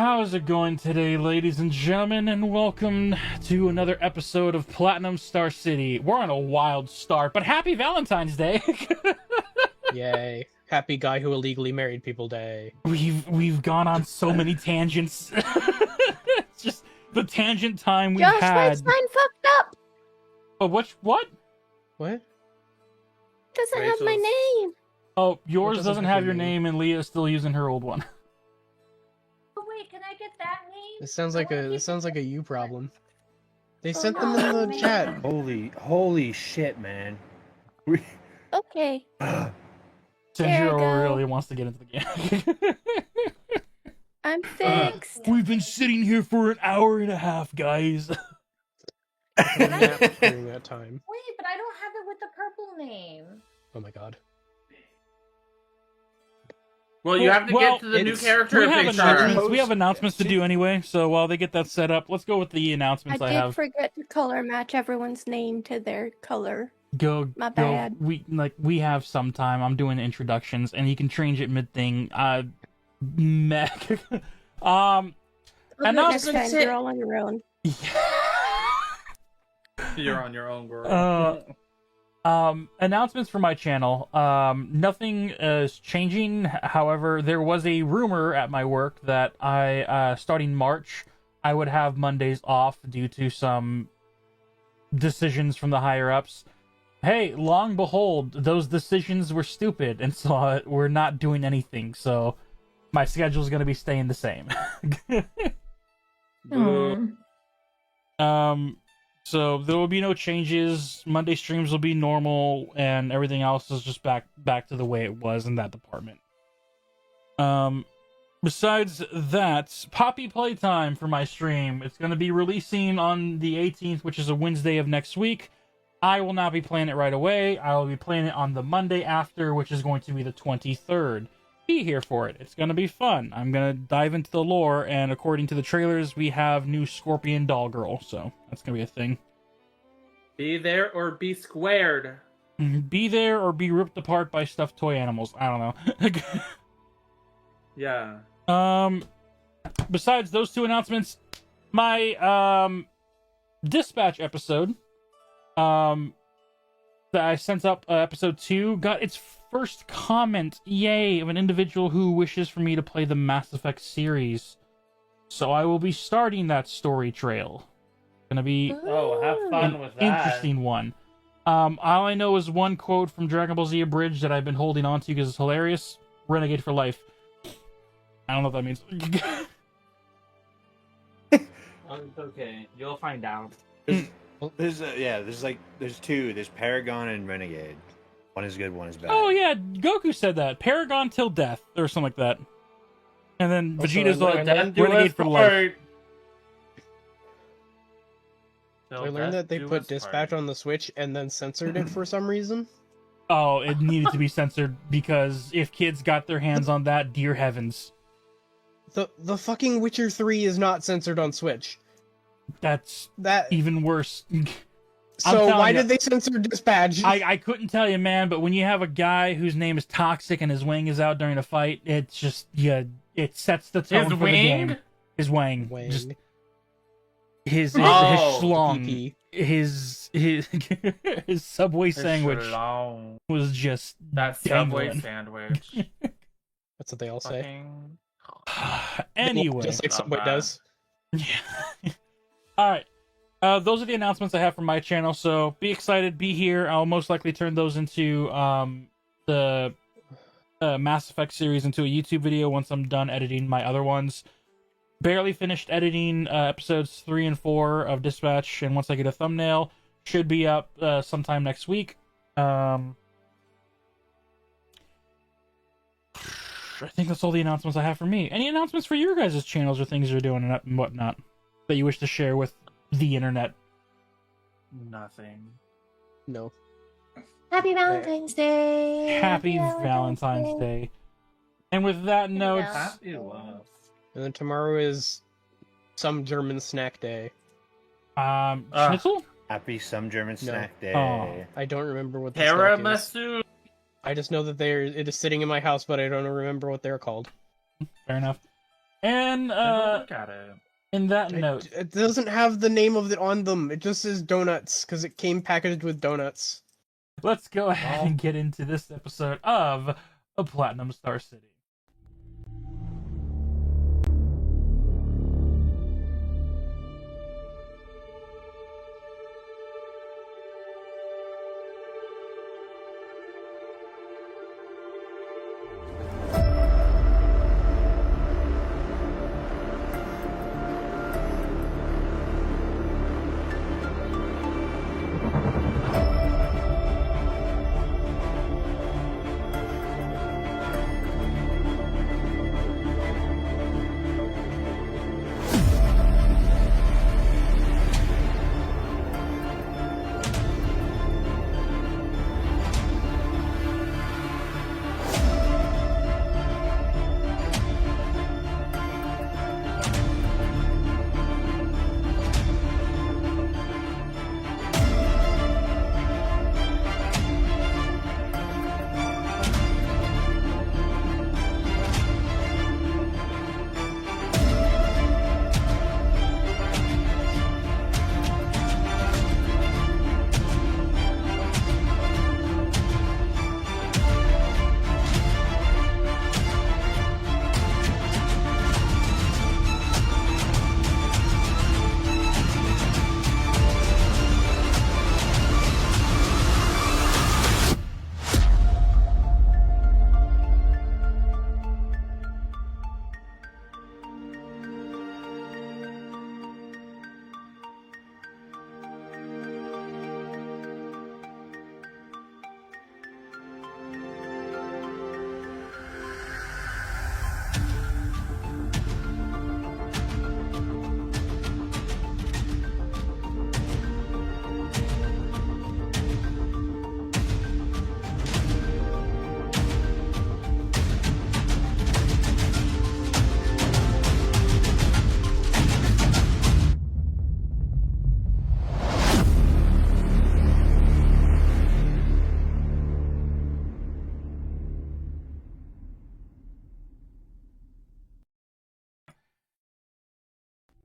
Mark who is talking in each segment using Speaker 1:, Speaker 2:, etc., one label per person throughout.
Speaker 1: How's it going today, ladies and gentlemen, and welcome to another episode of Platinum Star City. We're on a wild start, but happy Valentine's Day!
Speaker 2: Yay. Happy guy who illegally married people day.
Speaker 1: We've gone on so many tangents. It's just the tangent time we've
Speaker 3: Josh
Speaker 1: had.
Speaker 3: Weinstein fucked up.
Speaker 1: Oh, what?
Speaker 2: What?
Speaker 3: Doesn't have my name.
Speaker 1: Oh, yours doesn't have your name, and Leah's still using her old one.
Speaker 3: Oh wait, can I get that name?
Speaker 2: This sounds like a you problem. They sent them in the chat.
Speaker 4: Holy shit, man.
Speaker 3: Okay.
Speaker 1: Senjiro really wants to get into the game.
Speaker 3: I'm fixed.
Speaker 1: We've been sitting here for an hour and a half, guys.
Speaker 2: During that time.
Speaker 5: Wait, but I don't have it with the purple name.
Speaker 2: Oh my god.
Speaker 6: Well, you have to get to the new character.
Speaker 1: We have announcements to do anyway, so while they get that set up, let's go with the announcements I have.
Speaker 3: I did forget to color match everyone's name to their color.
Speaker 1: My
Speaker 3: bad.
Speaker 1: We have some time. I'm doing introductions, and you can change it mid thing. Mech.
Speaker 3: Announcements. You're all on your own.
Speaker 6: You're on your own, girl.
Speaker 1: Announcements for my channel. Nothing is changing. However, there was a rumor at my work that starting March, I would have Mondays off due to some decisions from the higher ups. Hey, long behold, those decisions were stupid, and so we're not doing anything. So my schedule is going to be staying the same. So there will be no changes. Monday streams will be normal, and everything else is just back to the way it was in that department. Besides that, Poppy Playtime for my stream. It's going to be releasing on the 18th, which is a Wednesday of next week. I will not be playing it right away. I will be playing it on the Monday after, which is going to be the 23rd. Be here for it. It's going to be fun. I'm going to dive into the lore, and according to the trailers, we have new Scorpion Doll Girl, so that's going to be a thing.
Speaker 6: Be there or be squared.
Speaker 1: Be there or be ripped apart by stuffed toy animals. I don't know.
Speaker 6: Yeah.
Speaker 1: Besides those two announcements, my dispatch episode that I sent up, episode 2, got its first comment, yay, of an individual who wishes for me to play the Mass Effect series. So I will be starting that story trail. Gonna be
Speaker 6: have fun with that.
Speaker 1: Interesting one. All I know is one quote from Dragon Ball Z Abridged that I've been holding on to because it's hilarious. Renegade for life. I don't know what that means.
Speaker 6: It's okay. You'll find out.
Speaker 4: There's two. There's Paragon and Renegade. One is good, one is bad.
Speaker 1: Oh yeah, Goku said that. Paragon till death, or something like that. And then Vegeta's like, Renegade for life.
Speaker 2: I learned that they put Dispatch on the Switch and then censored it for some reason.
Speaker 1: Oh, it needed to be censored because if kids got their hands on that, dear heavens.
Speaker 2: The fucking Witcher 3 is not censored on Switch.
Speaker 1: That's even worse.
Speaker 2: So why did they censor Dispatch?
Speaker 1: I couldn't tell you, man, but when you have a guy whose name is Toxic and his wang is out during a fight, it's just, it sets the tone for the game. His wang. Just, his schlong. His Subway sandwich was just
Speaker 6: that Subway sandwich.
Speaker 2: That's what they all say.
Speaker 1: Anyway.
Speaker 2: Just like Subway does.
Speaker 1: Yeah. Alright. Those are the announcements I have for my channel, so be excited, be here. I'll most likely turn those into the Mass Effect series into a YouTube video once I'm done editing my other ones. Barely finished editing episodes 3 and 4 of Dispatch, and once I get a thumbnail, should be up sometime next week. I think that's all the announcements I have for me. Any announcements for your guys' channels or things you're doing and whatnot that you wish to share with the internet?
Speaker 6: Nothing.
Speaker 2: No.
Speaker 3: Happy Valentine's Day.
Speaker 1: Happy Valentine's Day. And with that note,
Speaker 6: Happy love.
Speaker 2: And then tomorrow is some German snack day.
Speaker 1: Schnitzel?
Speaker 4: Happy some German snack day.
Speaker 1: Oh.
Speaker 2: I don't remember what the snack is.
Speaker 6: Tiramisu.
Speaker 2: I just know that it is sitting in my house, but I don't remember what they're called.
Speaker 1: Fair enough. And
Speaker 6: look at it.
Speaker 1: in that note,
Speaker 2: it doesn't have the name of it on them. It just says donuts because it came packaged with donuts.
Speaker 1: let's go ahead and get into this episode of A Platinum Star City.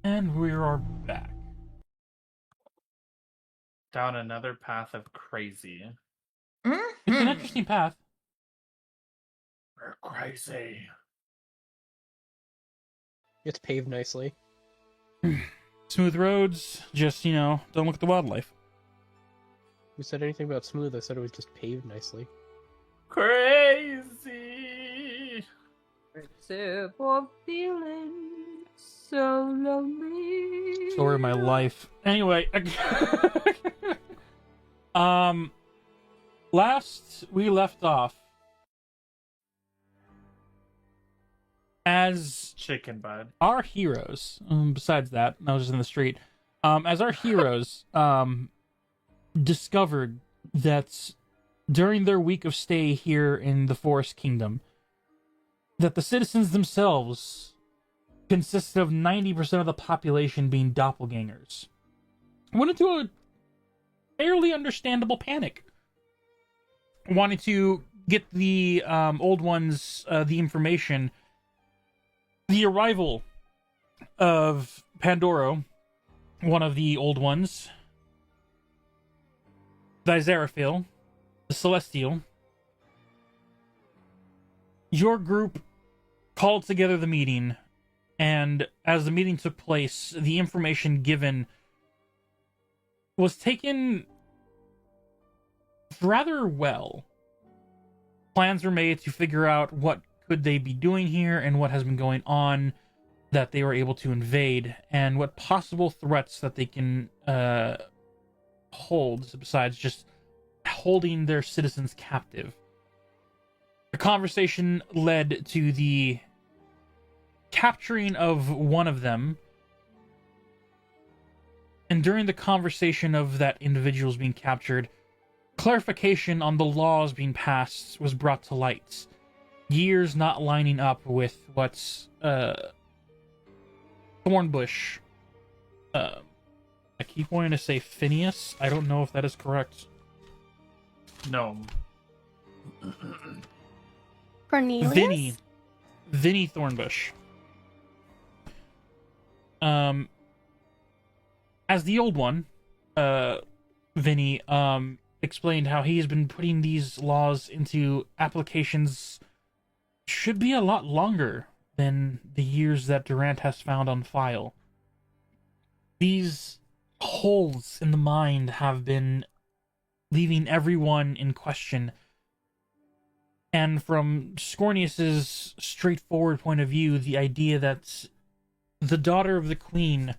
Speaker 1: And we are back.
Speaker 6: Down another path of crazy.
Speaker 1: It's an interesting path.
Speaker 6: We're crazy.
Speaker 2: It's paved nicely.
Speaker 1: Smooth roads, just, don't look at the wildlife.
Speaker 2: Who said anything about smooth? I said it was just paved nicely.
Speaker 6: Crazy.
Speaker 7: Sip of feeling so lonely.
Speaker 1: Story of my life. Anyway, last we left off as
Speaker 6: Chicken bud.
Speaker 1: our heroes. Besides that, I was just in the street. As our heroes discovered that during their week of stay here in the Forest Kingdom, that the citizens themselves consisted of 90% of the population being doppelgangers. Went into a fairly understandable panic. Wanted to get the old ones the information. The arrival of Pandoro, one of the old ones, the Azeraphil, the Celestial. Your group called together the meeting, and as the meeting took place, the information given was taken rather well. Plans were made to figure out what could they be doing here and what has been going on that they were able to invade, and what possible threats that they can hold besides just holding their citizens captive. The conversation led to the capturing of one of them, and during the conversation of that individuals being captured, clarification on the laws being passed was brought to light. Years not lining up with what's Thornbush. I keep wanting to say Phineas. I don't know if that is correct.
Speaker 6: No.
Speaker 3: Cornelius?
Speaker 1: Vinny Thornbush. as the old one, Vinny, explained how he has been putting these laws into applications should be a lot longer than the years that Durant has found on file. These holes in the mind have been leaving everyone in question. And from Scornius's straightforward point of view, the idea that the daughter of the queen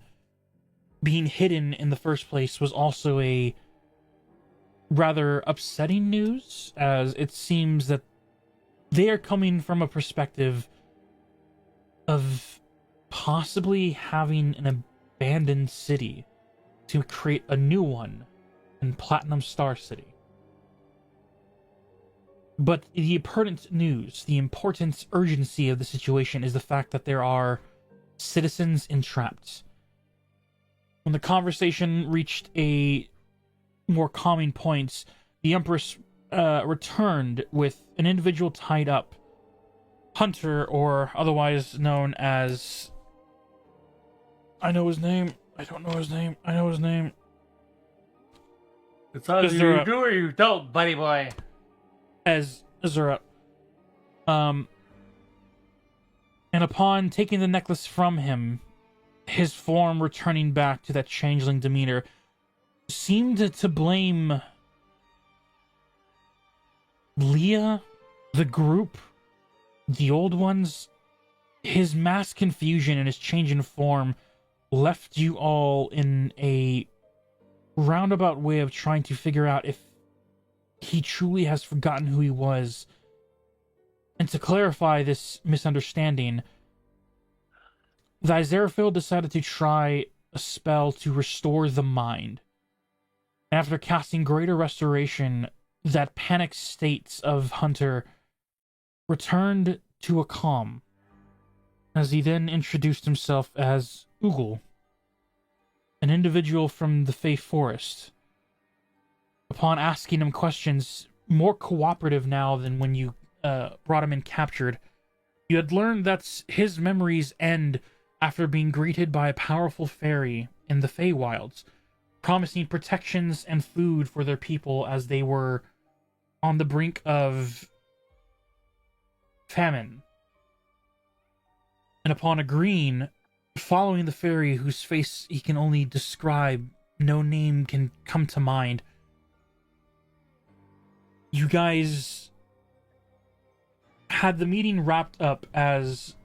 Speaker 1: being hidden in the first place was also a rather upsetting news, as it seems that they are coming from a perspective of possibly having an abandoned city to create a new one in Platinum Star City. But the pertinent news, the important urgency of the situation is the fact that there are citizens entrapped. When the conversation reached a more calming point, the Empress returned with an individual tied up, Hunter, or otherwise known as... I know his name. I don't know his name. I know his name.
Speaker 8: It's either you do or you don't, buddy boy.
Speaker 1: As Azura. And upon taking the necklace from him, his form returning back to that changeling demeanor, seemed to blame Leah, the group, the old ones. His mass confusion and his change in form left you all in a roundabout way of trying to figure out if he truly has forgotten who he was. And to clarify this misunderstanding, the Azeraphil decided to try a spell to restore the mind. After casting Greater Restoration, that panicked state of Hunter returned to a calm, as he then introduced himself as Ugel, an individual from the Fey Forest. Upon asking him questions, more cooperative now than when you brought him in captured, you had learned that his memories end after being greeted by a powerful fairy in the Feywilds, promising protections and food for their people as they were on the brink of famine. And upon agreeing, following the fairy whose face he can only describe, no name can come to mind, you guys had the meeting wrapped up as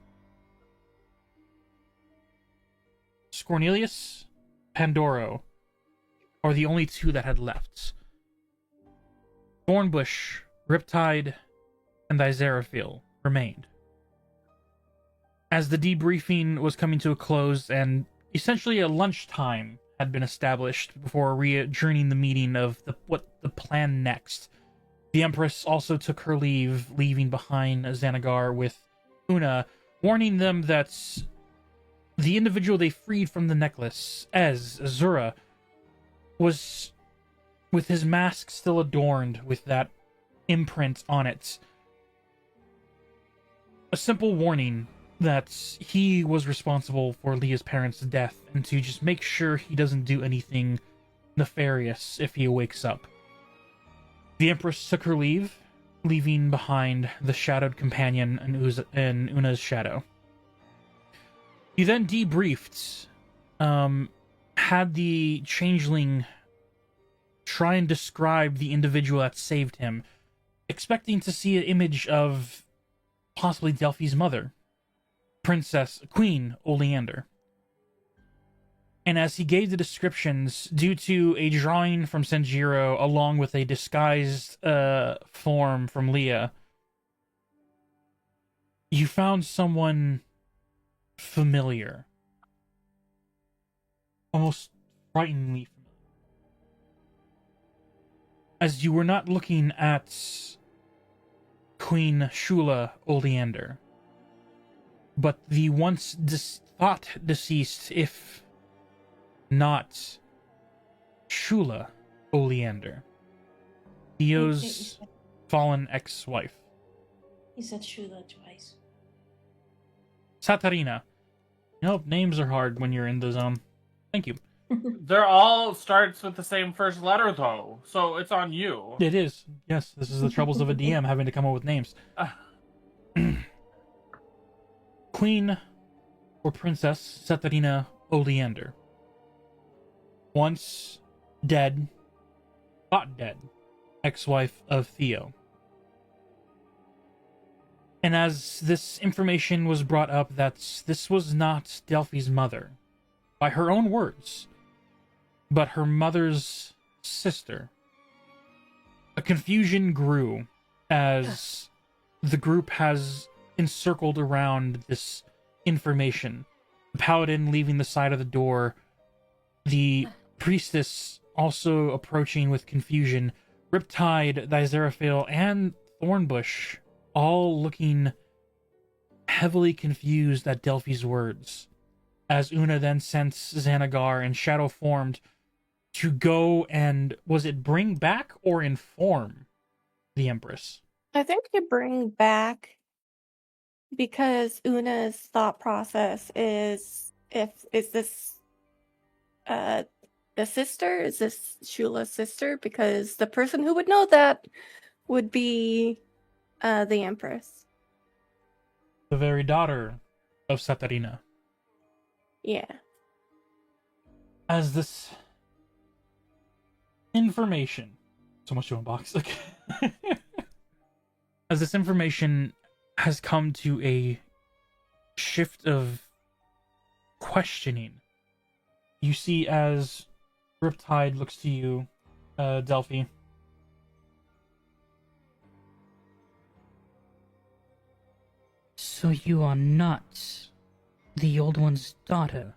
Speaker 1: Scornelius, Pandoro are the only two that had left. Thornbush, Riptide, and Azeraphil remained. As the debriefing was coming to a close and essentially a lunchtime had been established before re-adjourning the meeting of what the plan next, the Empress also took her leave, leaving behind Xanagar with Una, warning them that the individual they freed from the necklace, Azura, was with his mask still adorned with that imprint on it. A simple warning that he was responsible for Leah's parents' death, and to just make sure he doesn't do anything nefarious if he wakes up. The Empress took her leave, leaving behind the shadowed companion and Una's shadow. He then debriefed, had the changeling try and describe the individual that saved him, expecting to see an image of possibly Delphi's mother, Queen Oleander. And as he gave the descriptions, due to a drawing from Senjiro along with a disguised form from Leah, you found someone familiar. Almost frighteningly familiar. As you were not looking at Queen Shula Oleander, but the once thought deceased, if not Shula Oleander, Theo's fallen ex-wife.
Speaker 9: He said Shula twice.
Speaker 1: Satarina, Nope, names are hard when you're in the zone. Thank you.
Speaker 6: They're all starts with the same first letter, though, so it's on you.
Speaker 1: It is. Yes, this is the troubles of a DM having to come up with names. Queen or Princess Setarina Oleander. Once dead, thought dead, ex-wife of Theo. And as this information was brought up, that this was not Delphi's mother, by her own words, but her mother's sister. A confusion grew as the group has encircled around this information. The paladin leaving the side of the door, the priestess also approaching with confusion, Riptide, Thyzeraphil, and Thornbush all looking heavily confused at Delphi's words, as Una then sent Xanagar and Shadow formed to go and, was it bring back or inform the Empress?
Speaker 3: I think you bring back because Una's thought process is is this the sister? Is this Shula's sister? Because the person who would know that would be the Empress.
Speaker 1: The very daughter of Satarina.
Speaker 3: Yeah.
Speaker 1: As this information, so much to unbox. Okay. As this information has come to a shift of questioning, you see as Riptide looks to you, Delphi.
Speaker 9: So you are not the old one's daughter?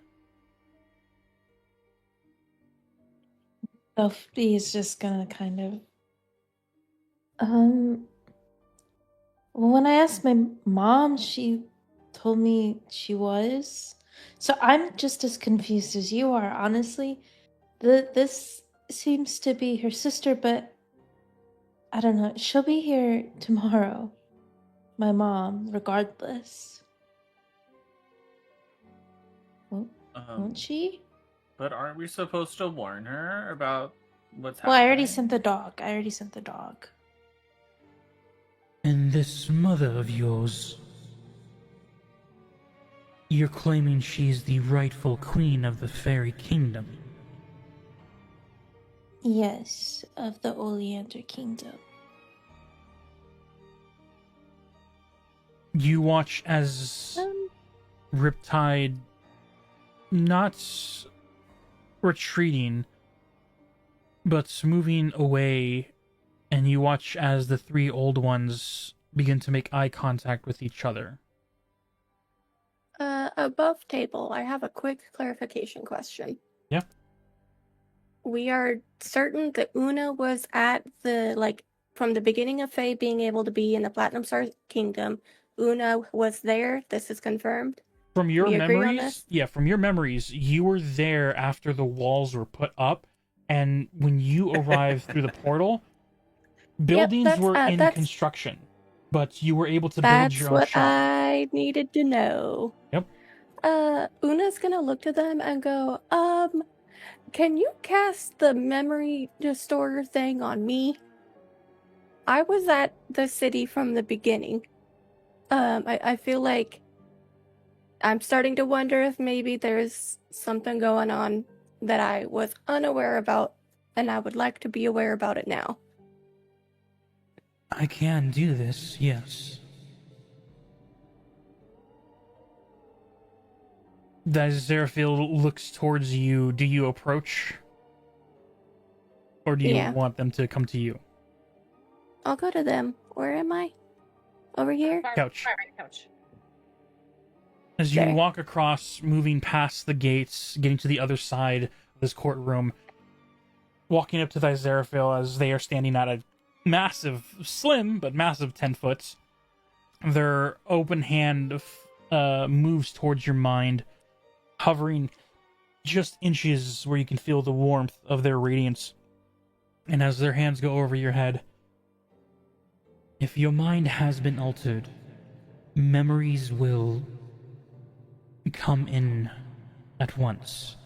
Speaker 10: Delphi is just gonna kind of well, when I asked my mom, she told me she was. So I'm just as confused as you are, honestly. This seems to be her sister, but I don't know. She'll be here tomorrow. My mom, regardless. Won't she?
Speaker 6: But aren't we supposed to warn her about what's
Speaker 10: Well,
Speaker 6: happening?
Speaker 10: I already sent the dog.
Speaker 9: And this mother of yours, you're claiming she's the rightful queen of the fairy kingdom?
Speaker 10: Yes, of the Oleander kingdom.
Speaker 1: You watch as Riptide not retreating, but moving away, and you watch as the three old ones begin to make eye contact with each other.
Speaker 3: Above table, I have a quick clarification question.
Speaker 1: Yeah.
Speaker 3: We are certain that Una was at the, from the beginning of Fae being able to be in the Platinum Star Kingdom. Una was there. This is confirmed.
Speaker 1: From your
Speaker 3: We agree on
Speaker 1: memories,
Speaker 3: this?
Speaker 1: yeah, from your memories, you were there after the walls were put up, and when you arrived through the portal, buildings
Speaker 3: that's-
Speaker 1: were in
Speaker 3: that's-
Speaker 1: construction, but you were able to build
Speaker 3: That's
Speaker 1: your own
Speaker 3: what
Speaker 1: shop.
Speaker 3: I needed to know.
Speaker 1: Yep.
Speaker 3: Una's gonna look to them and go, can you cast the memory distorter thing on me? I was at the city from the beginning. I feel like I'm starting to wonder if maybe there's something going on that I was unaware about, and I would like to be aware about it now.
Speaker 9: I can do this, yes.
Speaker 1: As Zeraphil looks towards you, do you approach? Or do you
Speaker 3: Yeah.
Speaker 1: want them to come to you?
Speaker 3: I'll go to them. Where am I? Over here?
Speaker 1: Couch.
Speaker 7: Couch.
Speaker 1: As you
Speaker 3: Okay.
Speaker 1: walk across, moving past the gates, getting to the other side of this courtroom, walking up to Thyzeraphil as they are standing at a massive, slim, but massive 10 foot. Their open hand moves towards your mind, hovering just inches where you can feel the warmth of their radiance. And as their hands go over your head,
Speaker 9: If your mind has been altered, memories will come in at once.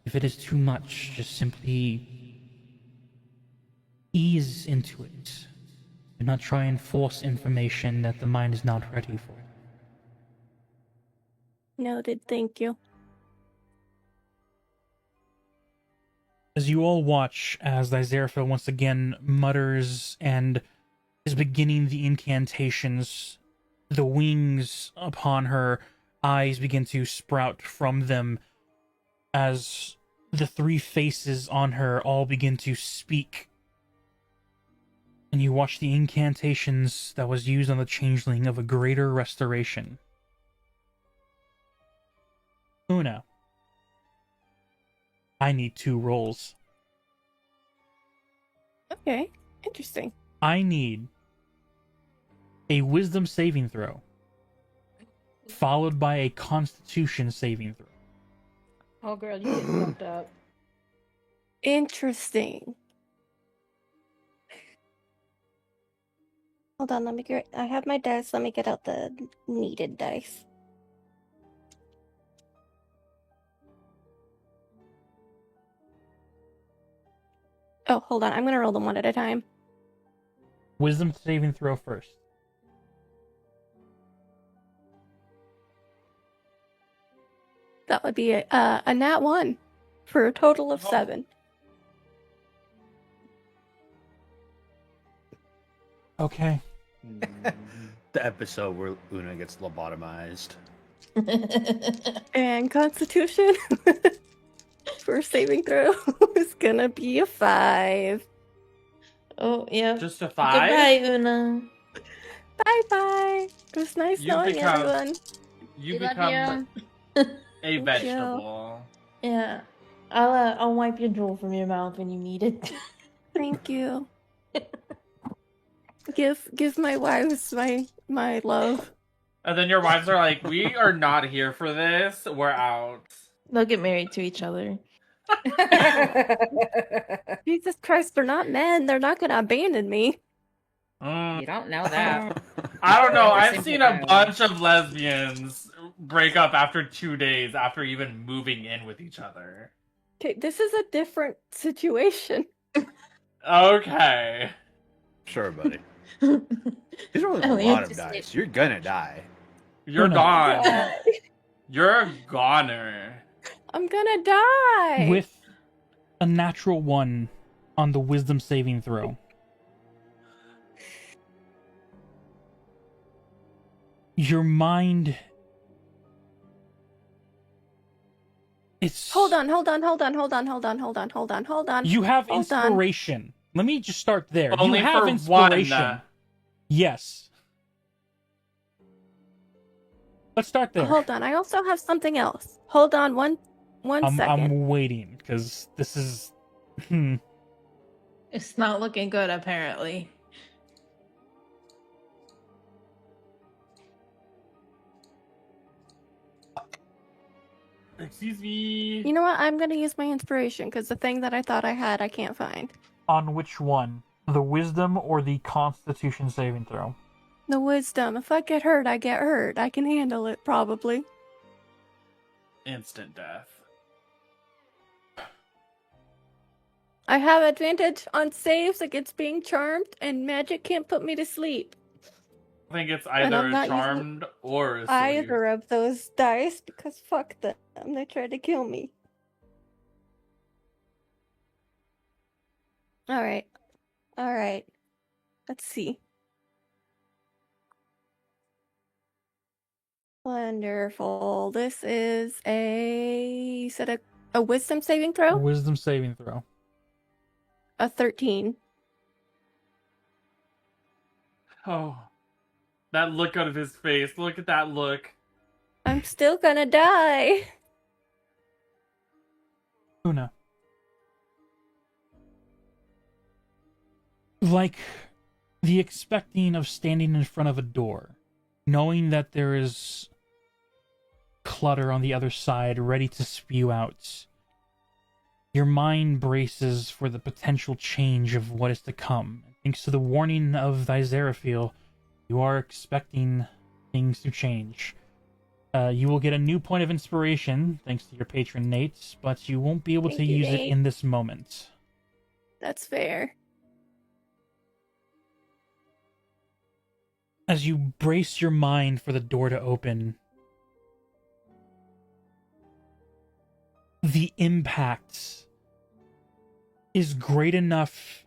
Speaker 9: If it is too much, just simply ease into it. Do not try and force information that the mind is not ready for.
Speaker 3: Noted, thank you.
Speaker 1: As you all watch as Azeraphil once again mutters and is beginning the incantations, the wings upon her eyes begin to sprout from them as the three faces on her all begin to speak. And you watch the incantations that was used on the changeling of a greater restoration. Una, I need 2 rolls.
Speaker 3: Okay, interesting.
Speaker 1: I need a wisdom saving throw, followed by a constitution saving throw.
Speaker 7: Oh, girl, you get fucked up.
Speaker 3: Interesting. Hold on, let me get. I have my dice. Let me get out the needed dice. Oh, hold on. I'm gonna roll them one at a time.
Speaker 1: Wisdom saving throw first.
Speaker 3: That would be a nat 1 for a total of 7.
Speaker 1: Okay.
Speaker 4: The episode where Una gets lobotomized.
Speaker 3: And Constitution for saving throw is gonna be a 5.
Speaker 10: Oh, yeah.
Speaker 6: Just a 5?
Speaker 10: Goodbye, Una.
Speaker 3: Bye bye. It was nice
Speaker 6: You
Speaker 3: knowing
Speaker 6: become-
Speaker 3: everyone.
Speaker 6: You
Speaker 7: We love
Speaker 6: become
Speaker 7: you.
Speaker 6: a
Speaker 3: you.
Speaker 6: vegetable.
Speaker 10: Yeah. I'll wipe your drool from your mouth when you need it.
Speaker 3: Thank you. Give my wives my love.
Speaker 6: And then your wives are like, we are not here for this. We're out.
Speaker 10: They'll get married to each other.
Speaker 3: Jesus Christ, they're not men. They're not gonna abandon me.
Speaker 6: Mm,
Speaker 7: You don't know that.
Speaker 6: I don't know.
Speaker 7: Never
Speaker 6: I've
Speaker 7: seen
Speaker 6: seen
Speaker 7: it.
Speaker 6: a bunch of lesbians break up after 2 days after even moving in with each other.
Speaker 3: Okay, this is a different situation.
Speaker 6: Okay.
Speaker 4: Sure, buddy. These are
Speaker 10: Oh,
Speaker 4: a
Speaker 10: yeah,
Speaker 4: lot of
Speaker 7: just-
Speaker 4: dice. You're gonna die.
Speaker 6: You're
Speaker 1: No.
Speaker 6: gone. You're a goner.
Speaker 3: I'm gonna die.
Speaker 1: With a natural 1 on the wisdom saving throw. Your mind... It's...
Speaker 3: Hold on. You
Speaker 1: You have
Speaker 3: Hold on.
Speaker 1: inspiration. Let me just start there.
Speaker 6: Only
Speaker 1: you have
Speaker 6: for
Speaker 1: inspiration.
Speaker 6: one.
Speaker 1: Yes. Let's start there.
Speaker 3: Hold on. I also have something else. Hold on one second.
Speaker 1: I'm waiting, because this is...
Speaker 10: It's not looking good, apparently.
Speaker 6: Excuse me.
Speaker 3: You know what? I'm gonna use my inspiration because the thing that I thought I had, I can't find.
Speaker 1: On which one? The wisdom or the constitution saving throw?
Speaker 3: The wisdom. If I get hurt, I get hurt. I can handle it, probably.
Speaker 6: Instant death.
Speaker 3: I have advantage on saves against being charmed, and magic can't put me to sleep.
Speaker 6: I think it's
Speaker 3: And
Speaker 6: either
Speaker 3: I'm not using
Speaker 6: charmed or asleep.
Speaker 3: Either of those dice, because fuck them. They tried to kill me. Alright. Let's see. Wonderful. This is you said a wisdom saving throw?
Speaker 1: Wisdom saving throw.
Speaker 3: A 13.
Speaker 6: Oh. That look out of his face. Look at that look.
Speaker 3: I'm still gonna die.
Speaker 1: Una. Like the expecting of standing in front of a door, knowing that there is clutter on the other side ready to spew out. Your mind braces for the potential change of what is to come. Thanks to the warning of thy Zeraphil, you are expecting things to change. You will get a new point of inspiration thanks to your patron Nate, but you won't be able to
Speaker 3: Thank you,
Speaker 1: use it
Speaker 3: Nate.
Speaker 1: in this moment.
Speaker 3: That's fair.
Speaker 1: As you brace your mind for the door to open, the impact is great enough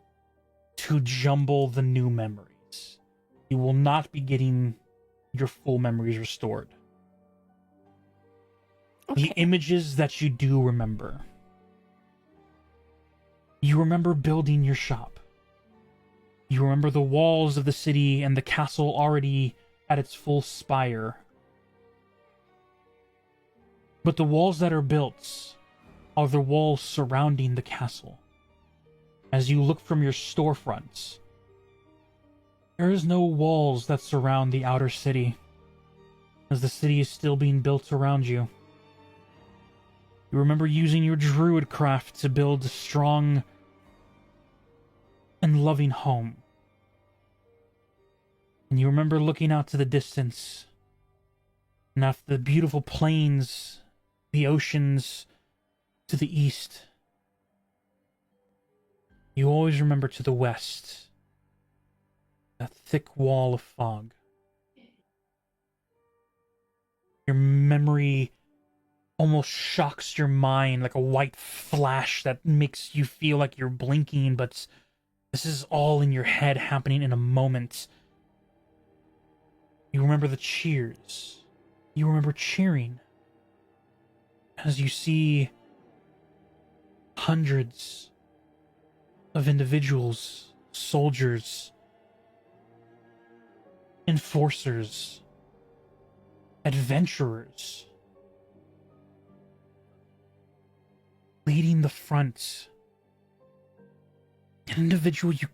Speaker 1: to jumble the new memories. You will not be getting your full memories restored.
Speaker 3: Okay.
Speaker 1: The images that you do remember. You remember building your shop. You remember the walls of the city and the castle already at its full spire. But the walls that are built are the walls surrounding the castle. As you look from your storefronts, there is no walls that surround the outer city, as the city is still being built around you. You remember using your druid craft to build a strong and loving home. And you remember looking out to the distance, and at the beautiful plains, the oceans to the east. You always remember to the west, that thick wall of fog. Your memory almost shocks your mind like a white flash that makes you feel like you're blinking, but this is all in your head happening in a moment. You remember the cheers. You remember cheering as you see hundreds of individuals, soldiers, enforcers, adventurers, leading the front. An individual you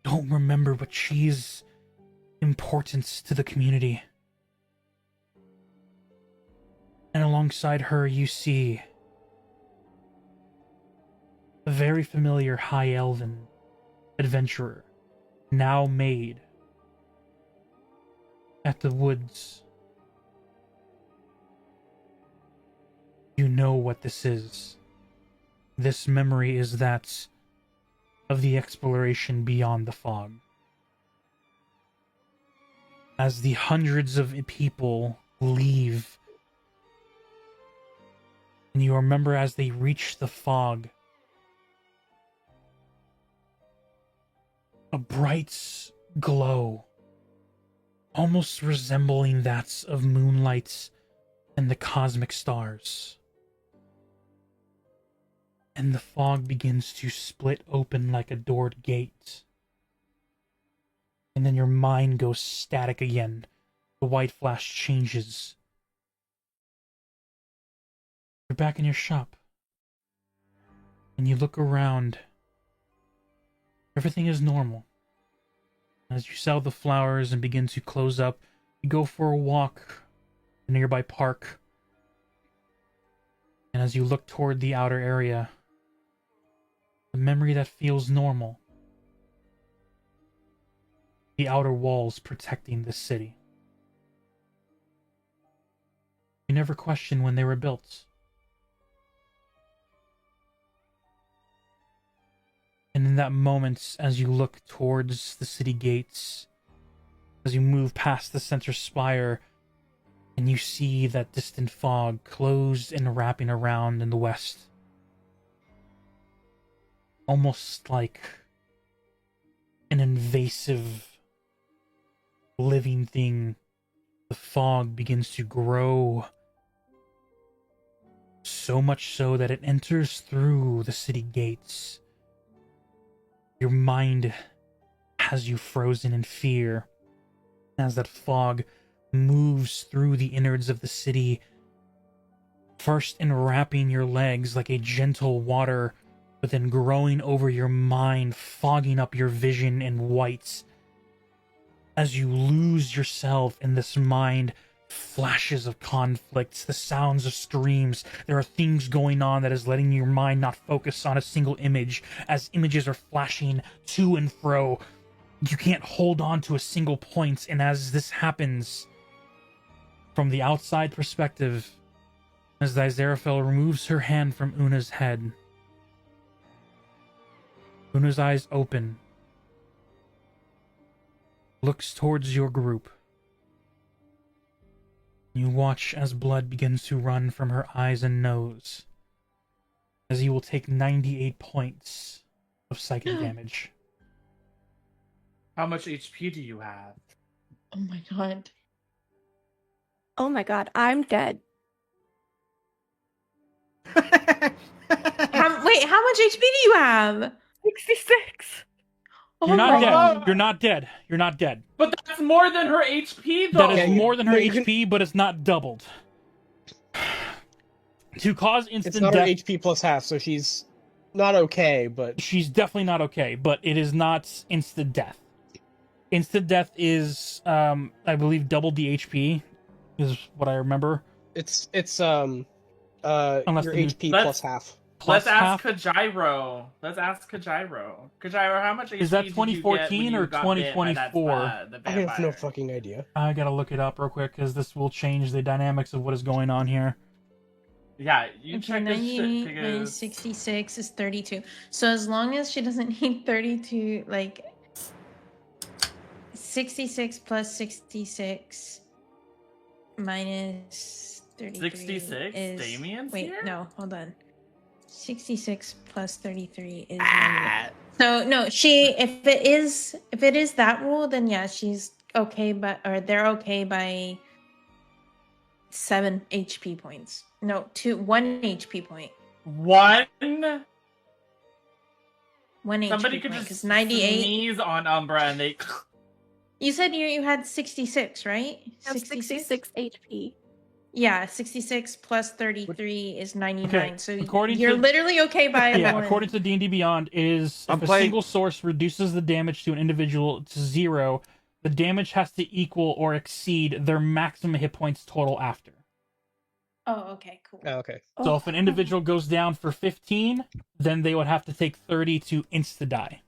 Speaker 1: don't remember, but she's importance to the community. And alongside her, you see a very familiar High Elven adventurer, now made at the woods. You know what this is. This memory is that of the exploration beyond the fog. As the hundreds of people leave, and you remember as they reach the fog, a bright glow, almost resembling that of moonlight and the cosmic stars. And the fog begins to split open like a doored gate. And then your mind goes static again. The white flash changes. You're back in your shop. And you look around. Everything is normal. As you sell the flowers and begin to close up, you go for a walk in a nearby park. And as you look toward the outer area, the memory that feels normal. The outer walls protecting the city. You never question when they were built. And in that moment, as you look towards the city gates, as you move past the center spire, and you see that distant fog closed and wrapping around in the west, almost like an invasive living thing, the fog begins to grow, so much so that it enters through the city gates. Your mind has you frozen in fear as that fog moves through the innards of the city, first enwrapping your legs like a gentle water, but then growing over your mind, fogging up your vision in white. As you lose yourself in this mind, flashes of conflicts, the sounds of screams. There are things going on that is letting your mind not focus on a single image, as images are flashing to and fro. You can't hold on to a single point, and as this happens, From the outside perspective, as Aziraphale removes her hand from Una's head, Una's eyes open, looks towards your group. You watch as blood begins to run from her eyes and nose, as you will take 98 points of psychic damage.
Speaker 6: How much HP do you have?
Speaker 10: Oh my god.
Speaker 3: Oh my god, I'm dead.
Speaker 10: Wait, how much HP do you have?
Speaker 3: 66.
Speaker 10: Oh
Speaker 1: You're not
Speaker 10: my
Speaker 1: dead.
Speaker 10: god.
Speaker 1: You're not dead. You're not dead.
Speaker 6: But that's more than her HP, though.
Speaker 1: That is
Speaker 2: Yeah,
Speaker 1: more than her
Speaker 2: no, you can-
Speaker 1: HP, but it's not doubled. To cause
Speaker 2: It's
Speaker 1: instant
Speaker 2: not her
Speaker 1: death,
Speaker 2: HP plus half, so she's not okay, but
Speaker 1: she's definitely not okay, but it is not instant death. Instant death is, I believe, double the HP, is what I remember.
Speaker 2: it's
Speaker 1: Unless
Speaker 2: your
Speaker 1: the-
Speaker 2: HP
Speaker 6: Let's-
Speaker 2: plus half.
Speaker 1: Plus
Speaker 6: Let's ask
Speaker 1: half.
Speaker 6: Kajiro. Let's ask Kajiro. Kajiro, how much HP
Speaker 1: Is that
Speaker 6: did you get
Speaker 1: 2014
Speaker 6: when you
Speaker 1: or
Speaker 6: got bit by that,
Speaker 1: 2024?
Speaker 6: the
Speaker 2: I have no
Speaker 6: vampire?
Speaker 2: fucking idea.
Speaker 1: I gotta look it up real quick, because this will change the dynamics of what is going on here.
Speaker 6: Yeah, you
Speaker 10: Okay,
Speaker 6: check this shit
Speaker 10: 98
Speaker 6: because
Speaker 10: minus 66 is 32. So as long as she doesn't hit 32, like 66 plus 66 minus 33
Speaker 6: 66?
Speaker 10: is...
Speaker 6: Damien's
Speaker 10: Wait,
Speaker 6: here?
Speaker 10: no, hold on. 66 plus 33 is 98. So no, if it is that rule, then yeah, she's okay, or they're okay by 7 HP points. No, 1 HP point.
Speaker 6: one.
Speaker 10: 1
Speaker 6: Somebody
Speaker 10: HP
Speaker 6: could
Speaker 10: point,
Speaker 6: just
Speaker 10: 'cause 98.
Speaker 6: sneeze on Umbra and they.
Speaker 10: You said you had 66, right?
Speaker 3: I have 66 HP.
Speaker 10: Yeah, 66 plus 33 is 99.
Speaker 1: Okay,
Speaker 10: So
Speaker 1: according
Speaker 10: you're
Speaker 1: to-
Speaker 10: literally okay by
Speaker 1: Yeah,
Speaker 10: 1.
Speaker 1: according to D&D Beyond, is
Speaker 4: I'm
Speaker 1: if a
Speaker 4: playing-
Speaker 1: single source reduces the damage to an individual to 0, the damage has to equal or exceed their maximum hit points total after.
Speaker 10: Oh, okay, cool.
Speaker 2: Oh, okay.
Speaker 1: So if an individual goes down for 15, then they would have to take 30 to insta-die.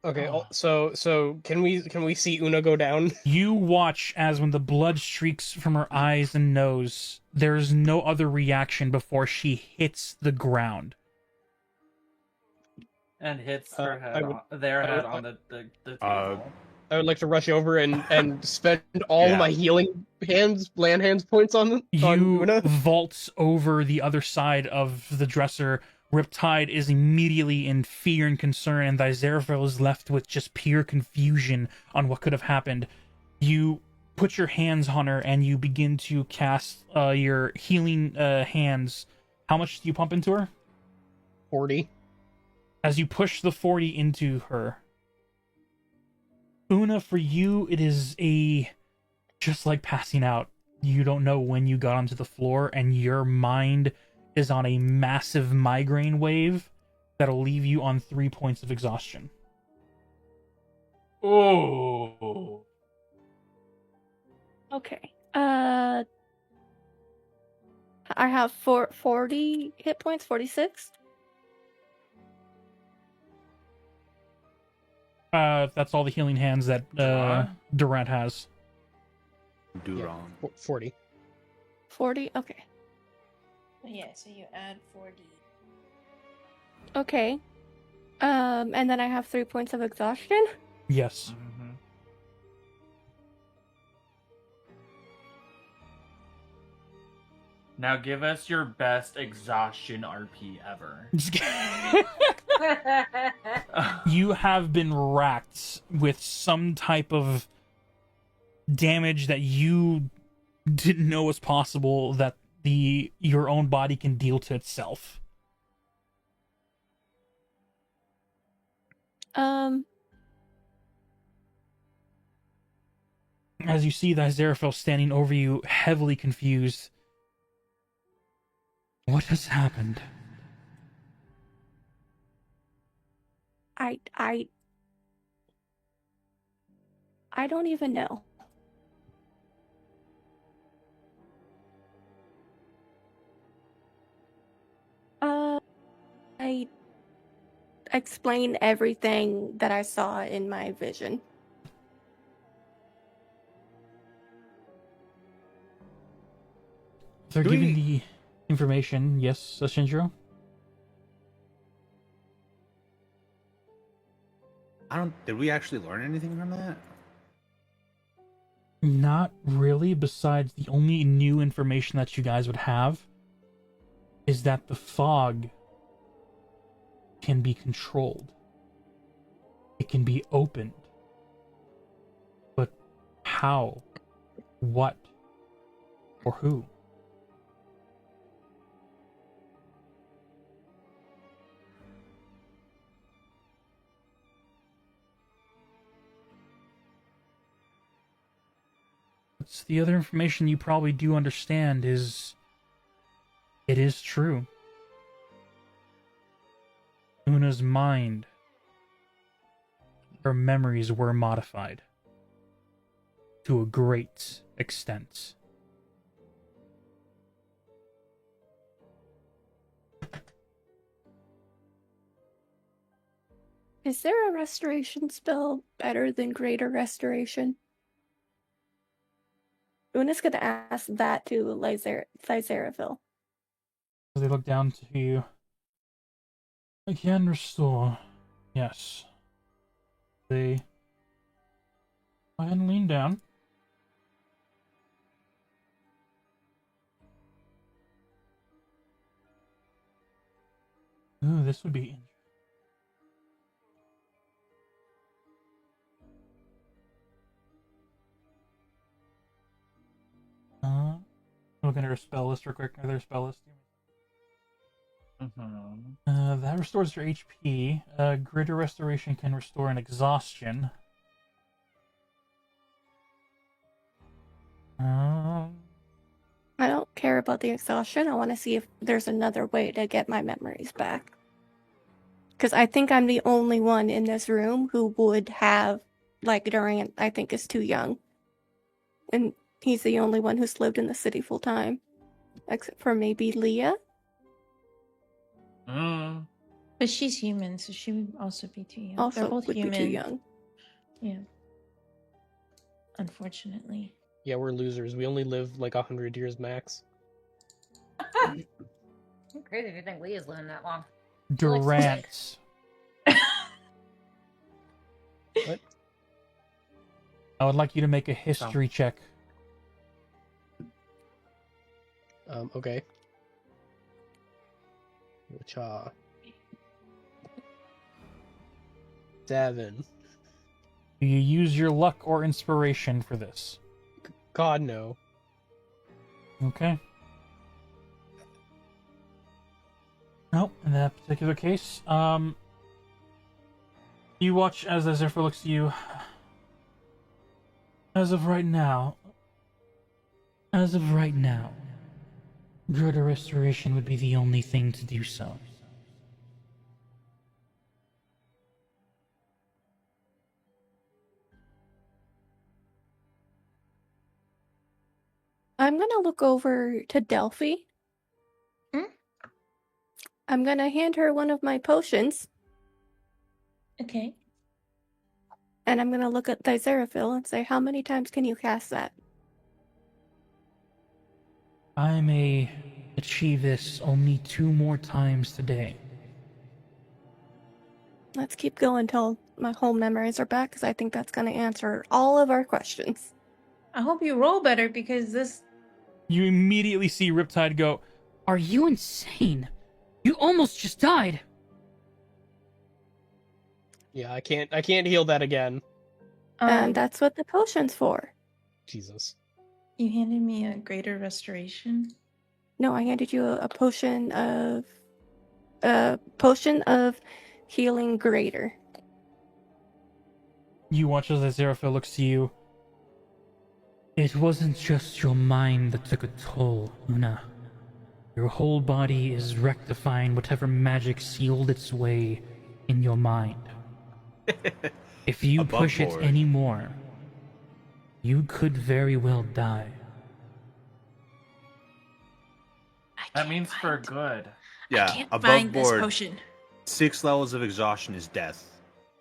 Speaker 2: Okay.
Speaker 1: Oh.
Speaker 2: So can we see Una go down?
Speaker 1: You watch as when the blood streaks from her eyes and nose, there's no other reaction before she hits the ground.
Speaker 6: And hits
Speaker 2: I
Speaker 6: her head
Speaker 2: would-
Speaker 6: their
Speaker 2: I
Speaker 6: head
Speaker 2: would-
Speaker 6: on the
Speaker 4: Uh,
Speaker 6: table.
Speaker 2: I would like to rush over and spend all
Speaker 4: Yeah.
Speaker 2: my healing land hands points on
Speaker 1: You
Speaker 2: Una.
Speaker 1: vault over the other side of the dresser. Riptide is immediately in fear and concern, and Aziraphale is left with just pure confusion on what could have happened. You put your hands on her, and you begin to cast your healing hands. How much do you pump into her?
Speaker 2: 40.
Speaker 1: As you push the 40 into her, Una, for you, it is just like passing out. You don't know when you got onto the floor, and your mind is on a massive migraine wave that'll leave you on 3 points of exhaustion.
Speaker 6: Oh.
Speaker 3: Okay. I have 40 hit points, 46.
Speaker 1: That's all the healing hands that Durant has.
Speaker 4: Do
Speaker 2: Yeah.
Speaker 4: wrong.
Speaker 2: 40.
Speaker 3: 40? Okay.
Speaker 10: Yeah, so you add 40.
Speaker 3: Okay. And then I have 3 points of exhaustion.
Speaker 1: Yes.
Speaker 6: Mhm. Now give us your best exhaustion RP ever.
Speaker 1: You have been racked with some type of damage that you didn't know was possible that your own body can deal to itself. As you see the Aziraphale standing over you, heavily confused. What has happened?
Speaker 3: I don't even know. I explain everything that I saw in my vision.
Speaker 1: If they're
Speaker 4: Do
Speaker 1: giving
Speaker 4: we-
Speaker 1: the information, yes, Shinjiro?
Speaker 4: Did we actually learn anything from that?
Speaker 1: Not really, besides the only new information that you guys would have is that the fog can be controlled. It can be opened. But how? What? Or who? What's the other information you probably do understand is it is true. Una's mind, her memories were modified to a great extent.
Speaker 3: Is there a restoration spell better than greater restoration? Una's gonna ask that to Lysaraville.
Speaker 1: As they look down to you, I can restore. Yes. They go ahead and lean down. Ooh, this would be looking at her spell list real quick. Or their spell list. That restores your HP. Greater restoration can restore an exhaustion.
Speaker 3: I don't care about the exhaustion. I want to see if there's another way to get my memories back. Because I think I'm the only one in this room who would have, like, Durant, I think, is too young. And he's the only one who's lived in the city full time. Except for maybe Leah.
Speaker 10: But she's human, so she would also be too young.
Speaker 3: Also
Speaker 10: They're both
Speaker 3: would
Speaker 10: human.
Speaker 3: be too young.
Speaker 10: Yeah. Unfortunately.
Speaker 2: Yeah, we're losers. We only live like 100 years max.
Speaker 5: You're crazy if you think Leah's living that long.
Speaker 1: Durant.
Speaker 2: What?
Speaker 1: I would like you to make a history check.
Speaker 2: Okay. Which 7.
Speaker 1: Do you use your luck or inspiration for this?
Speaker 2: God no.
Speaker 1: Okay. No, in that particular case, you watch as Zephyr looks at you. As of right now, greater restoration would be the only thing to do so.
Speaker 3: I'm gonna look over to Delphi. I'm gonna hand her one of my potions.
Speaker 10: Okay.
Speaker 3: And I'm gonna look at Lysaraville and say, how many times can you cast that?
Speaker 9: I may achieve this only 2 more times today.
Speaker 3: Let's keep going till my whole memories are back, because I think that's gonna answer all of our questions.
Speaker 10: I hope you roll better because this.
Speaker 1: You immediately see Riptide go,
Speaker 9: Are you insane? You almost just died.
Speaker 2: Yeah, I can't heal that again.
Speaker 3: And that's what the potion's for.
Speaker 2: Jesus.
Speaker 10: You handed me a greater restoration.
Speaker 3: No, I handed you a potion of healing greater.
Speaker 1: you watch as Aziraphale looks to you.
Speaker 9: It wasn't just your mind that took a toll, Una. Your whole body is rectifying whatever magic sealed its way in your mind. If you
Speaker 4: Above
Speaker 9: push it
Speaker 4: board.
Speaker 9: anymore, you could very well die.
Speaker 6: That means for good.
Speaker 4: Yeah,
Speaker 10: Can't
Speaker 4: above
Speaker 10: find this
Speaker 4: board,
Speaker 10: potion.
Speaker 4: 6 levels of exhaustion is death.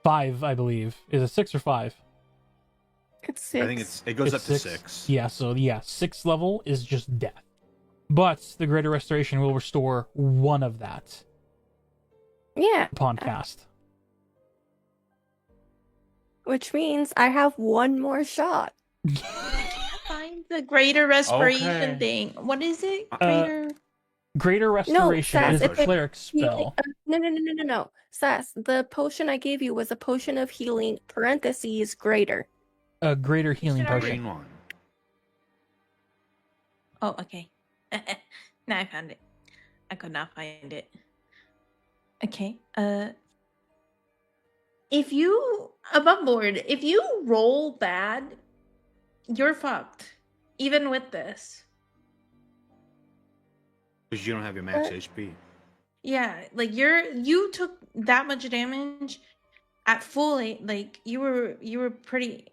Speaker 1: 5, I believe. Is it 6 or 5?
Speaker 3: It's 6.
Speaker 4: I think it goes
Speaker 1: It's
Speaker 4: up to 6.
Speaker 1: Yeah, so yeah, 6th level is just death. but the Greater Restoration will restore one of that
Speaker 3: Yeah.
Speaker 1: upon cast.
Speaker 3: Which means I have one more shot.
Speaker 10: Find the greater respiration
Speaker 6: Okay.
Speaker 10: thing. What is it? Greater.
Speaker 1: Greater Restoration
Speaker 3: Sass,
Speaker 1: is a
Speaker 3: it's a
Speaker 1: cleric spell.
Speaker 3: No. Sass, the potion I gave you was a potion of healing, parentheses, greater.
Speaker 1: A greater healing
Speaker 5: should
Speaker 1: potion.
Speaker 4: Green one.
Speaker 10: Oh, okay. Now I found it. I could not find it. Okay. If you above board, if you roll bad, you're fucked. Even with this.
Speaker 4: Because you don't have your max HP.
Speaker 10: Yeah, like you took that much damage at full like you were pretty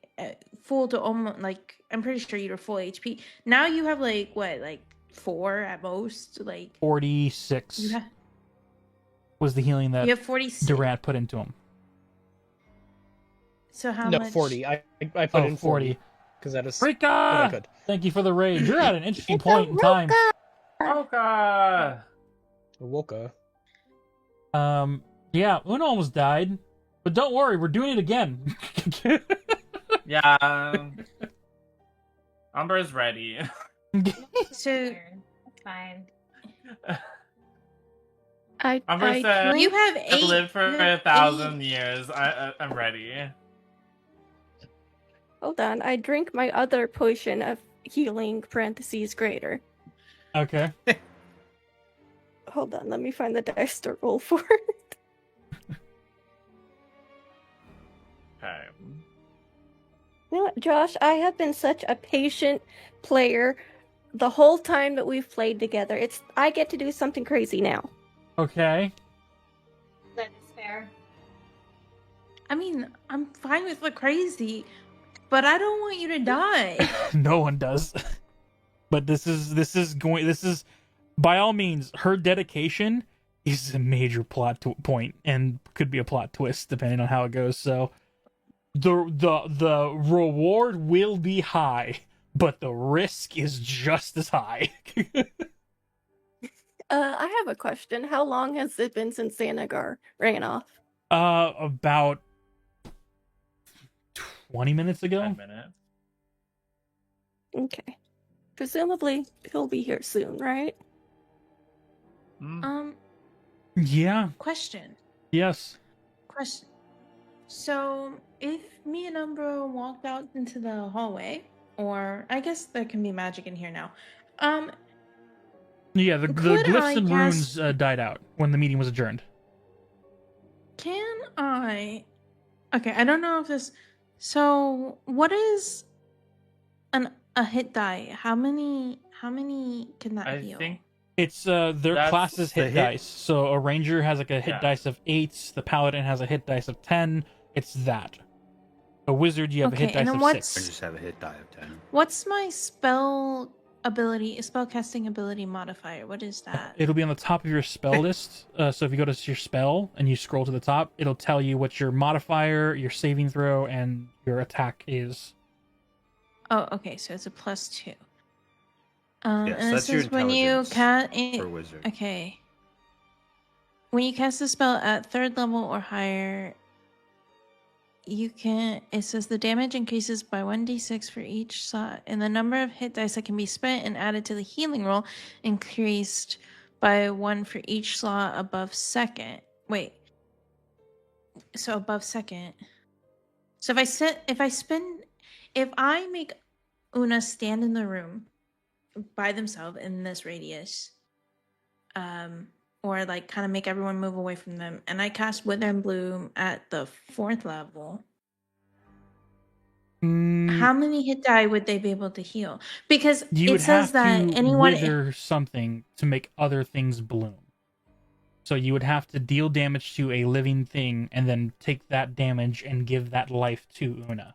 Speaker 10: full to almost like I'm pretty sure you were full HP. Now you have like what, like 4 at most, like
Speaker 1: 46
Speaker 10: you have
Speaker 1: was the healing that
Speaker 10: 46.
Speaker 1: Durant put into him.
Speaker 10: So how
Speaker 2: No,
Speaker 10: much?
Speaker 2: 40. I put in 40
Speaker 1: 40.
Speaker 2: because that is what I
Speaker 1: Rika!
Speaker 2: could.
Speaker 1: Thank you for the rage. You're at an interesting
Speaker 3: It's
Speaker 1: point
Speaker 3: a
Speaker 1: in time.
Speaker 6: Oka!
Speaker 2: Woka.
Speaker 1: Yeah, Una almost died. But don't worry, we're doing it again.
Speaker 6: Yeah. Umber's ready.
Speaker 10: So
Speaker 5: It's fine.
Speaker 6: Umber
Speaker 3: I
Speaker 6: said,
Speaker 3: drank-
Speaker 10: you have
Speaker 6: I've
Speaker 10: 8.
Speaker 6: lived for
Speaker 10: you have
Speaker 6: 1,000
Speaker 10: 8.
Speaker 6: years. I'm ready.
Speaker 3: Hold on, I drink my other potion of healing, parentheses, greater.
Speaker 1: Okay.
Speaker 3: Hold on, let me find the dice to roll for it.
Speaker 6: Okay.
Speaker 3: You know what, Josh, I have been such a patient player the whole time that we've played together. I get to do something crazy now.
Speaker 1: Okay.
Speaker 5: That is fair.
Speaker 10: I mean, I'm fine with the crazy, but I don't want you to die.
Speaker 1: No one does. But this is by all means, her dedication is a major plot point and could be a plot twist depending on how it goes. So the reward will be high, but the risk is just as high.
Speaker 3: I have a question. How long has it been since Xanagar ran off?
Speaker 1: About 20 minutes ago.
Speaker 6: 10 minutes.
Speaker 3: Okay. Presumably, he'll be here soon, right?
Speaker 1: Yeah.
Speaker 10: Question.
Speaker 1: Yes.
Speaker 10: So, if me and Umbra walked out into the hallway, or I guess there can be magic in here now.
Speaker 1: Yeah, the
Speaker 10: Could
Speaker 1: glyphs
Speaker 10: I
Speaker 1: and
Speaker 10: cast-
Speaker 1: runes died out when the meeting was adjourned.
Speaker 10: Can I? Okay, I don't know if this. So, what is a hit die? How many can that
Speaker 6: I
Speaker 10: heal?
Speaker 6: think
Speaker 1: It's their
Speaker 6: That's
Speaker 1: classes
Speaker 4: the
Speaker 1: hit
Speaker 4: hit-
Speaker 1: dice. So a ranger has like a hit
Speaker 6: Yeah.
Speaker 1: dice of 8, the paladin has a hit dice of 10. It's that. A wizard, you have a hit
Speaker 10: Okay,
Speaker 1: dice
Speaker 10: and
Speaker 1: of
Speaker 10: then
Speaker 4: I
Speaker 10: what's
Speaker 1: 6.
Speaker 4: just have a hit die of 10.
Speaker 10: what's my spell casting ability modifier? What is that?
Speaker 1: It'll be on the top of your spell list. So if you go to your spell and you scroll to the top, it'll tell you what your modifier, your saving throw, and your attack is.
Speaker 10: Oh, okay, so it's a +2.
Speaker 4: Yes,
Speaker 10: and it
Speaker 4: that's your
Speaker 10: says when you
Speaker 4: intelligence for a wizard.
Speaker 10: Okay. When you cast a spell at 3rd level or higher, it says the damage increases by 1d6 for each slot, and the number of hit dice that can be spent and added to the healing roll increased by 1 for each slot above 2nd. Wait. So above 2nd. So if I make Una stand in the room by themselves in this radius, or like kind of make everyone move away from them, and I cast Wither and Bloom at the 4th level, how many hit die would they be able to heal? Because
Speaker 1: You
Speaker 10: it
Speaker 1: would
Speaker 10: says
Speaker 1: have
Speaker 10: that
Speaker 1: to
Speaker 10: anyone
Speaker 1: wither something to make other things bloom. So you would have to deal damage to a living thing and then take that damage and give that life to Una.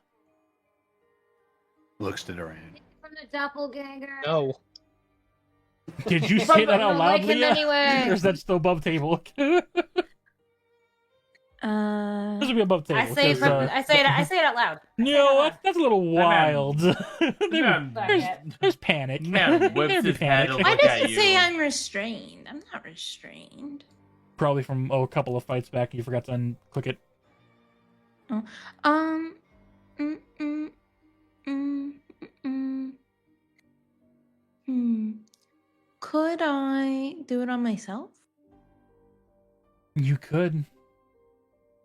Speaker 4: Looks to Durant.
Speaker 5: From the doppelganger.
Speaker 2: No.
Speaker 1: Did you say that out
Speaker 5: Don't
Speaker 1: loud,
Speaker 5: like him
Speaker 1: Leah?
Speaker 5: anyway.
Speaker 1: Or is that still above table? This would be above table.
Speaker 7: I say it.
Speaker 1: because,
Speaker 7: I say it. I say it out loud.
Speaker 1: no, that's a little wild.
Speaker 6: Man,
Speaker 1: there's panic.
Speaker 6: man whips
Speaker 1: There'd be
Speaker 6: his head
Speaker 1: panic.
Speaker 6: to
Speaker 10: Why
Speaker 6: look
Speaker 10: does
Speaker 6: at
Speaker 10: it say
Speaker 6: you.
Speaker 10: I'm restrained? I'm not restrained.
Speaker 1: Probably from a couple of fights back. You forgot to unclick it.
Speaker 10: Oh. Mm, mm, mm, mm, mm. Could I do it on myself?
Speaker 1: You could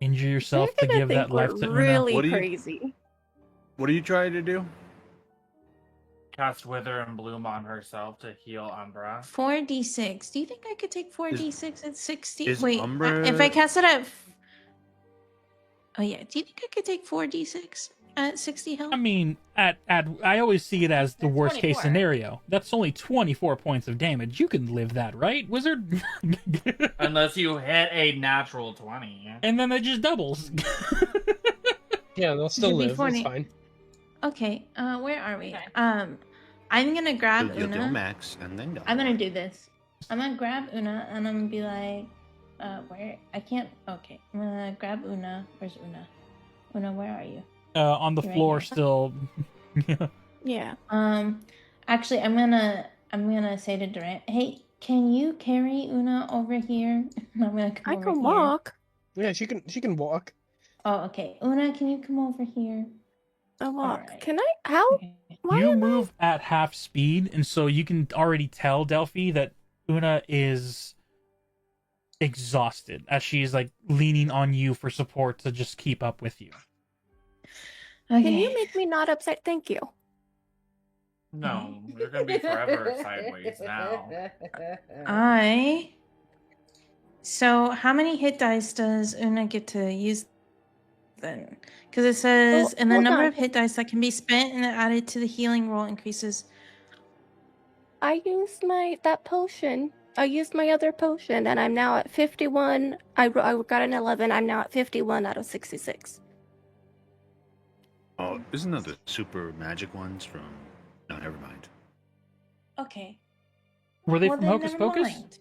Speaker 1: injure
Speaker 3: They're
Speaker 1: yourself to
Speaker 3: gonna
Speaker 1: give
Speaker 3: think
Speaker 1: that life
Speaker 3: we're
Speaker 1: to Una.
Speaker 3: really
Speaker 4: What do you-
Speaker 3: crazy.
Speaker 4: What are you trying to do?
Speaker 6: Cast Wither and Bloom on herself to heal Umbra.
Speaker 10: 4d6. Do you think I could take 4d6 at 60?
Speaker 4: is
Speaker 10: Wait,
Speaker 4: Umbra-
Speaker 10: if I cast it at... Oh yeah, do you think I could take 4d6 at 60 health?
Speaker 1: I mean, I always see it as the
Speaker 7: That's
Speaker 1: worst case
Speaker 7: 24.
Speaker 1: scenario. That's only 24 points of damage. You can live that, right, wizard?
Speaker 6: Unless you hit a natural 20.
Speaker 1: And then it just doubles.
Speaker 2: Yeah, they'll still
Speaker 10: Should be
Speaker 2: live.
Speaker 10: 40.
Speaker 2: It's fine.
Speaker 10: Okay, where are we?
Speaker 7: Okay.
Speaker 10: I'm gonna grab
Speaker 4: You'll do
Speaker 10: Una.
Speaker 4: max and then go.
Speaker 10: I'm gonna do this. I'm gonna grab Una and I'm gonna be like, where? I can't. Okay, I'm gonna grab Una. Where's Una? Una, where are you?
Speaker 1: On the
Speaker 10: Right
Speaker 1: floor
Speaker 10: here.
Speaker 1: still.
Speaker 3: Yeah.
Speaker 10: Actually, I'm gonna say to Durant, hey, can you carry Una over here? I'm gonna come
Speaker 3: I
Speaker 10: over
Speaker 3: can
Speaker 10: here.
Speaker 3: walk.
Speaker 2: Yeah, she can walk.
Speaker 10: Oh, okay. Una, can you come over here?
Speaker 3: I walk.
Speaker 10: Alright.
Speaker 3: Can I? How?
Speaker 10: Okay.
Speaker 3: Why
Speaker 1: You
Speaker 3: am I-
Speaker 1: move at half speed, and so you can already tell Delphi that Una is exhausted as she's like leaning on you for support to just keep up with you.
Speaker 10: Okay.
Speaker 3: Can you make me not upset? Thank you.
Speaker 6: No, you're gonna be forever sideways now.
Speaker 10: So how many hit dice does Una get to use then? Because it says,
Speaker 3: Well,
Speaker 10: and the
Speaker 3: hold
Speaker 10: number
Speaker 3: on.
Speaker 10: of hit dice that can be spent and added to the healing roll increases.
Speaker 3: I used that potion. I used my other potion, and I'm now at 51. I got an 11. I'm now at 51 out of 66.
Speaker 4: Oh, isn't that the super magic ones from? No, never mind.
Speaker 10: Okay.
Speaker 1: Were they
Speaker 10: Well,
Speaker 1: from
Speaker 10: then
Speaker 1: Hocus
Speaker 10: never
Speaker 1: Pocus?
Speaker 10: mind.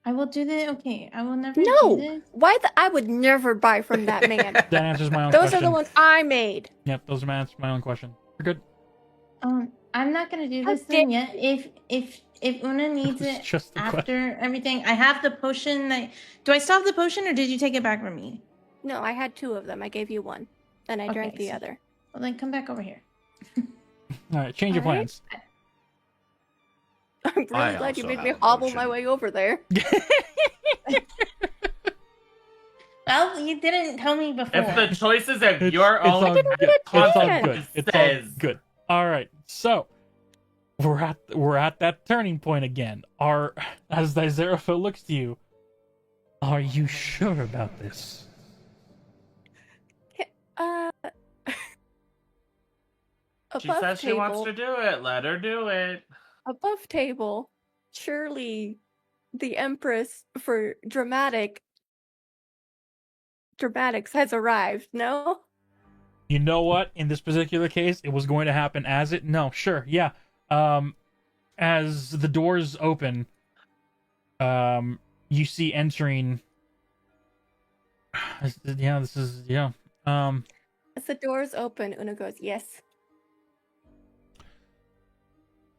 Speaker 10: I will do the. Okay, I will never
Speaker 3: No!
Speaker 10: do this.
Speaker 3: Why I would never buy from that man.
Speaker 1: That answers my own
Speaker 3: Those
Speaker 1: question.
Speaker 3: are the ones I made.
Speaker 1: Yep, those are my answers to my own question. You're good.
Speaker 10: I'm not gonna do
Speaker 3: How
Speaker 10: this thing yet. If Una needs
Speaker 1: It's
Speaker 10: it
Speaker 1: just a question.
Speaker 10: after everything, I have the potion. That do I still have the potion, or did you take it back from me?
Speaker 3: No, I had 2 of them. I gave you 1. Then I drank
Speaker 10: Okay,
Speaker 3: the
Speaker 10: so-
Speaker 3: other.
Speaker 10: Well, then come back over here.
Speaker 1: All right, change your
Speaker 3: All right.
Speaker 1: plans.
Speaker 3: I'm really
Speaker 4: I
Speaker 3: glad you
Speaker 4: also
Speaker 3: made
Speaker 4: have
Speaker 3: me
Speaker 4: a
Speaker 3: hobble my
Speaker 4: potion.
Speaker 3: way over there.
Speaker 10: Well, you didn't tell me before.
Speaker 6: If the choices of
Speaker 1: It's-
Speaker 6: your
Speaker 1: it's
Speaker 6: own
Speaker 1: all good. It's all
Speaker 3: plan.
Speaker 1: good. It's all
Speaker 6: says
Speaker 1: good. All right, so we're at that turning point again. As Azeraphil looks to you, are you sure about this?
Speaker 6: she
Speaker 3: Above
Speaker 6: says she
Speaker 3: table.
Speaker 6: wants to do it. Let her do it.
Speaker 3: Above table. Surely the Empress for dramatics has arrived, no?
Speaker 1: You know what? In this particular case, it was going to happen as it. No, sure, yeah. As the doors open, you see entering. Yeah, this is yeah.
Speaker 3: As the doors open, Una goes, yes.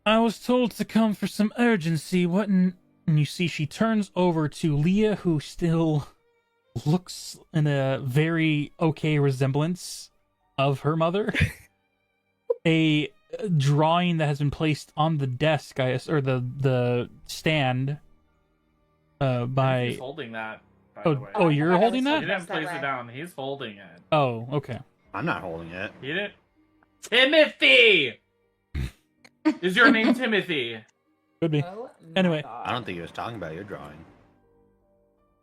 Speaker 1: I was told to come for some urgency. What? And you see, she turns over to Leah, who still looks in a very okay resemblance of her mother. A drawing that has been placed on the desk, I guess, or the stand. By
Speaker 6: He's holding that. By the way.
Speaker 1: oh, you're holding
Speaker 6: He
Speaker 1: that?
Speaker 6: didn't place it down. He's holding it.
Speaker 1: Oh, okay.
Speaker 4: I'm not holding it.
Speaker 6: He didn't. Timothy. Is your name Timothy?
Speaker 1: Could be.
Speaker 7: Oh, my
Speaker 1: Anyway.
Speaker 7: God.
Speaker 4: I don't think he was talking about your drawing.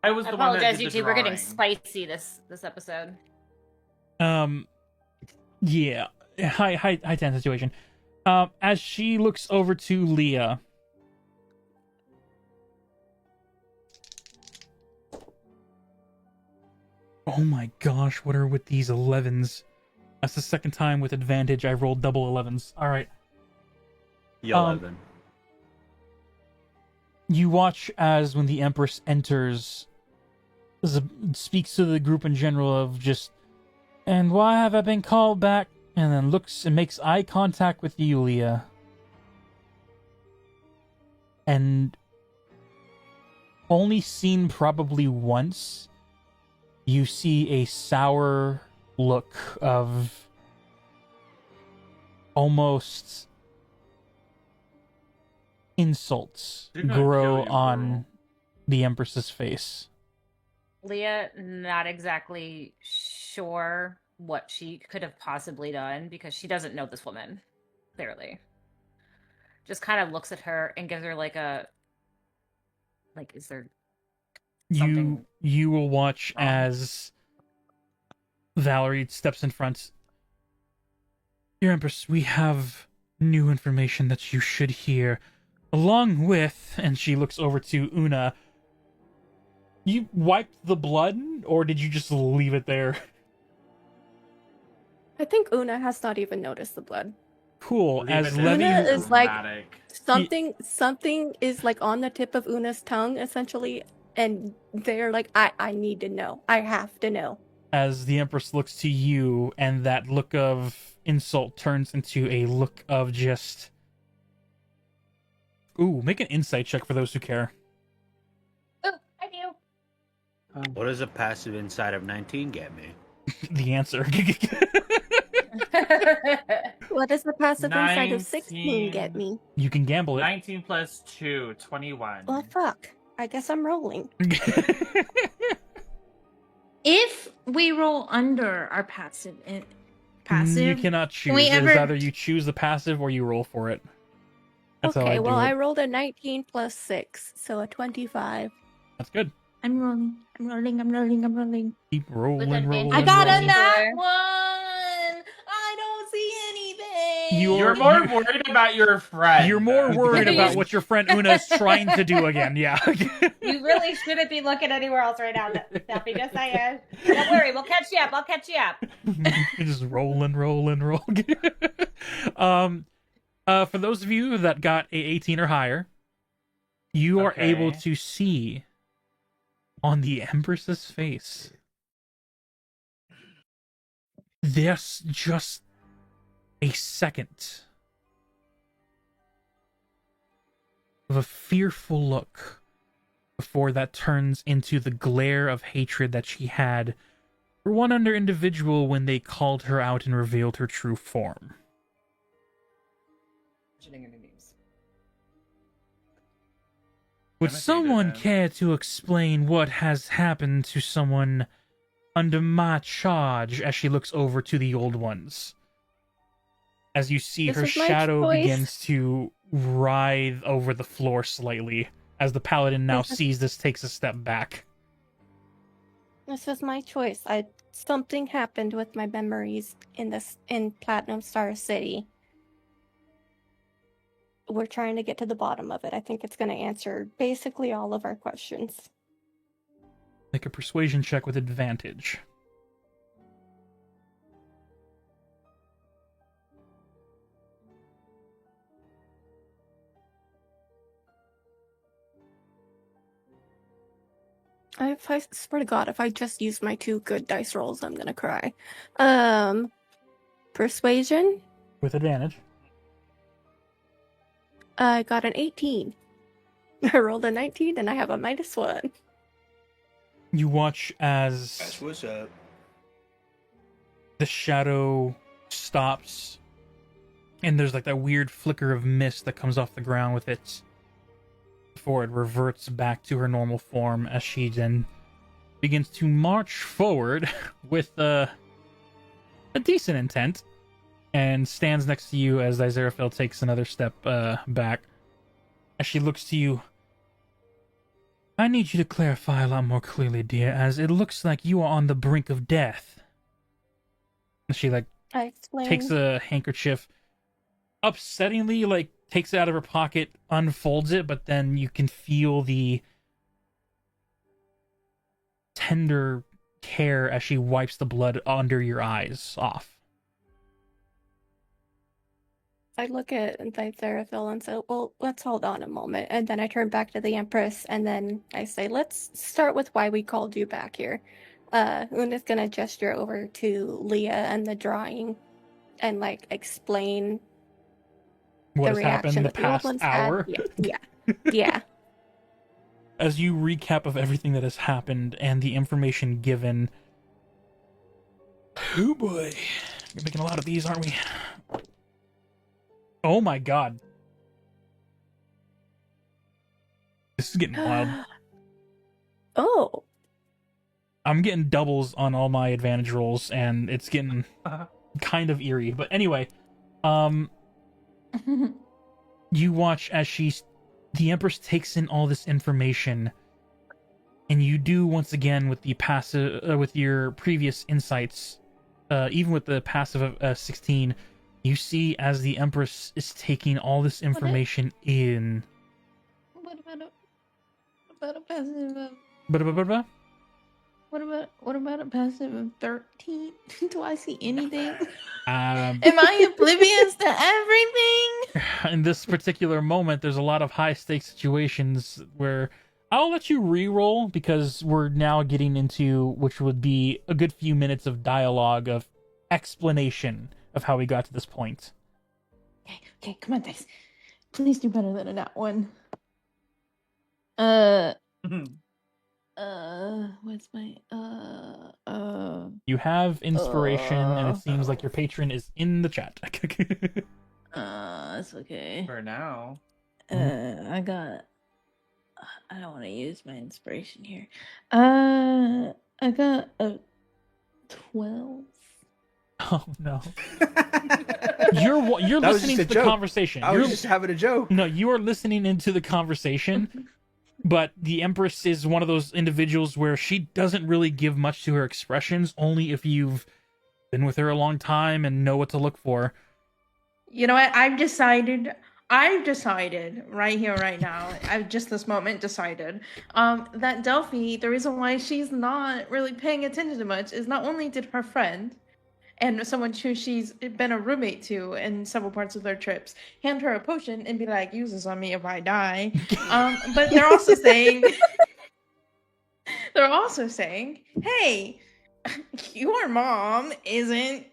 Speaker 6: I was
Speaker 7: I
Speaker 6: the one that
Speaker 7: apologize,
Speaker 6: did
Speaker 7: you
Speaker 6: the
Speaker 7: two. We're getting
Speaker 6: drawing.
Speaker 7: spicy this episode.
Speaker 1: Yeah. High tense situation. As she looks over to Leah. Oh my gosh, what are with these 11s? That's the second time with advantage I've rolled double 11s. Alright.
Speaker 4: Yell at him.
Speaker 1: You watch as when the Empress enters,
Speaker 9: speaks to the group in general of just, and why have I been called back? And then looks and makes eye contact with Yulia. And only seen probably once, you see a sour look of almost insults
Speaker 6: They're gonna
Speaker 9: grow
Speaker 6: kill you,
Speaker 9: on
Speaker 6: girl.
Speaker 9: the Empress's face.
Speaker 7: Leah, not exactly sure what she could have possibly done because she doesn't know this woman, clearly. Just kind of looks at her and gives her like, is there something
Speaker 9: You will watch
Speaker 7: wrong?
Speaker 9: as Valerie steps in front. Your Empress, we have new information that you should hear. Along with, and she looks over to Una, you wiped the blood, or did you just leave it there?
Speaker 3: I think Una has not even noticed the blood.
Speaker 9: Cool.
Speaker 6: Leave
Speaker 9: As
Speaker 6: it there.
Speaker 9: Levy,
Speaker 3: Una is like
Speaker 6: Dramatic.
Speaker 3: something is like on the tip of Una's tongue essentially, and they're like, I need to know. I have to know.
Speaker 9: as the Empress looks to you, and that look of insult turns into a look of just. Ooh, make an insight check for those who care.
Speaker 7: Oh, I do.
Speaker 4: What does a passive inside of 19 get me?
Speaker 9: The answer.
Speaker 3: What does the passive inside of 16 get
Speaker 6: 19.
Speaker 3: me?
Speaker 9: You can gamble it.
Speaker 6: 19 plus 2, 21.
Speaker 3: Well, fuck. I guess I'm rolling.
Speaker 10: If we roll under our passive,
Speaker 9: You cannot choose.
Speaker 10: we
Speaker 9: It is
Speaker 10: ever-
Speaker 9: either you choose the passive or you roll for it. That's how I
Speaker 3: Okay,
Speaker 9: do
Speaker 3: well,
Speaker 9: it.
Speaker 3: I rolled a 19 plus 6, so a 25.
Speaker 9: That's good.
Speaker 10: I'm rolling. I'm rolling. I'm rolling. I'm rolling.
Speaker 9: Keep rolling,
Speaker 7: advantage.
Speaker 9: rolling.
Speaker 10: I got a
Speaker 9: rolling.
Speaker 10: nat one. I don't see anything.
Speaker 6: You're more worried about your friend.
Speaker 9: You're more worried
Speaker 7: Please.
Speaker 9: about what your friend Una is trying to do again. Yeah.
Speaker 7: You really shouldn't be looking anywhere else right now, Duffy. Just saying. Don't worry, we'll catch you up. I'll catch you up.
Speaker 9: Just rolling. For those of you that got a 18 or higher, you are
Speaker 6: Okay.
Speaker 9: able to see on the Empress's face. There's just a second of a fearful look before that turns into the glare of hatred that she had for one other individual when they called her out and revealed her true form. Would
Speaker 6: Gonna do
Speaker 9: someone
Speaker 6: that.
Speaker 9: care to explain what has happened to someone under my charge as she looks over to the old ones? As you see
Speaker 3: This
Speaker 9: her
Speaker 3: is my
Speaker 9: shadow
Speaker 3: choice.
Speaker 9: begins to writhe over the floor slightly, as the paladin now
Speaker 3: This is-
Speaker 9: sees this, takes a step back.
Speaker 3: This was my choice. Something happened with my memories in Platinum Star City. We're trying to get to the bottom of it. I think it's going to answer basically all of our questions.
Speaker 9: Make a persuasion check with advantage.
Speaker 3: I swear to God, if I just use my 2 good dice rolls, I'm gonna cry. Persuasion.
Speaker 9: With advantage.
Speaker 3: I got an 18. I rolled a 19, and I have a -1.
Speaker 9: You watch as
Speaker 4: That's what's up.
Speaker 9: the shadow stops, and there's like that weird flicker of mist that comes off the ground with it before it reverts back to her normal form as she then begins to march forward with a decent intent and stands next to you as Aziraphale takes another step back. As she looks to you, I need you to clarify a lot more clearly, dear, as it looks like you are on the brink of death. She like
Speaker 3: I explained.
Speaker 9: takes a handkerchief, upsettingly like takes it out of her pocket, unfolds it, but then you can feel the tender care as she wipes the blood under your eyes off.
Speaker 3: I look at Thyraphil and say, well, let's hold on a moment. And then I turn back to the Empress and then I say, let's start with why we called you back here. Una's gonna gesture over to Leah and the drawing and like explain
Speaker 1: What
Speaker 3: the
Speaker 1: has happened
Speaker 3: reaction
Speaker 1: the
Speaker 3: that the old
Speaker 1: past
Speaker 3: ones
Speaker 1: hour?
Speaker 3: had. Yeah.
Speaker 1: As you recap of everything that has happened and the information given. Oh boy. We're making a lot of these, aren't we? Oh my god. This is getting wild.
Speaker 3: Oh.
Speaker 1: I'm getting doubles on all my advantage rolls, and it's getting kind of eerie. But anyway, you watch as the Empress takes in all this information, and you do once again with the passive, with your previous insights, even with the passive of 16, you see as the Empress is taking all this information in.
Speaker 10: What about a passive of what about a passive of 13? Do I see anything? Am I oblivious to everything?
Speaker 1: In this particular moment, there's a lot of high stakes situations where I'll let you re-roll because we're now getting into which would be a good few minutes of dialogue of explanation of how we got to this point.
Speaker 10: Okay, come on, dice. Please do better than a nat one. What's my
Speaker 1: You have inspiration, and it seems like your patron is in the chat.
Speaker 10: It's okay.
Speaker 6: For now.
Speaker 10: I don't want to use my inspiration here. I got a 12.
Speaker 1: Oh no. You're
Speaker 4: That was
Speaker 1: listening
Speaker 4: just
Speaker 1: to
Speaker 4: a
Speaker 1: the
Speaker 4: joke.
Speaker 1: conversation.
Speaker 4: I
Speaker 1: You're
Speaker 4: was just having a joke.
Speaker 1: No, you are listening into the conversation, but the Empress is one of those individuals where she doesn't really give much to her expressions, only if you've been with her a long time and know what to look for.
Speaker 10: You know what? I've decided right here, right now, I've just this moment decided that Delphi, the reason why she's not really paying attention to much is not only did her friend and someone who she's been a roommate to in several parts of their trips hand her a potion and be like, use this on me if I die. But they're also saying, hey, your mom isn't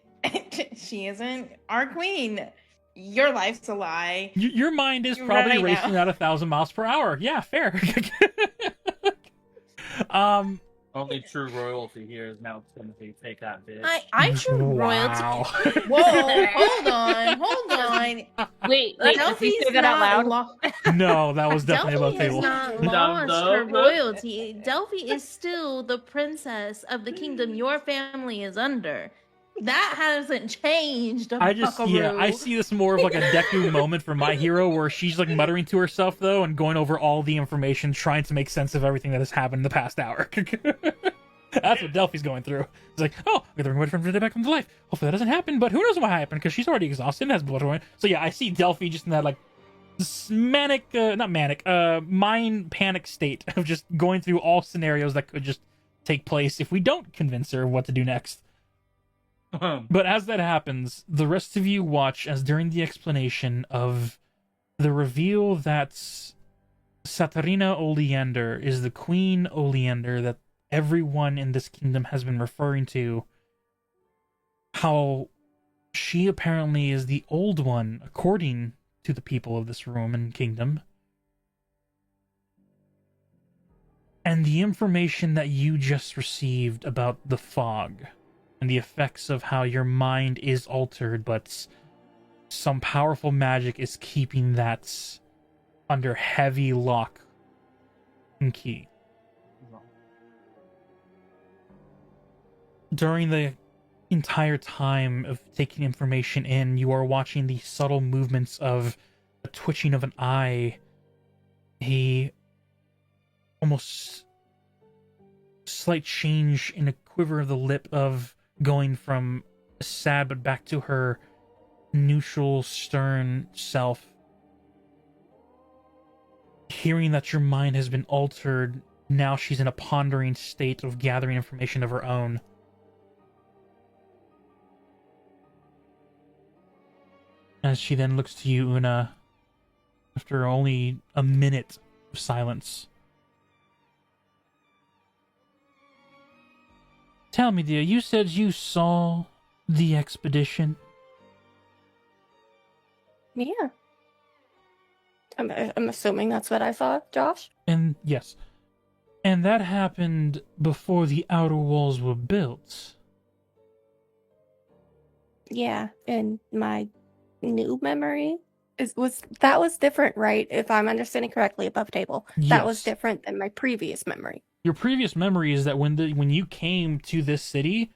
Speaker 10: our queen. Your life's a lie.
Speaker 1: Your mind is probably
Speaker 10: Right
Speaker 1: racing
Speaker 10: now.
Speaker 1: at 1,000 miles per hour. Yeah, fair.
Speaker 6: Only true royalty here is now Timothy. Take that, bitch.
Speaker 10: I true royalty.
Speaker 1: Wow.
Speaker 10: Whoa, hold on.
Speaker 7: Wait, did he
Speaker 10: Delphi's
Speaker 7: say that out
Speaker 10: not
Speaker 7: loud?
Speaker 1: No, that was definitely
Speaker 10: Delphi
Speaker 1: above
Speaker 10: has
Speaker 1: table.
Speaker 10: not lost her royalty. Delphi is still the princess of the kingdom your family is under. That hasn't changed.
Speaker 1: I see this more of like a Deku moment for my hero where she's like muttering to herself though and going over all the information, trying to make sense of everything that has happened in the past hour. That's what Delphi's going through. It's like, oh, I'm gonna bring my friend back into life. Hopefully that doesn't happen, but who knows what happened because she's already exhausted and has blood running. So yeah, I see Delphi just in that like mind panic state of just going through all scenarios that could just take place if we don't convince her of what to do next. But as that happens, the rest of you watch as during the explanation of the reveal that Satarina Oleander is the Queen Oleander that everyone in this kingdom has been referring to, how she apparently is the old one, according to the people of this room and kingdom. And the information that you just received about the fog and the effects of how your mind is altered, but some powerful magic is keeping that under heavy lock and key. During the entire time of taking information in, you are watching the subtle movements of a twitching of an eye, a almost slight change in a quiver of the lip of going from sad but back to her neutral, stern self. Hearing that your mind has been altered, now she's in a pondering state of gathering information of her own. As she then looks to you, Una, after only a minute of silence. Tell me, dear, you said you saw the expedition?
Speaker 3: Yeah. I'm assuming that's what I saw, Josh.
Speaker 1: And yes. And that happened before the outer walls were built.
Speaker 3: Yeah, and my new memory was different, right? If I'm understanding correctly, above table. That was
Speaker 1: Yes.
Speaker 3: different than my previous memory.
Speaker 1: Your previous memory is that when you came to this city,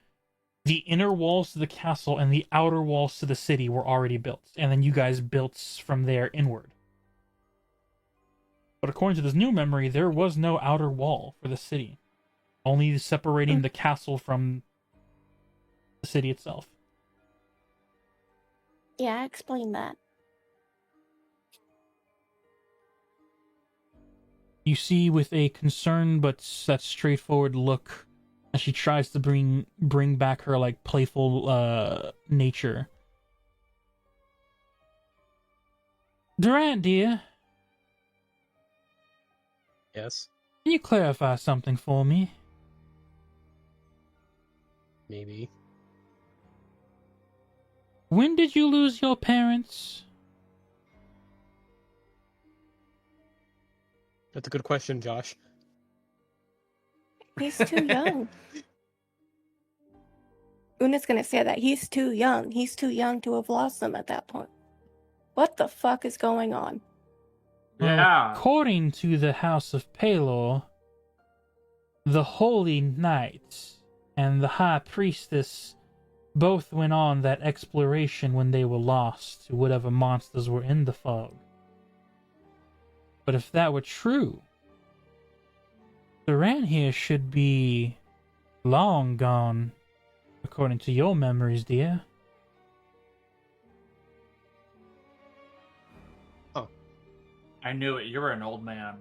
Speaker 1: the inner walls to the castle and the outer walls to the city were already built, and then you guys built from there inward. But according to this new memory, there was no outer wall for the city, only separating the castle from the city itself.
Speaker 3: Yeah, explain that.
Speaker 1: You see, with a concerned but that straightforward look, as she tries to bring back her like playful nature. Durant, dear,
Speaker 2: Yes,
Speaker 1: can you clarify something for me?
Speaker 2: maybe.
Speaker 1: When did you lose your parents?
Speaker 2: That's a good question, Josh.
Speaker 3: He's too young. Una's gonna say that he's too young. He's too young to have lost them at that point. What the fuck is going on?
Speaker 6: Yeah.
Speaker 1: According to the House of Palor, the Holy Knight and the High Priestess both went on that exploration when they were lost to whatever monsters were in the fog. But if that were true, Duran here should be long gone, according to your memories, dear.
Speaker 6: I knew it. You were an old man.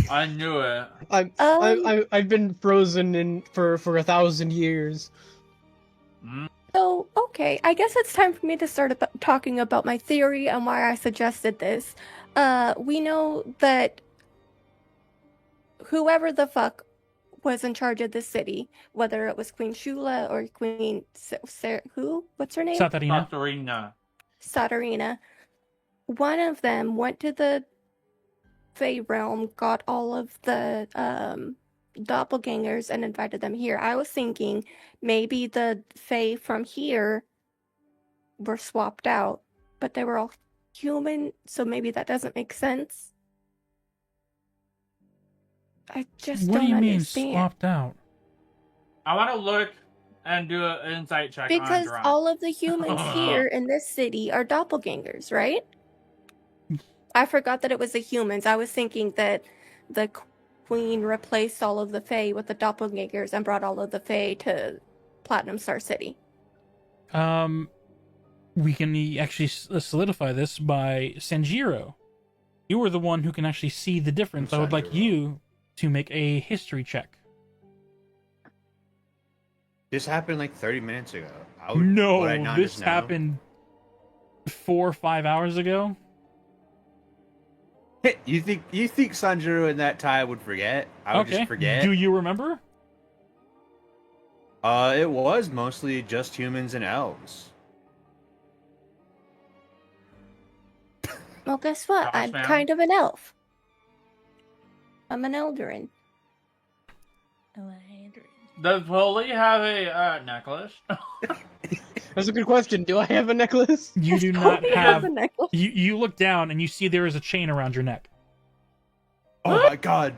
Speaker 6: I knew it.
Speaker 2: I've been frozen for 1,000 years.
Speaker 3: So, okay, I guess it's time for me to start talking about my theory and why I suggested this. We know that whoever the fuck was in charge of the city, whether it was Queen Shula or Queen who? What's her name?
Speaker 1: Satarina.
Speaker 3: Satarina. One of them went to the Fey realm, got all of the doppelgangers, and invited them here. I was thinking maybe the Fey from here were swapped out, but they were all human, so maybe that doesn't make sense. I just
Speaker 1: What
Speaker 3: don't
Speaker 1: do you mean
Speaker 3: understand.
Speaker 1: swapped out?
Speaker 6: I want to look and do an insight check on
Speaker 3: Because
Speaker 6: Durant.
Speaker 3: all of the humans here in this city are doppelgangers, right? I forgot that it was the humans. I was thinking that the queen replaced all of the Fae with the doppelgangers and brought all of the Fae to Platinum Star City.
Speaker 1: We can actually solidify this by Sanjiro. You were the one who can actually see the difference. I would like you to make a history check.
Speaker 4: This happened like 30 minutes ago.
Speaker 1: This happened 4 or 5 hours ago.
Speaker 4: You think Sanjuro in that time would forget? I would just forget.
Speaker 1: Do you remember?
Speaker 4: It was mostly just humans and elves.
Speaker 3: Well, guess what? I'm kind of an elf. I'm an Eldarin.
Speaker 6: Does Polly have a necklace?
Speaker 2: That's a good question. Do I have a necklace?
Speaker 1: You do not have
Speaker 3: a necklace.
Speaker 1: You look down and you see there is a chain around your neck.
Speaker 4: Oh my god.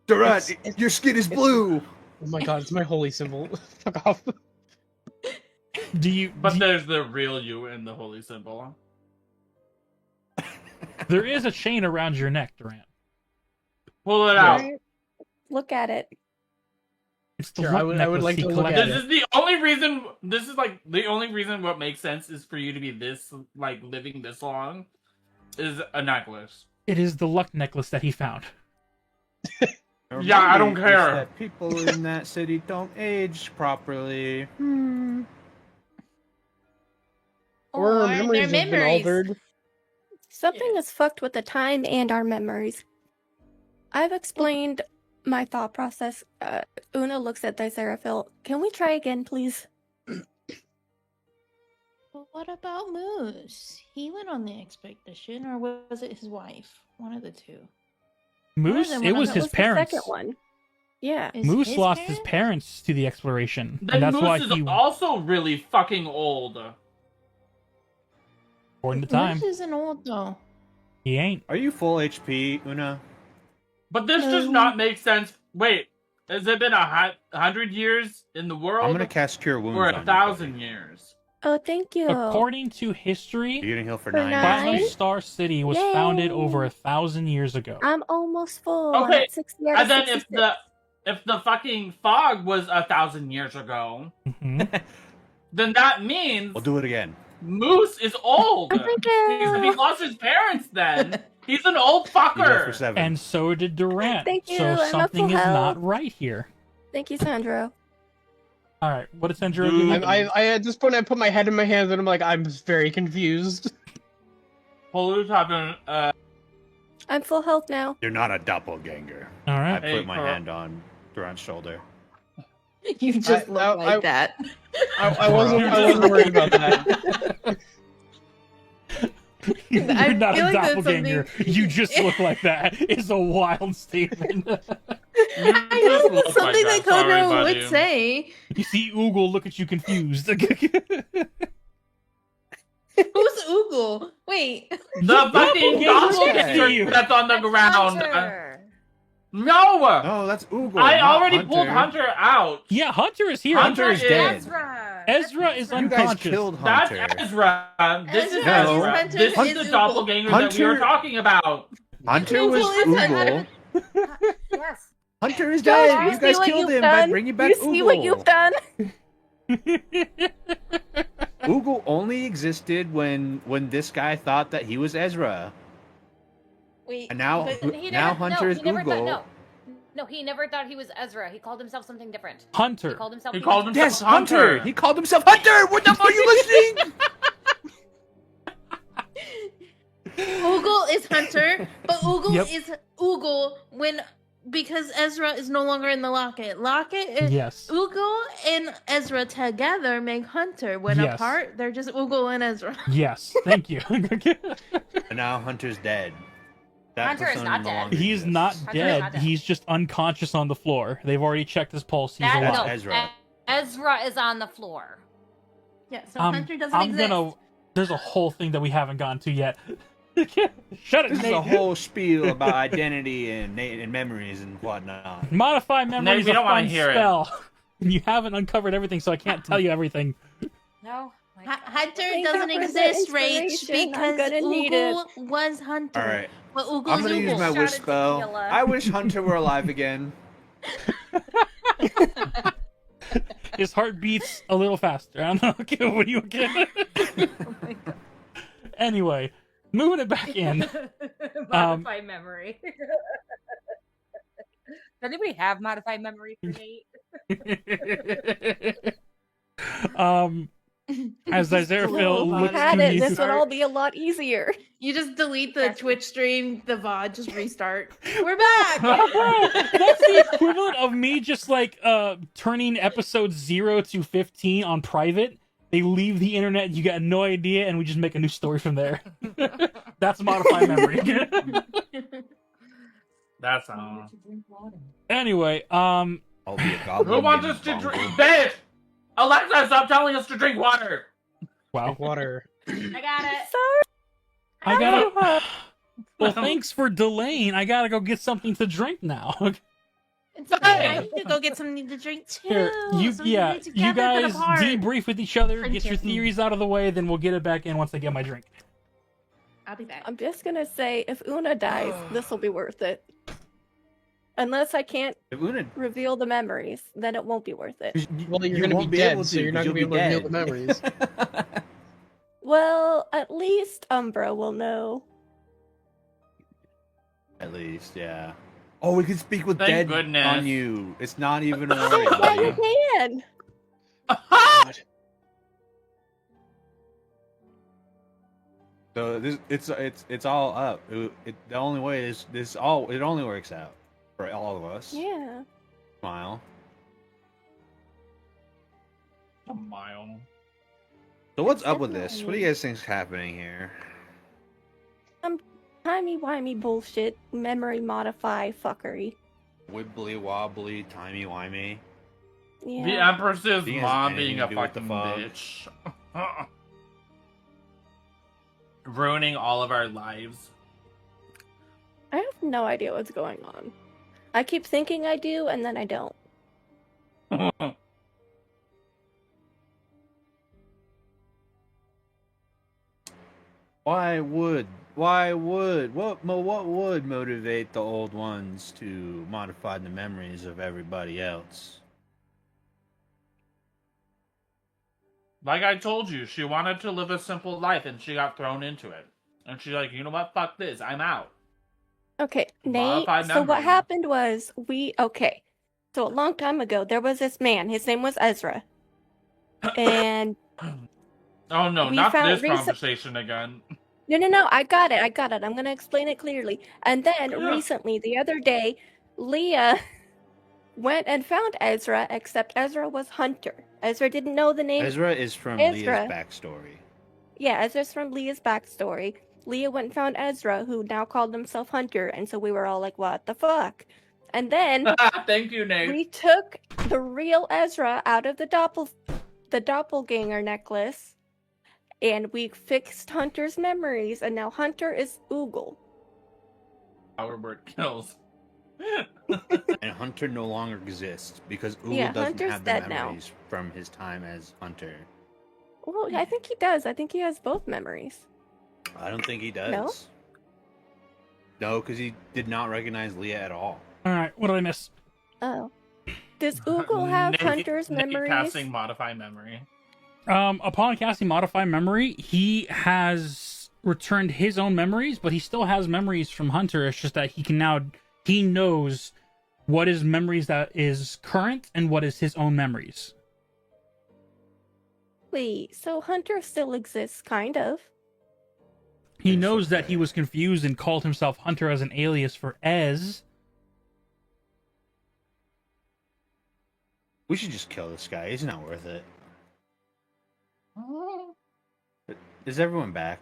Speaker 4: Durant, your skin is blue!
Speaker 2: Oh my god, it's my holy symbol. Fuck off.
Speaker 6: There's the real you in the holy symbol.
Speaker 1: There is a chain around your neck, Durant.
Speaker 6: Pull it out.
Speaker 3: Look at it.
Speaker 1: It's the
Speaker 2: Sure, I would like to look at it.
Speaker 6: This is the only reason. This is like the only reason what makes sense is for you to be this like living this long, is a necklace.
Speaker 1: It is the luck necklace that he found.
Speaker 6: Yeah, I don't care.
Speaker 4: That people in that city don't age properly.
Speaker 2: Or her
Speaker 10: their
Speaker 2: memories have been
Speaker 10: memories.
Speaker 2: altered.
Speaker 3: Something is fucked with the time and our memories. I've explained my thought process. Una looks at Dicerafil. Can we try again, please?
Speaker 10: But what about Moose? He went on the expedition, or was it his wife? One of the two.
Speaker 9: Moose,
Speaker 10: them
Speaker 9: it
Speaker 10: went
Speaker 9: was
Speaker 10: on
Speaker 3: That
Speaker 9: his
Speaker 3: was
Speaker 9: parents.
Speaker 3: the second one. Yeah.
Speaker 10: Is
Speaker 9: Moose
Speaker 10: his
Speaker 9: lost his parents to the exploration,
Speaker 6: Then
Speaker 9: and that's why
Speaker 6: Moose is
Speaker 9: he,
Speaker 6: also really fucking old.
Speaker 9: according to time,
Speaker 10: Moose isn't old though.
Speaker 9: he ain't.
Speaker 4: Are you full HP, Una?
Speaker 6: But this does not make sense. Wait, has it been 100 years in the world?
Speaker 4: I'm gonna cast Cure Wounds
Speaker 6: or
Speaker 4: on you,
Speaker 6: 1,000
Speaker 4: buddy.
Speaker 6: years.
Speaker 3: Oh, thank you.
Speaker 9: According to history,
Speaker 4: You're gonna heal for
Speaker 3: For
Speaker 4: 9
Speaker 3: nine?
Speaker 9: Plasma
Speaker 4: HP.
Speaker 9: Star City was founded
Speaker 3: Yay.
Speaker 9: over 1,000 years ago.
Speaker 3: I'm almost full. I'm
Speaker 6: Okay,
Speaker 3: at 60 out of
Speaker 6: and then
Speaker 3: 66.
Speaker 6: if the fucking fog was 1,000 years ago,
Speaker 9: Mhm.
Speaker 6: then that means
Speaker 4: We'll do it again.
Speaker 6: Moose is old.
Speaker 3: Oh, thank you.
Speaker 6: He lost his parents then. He's an old
Speaker 4: You go for
Speaker 6: fucker.
Speaker 4: 7.
Speaker 9: And so did Durant.
Speaker 3: Thank you,
Speaker 9: So
Speaker 3: I'm at
Speaker 9: something
Speaker 3: full
Speaker 9: is not
Speaker 3: health.
Speaker 9: right here.
Speaker 3: Thank you, Sandro.
Speaker 9: All right, what did Sandro
Speaker 6: Dude.
Speaker 9: do?
Speaker 2: I at this point I put my head in my hands and I'm like, I'm very confused.
Speaker 6: What's happened?
Speaker 3: I'm full health now.
Speaker 4: You're not a doppelganger.
Speaker 9: All
Speaker 4: I
Speaker 9: right.
Speaker 6: Hey,
Speaker 4: put my
Speaker 6: Carl.
Speaker 4: hand on Durant's shoulder.
Speaker 10: You just look
Speaker 2: I-
Speaker 10: like that.
Speaker 2: I wasn't worried about that.
Speaker 9: You're
Speaker 10: I
Speaker 9: not
Speaker 10: feel
Speaker 9: a
Speaker 10: like that's
Speaker 9: doppelganger. You just look like that. It's a wild statement.
Speaker 10: I know
Speaker 6: look
Speaker 10: that's something
Speaker 6: like
Speaker 10: that
Speaker 6: that. Sorry,
Speaker 10: Kogro
Speaker 6: buddy.
Speaker 10: would say.
Speaker 9: You see Oogle look at you confused.
Speaker 10: Who's Oogle? Wait.
Speaker 6: The fucking
Speaker 9: Yeah.
Speaker 6: doppelganger that's on the ground.
Speaker 7: Hunter.
Speaker 6: No!
Speaker 4: No, that's Oogle.
Speaker 6: I
Speaker 4: not
Speaker 6: already pulled Hunter out.
Speaker 9: Yeah, Hunter is here.
Speaker 6: Hunter
Speaker 4: Hunter is dead.
Speaker 7: Ezra.
Speaker 9: Ezra is
Speaker 4: You guys
Speaker 9: unconscious.
Speaker 4: killed
Speaker 6: That's
Speaker 4: Hunter.
Speaker 6: Ezra. This is
Speaker 10: Ezra
Speaker 4: is
Speaker 6: Ezra.
Speaker 10: Hunter
Speaker 6: This
Speaker 10: is
Speaker 6: is the
Speaker 10: Oogle.
Speaker 6: doppelganger that we were
Speaker 4: Hunter-
Speaker 6: talking about.
Speaker 4: Hunter was
Speaker 10: Oogle is
Speaker 4: Oogle.
Speaker 7: Yes.
Speaker 4: Hunter is
Speaker 3: Don't
Speaker 4: dead.
Speaker 3: you
Speaker 4: You guys
Speaker 3: see what
Speaker 4: killed
Speaker 3: you've
Speaker 4: him by
Speaker 3: done?
Speaker 4: bringing back
Speaker 3: You
Speaker 4: Oogle.
Speaker 3: see what you've done?
Speaker 4: Oogle only existed when this guy thought that he was Ezra.
Speaker 10: Wait.
Speaker 4: And now,
Speaker 10: but-
Speaker 7: He
Speaker 4: now
Speaker 7: never,
Speaker 4: Hunter
Speaker 7: no,
Speaker 4: is
Speaker 7: he never
Speaker 4: Oogle.
Speaker 7: thought, no, he never thought he was Ezra. He called himself something different. He
Speaker 9: Hunter.
Speaker 7: called himself.
Speaker 6: He called himself
Speaker 4: Yes, Hunter.
Speaker 6: Hunter.
Speaker 4: He called himself Hunter. What the fuck are you listening?
Speaker 10: Oogle is Hunter, but Oogle
Speaker 9: Yep.
Speaker 10: is Oogle because Ezra is no longer in the locket.
Speaker 9: Yes.
Speaker 10: Oogle and Ezra together make Hunter. When
Speaker 9: Yes.
Speaker 10: apart, they're just Oogle and Ezra.
Speaker 9: Yes. Thank you.
Speaker 4: And now Hunter's dead. That
Speaker 7: Hunter is
Speaker 4: persona
Speaker 7: not
Speaker 4: no
Speaker 7: dead.
Speaker 4: longer
Speaker 9: He's
Speaker 4: exists.
Speaker 9: not
Speaker 7: Hunter is
Speaker 9: dead.
Speaker 7: not dead.
Speaker 9: He's just unconscious on the floor. They've already checked his pulse. He's
Speaker 7: That,
Speaker 9: alive.
Speaker 7: no,
Speaker 4: Ezra.
Speaker 7: Ezra is on the floor.
Speaker 10: Yeah, so Hunter doesn't
Speaker 9: I'm
Speaker 10: exist.
Speaker 9: gonna. There's a whole thing that we haven't gotten to yet. Shut it,
Speaker 4: This is
Speaker 9: Nate.
Speaker 4: a whole spiel about identity and memories and whatnot.
Speaker 9: Modify memory is
Speaker 6: we
Speaker 9: a
Speaker 6: don't wanna
Speaker 9: fun
Speaker 6: hear it.
Speaker 9: spell. You haven't uncovered everything, so I can't tell you everything.
Speaker 7: No. like-
Speaker 10: Hunter
Speaker 3: Thank
Speaker 10: doesn't
Speaker 3: you for the
Speaker 10: exist, Rach,
Speaker 3: inspiration. I'm
Speaker 10: because
Speaker 3: gonna need it.
Speaker 10: Oogle was Hunter.
Speaker 4: All right,
Speaker 10: But Oogle
Speaker 4: I'm
Speaker 10: is
Speaker 4: gonna use
Speaker 10: Oogle.
Speaker 4: my
Speaker 7: Shot
Speaker 4: wish
Speaker 7: of
Speaker 4: spell.
Speaker 7: tequila.
Speaker 4: I wish Hunter were alive again.
Speaker 9: His heart beats a little faster. I don't know. Okay, what do you get?
Speaker 7: Oh my God.
Speaker 9: Anyway, moving it back in.
Speaker 7: Modify memory. Does anybody have modified memory for Nate?
Speaker 9: As Azeraphil
Speaker 3: If we
Speaker 9: looks
Speaker 3: had
Speaker 9: to
Speaker 3: it,
Speaker 9: you,
Speaker 3: this would all be a lot easier.
Speaker 10: You just delete the
Speaker 7: That's-
Speaker 10: Twitch stream, the VOD, just restart. We're back!
Speaker 9: Bro, that's the equivalent of me just like turning episode 0 to 15 on private. They leave the internet, you got no idea, and we just make a new story from there. That's modified memory.
Speaker 6: That's
Speaker 9: Anyway,
Speaker 4: I'll be a goblin.
Speaker 6: Who wants us to drink? Bitch! Alexa, stop telling us to drink water.
Speaker 9: wow.
Speaker 2: Water.
Speaker 7: I got it.
Speaker 3: Sorry.
Speaker 9: I gotta. Well, thanks for delaying. I gotta go get something to drink now.
Speaker 10: It's okay. I need to go get something to drink too.
Speaker 9: Here, you
Speaker 10: so we can be
Speaker 9: you
Speaker 10: together but
Speaker 9: guys
Speaker 10: apart.
Speaker 9: debrief with each other,
Speaker 10: Thank
Speaker 9: get your
Speaker 10: you.
Speaker 9: theories out of the way, then we'll get it back in once I get my drink.
Speaker 10: I'll be back.
Speaker 3: I'm just gonna say, if Una dies, this will be worth it. Unless I can't
Speaker 4: If Una,
Speaker 3: reveal the memories, then it won't be worth it.
Speaker 2: Well, you're
Speaker 4: you
Speaker 2: gonna
Speaker 4: won't
Speaker 2: be
Speaker 4: able
Speaker 2: dead, so you're not
Speaker 4: 'cause
Speaker 2: gonna be
Speaker 4: you'll
Speaker 2: able to reveal the
Speaker 4: dead.
Speaker 2: memories.
Speaker 3: Well, at least Umbra will know.
Speaker 4: At least, yeah. Oh, we can speak with
Speaker 6: Thank
Speaker 4: dead
Speaker 6: goodness.
Speaker 4: on you. It's not even a worry.
Speaker 3: Yeah, you
Speaker 4: buddy.
Speaker 3: can.
Speaker 4: So it's all up. The only way is it only works out for all of us.
Speaker 3: Yeah.
Speaker 4: Smile.
Speaker 6: A mile.
Speaker 4: So what's
Speaker 3: It's
Speaker 4: up with this? What do you
Speaker 3: definitely
Speaker 4: guys think's happening here?
Speaker 3: some timey-wimey bullshit, memory modify fuckery.
Speaker 4: Wibbly wobbly, timey wimey.
Speaker 3: Yeah.
Speaker 6: The Empress's
Speaker 4: He has
Speaker 6: mom
Speaker 4: anything
Speaker 6: being
Speaker 4: to
Speaker 6: a
Speaker 4: do with the
Speaker 6: fucking
Speaker 4: fog.
Speaker 6: bitch. Ruining all of our lives.
Speaker 3: I have no idea what's going on. I keep thinking I do, and then I don't.
Speaker 4: What would motivate the old ones to modify the memories of everybody else?
Speaker 6: Like I told you, she wanted to live a simple life and she got thrown into it. And she's like, you know what? Fuck this. I'm out.
Speaker 3: Okay, Nate,
Speaker 6: Modified
Speaker 3: so what
Speaker 6: memory.
Speaker 3: happened was so a long time ago, there was this man. His name was Ezra. And
Speaker 6: Oh no,
Speaker 3: we
Speaker 6: not
Speaker 3: found
Speaker 6: this conversation again.
Speaker 3: No, I got it. I'm gonna explain it clearly. And then recently, the other day, Leah went and found Ezra, except Ezra was Hunter. Ezra didn't know the name.
Speaker 4: Ezra is from
Speaker 3: Ezra.
Speaker 4: Leah's backstory.
Speaker 3: Yeah, Ezra's from Leah's backstory. Leah went and found Ezra, who now called himself Hunter, and so we were all like, what the fuck? And then
Speaker 6: Thank you, Nate.
Speaker 3: we took the real Ezra out of the doppelganger necklace, and we fixed Hunter's memories, and now Hunter is Oogle.
Speaker 6: Our word kills.
Speaker 4: And Hunter no longer exists because Ugal
Speaker 3: Yeah,
Speaker 4: doesn't
Speaker 3: Hunter's
Speaker 4: have the
Speaker 3: dead now.
Speaker 4: memories from his time as Hunter.
Speaker 3: Well, I think he does. I think he has both memories.
Speaker 4: I don't think he does.
Speaker 3: No?
Speaker 4: No, because he did not recognize Leah at all.
Speaker 1: Alright, what did I miss?
Speaker 3: Oh. Does Oogle have Hunter's
Speaker 6: Nate
Speaker 3: memories?
Speaker 6: casting modify memory.
Speaker 1: Upon casting Modify Memory, he has returned his own memories, but he still has memories from Hunter. It's just that he knows what is memories that is current and what is his own memories.
Speaker 3: Wait, so Hunter still exists, kind of.
Speaker 1: He
Speaker 4: Yes,
Speaker 1: knows that
Speaker 4: okay.
Speaker 1: he was confused and called himself Hunter as an alias for Ez.
Speaker 4: We should just kill this guy. He's not worth it. Is everyone back?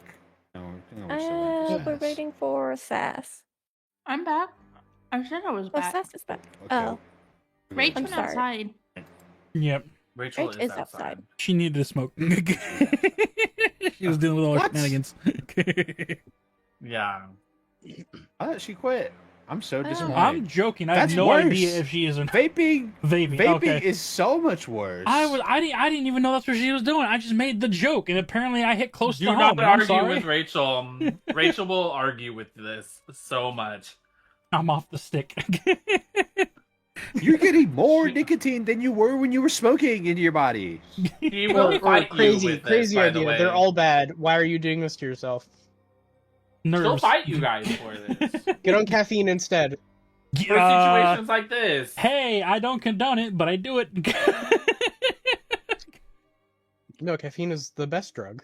Speaker 4: No, I think we're still waiting for
Speaker 3: We're
Speaker 4: Sass.
Speaker 3: waiting for Sass.
Speaker 11: I'm back. I said I was
Speaker 3: Oh,
Speaker 11: back.
Speaker 3: Sass is back.
Speaker 4: Okay.
Speaker 3: Oh,
Speaker 11: Rach
Speaker 3: I'm
Speaker 11: went
Speaker 3: sorry.
Speaker 11: outside.
Speaker 1: Yep.
Speaker 6: Rachel
Speaker 3: Rach
Speaker 6: is
Speaker 3: is outside.
Speaker 1: She needed to smoke. She was dealing with all her
Speaker 4: What?
Speaker 1: shenanigans.
Speaker 6: Yeah.
Speaker 4: I thought she quit. I'm so disappointed.
Speaker 1: I'm joking. I
Speaker 4: That's
Speaker 1: have no
Speaker 4: worse.
Speaker 1: idea if she is or not.
Speaker 4: Vaping
Speaker 1: Vaping. Okay.
Speaker 4: is so much worse.
Speaker 1: I didn't even know that's what she was doing. I just made the joke, and apparently I hit close
Speaker 6: Do
Speaker 1: to
Speaker 6: not
Speaker 1: home. I'm
Speaker 6: argue
Speaker 1: sorry.
Speaker 6: with Rachel. Rachel will argue with this so much.
Speaker 1: I'm off the stick.
Speaker 4: You're getting more nicotine than you were when you were smoking into your body.
Speaker 6: He will
Speaker 2: Or
Speaker 6: fight
Speaker 2: crazy,
Speaker 6: you with
Speaker 2: crazy
Speaker 6: this, by the
Speaker 2: idea.
Speaker 6: way.
Speaker 2: They're all bad. Why are you doing this to yourself?
Speaker 6: She'll
Speaker 1: Nerves.
Speaker 6: fight you guys for this.
Speaker 2: Get on caffeine instead.
Speaker 6: For situations like this.
Speaker 1: Hey, I don't condone it, but I do it.
Speaker 2: No, caffeine is the best drug.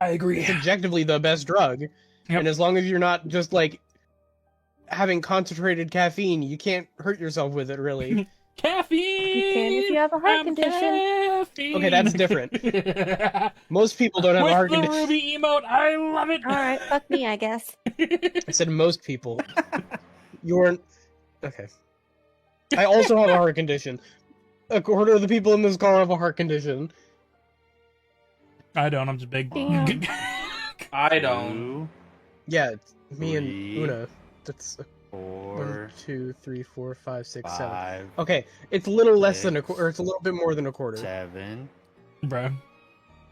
Speaker 1: I agree.
Speaker 2: It's objectively the best drug.
Speaker 1: Yep.
Speaker 2: And as long as you're not just like having concentrated caffeine, you can't hurt yourself with it really.
Speaker 1: Caffeine.
Speaker 3: You can if you have a heart
Speaker 1: I'm
Speaker 3: condition.
Speaker 1: caffeine.
Speaker 2: Okay, that's different. Most people don't have
Speaker 1: With
Speaker 2: a heart
Speaker 1: the
Speaker 2: condition.
Speaker 1: Ruby emote, I love it.
Speaker 3: Alright, fuck me, I guess.
Speaker 2: I said most people. You're okay. I also have a heart condition. A quarter of the people in this call have a heart condition.
Speaker 1: I don't. I'm just big.
Speaker 3: Damn.
Speaker 6: I don't.
Speaker 4: 2,
Speaker 2: Yeah, it's me and
Speaker 4: 3,
Speaker 2: Una. That's
Speaker 4: 4,
Speaker 2: 1, 2, 3, 4, 5, 6, 7.
Speaker 4: 5,
Speaker 2: Okay, it's a little less than a
Speaker 4: 6,
Speaker 2: quarter. Or it's a little bit more than a quarter.
Speaker 4: 7,
Speaker 1: Bro.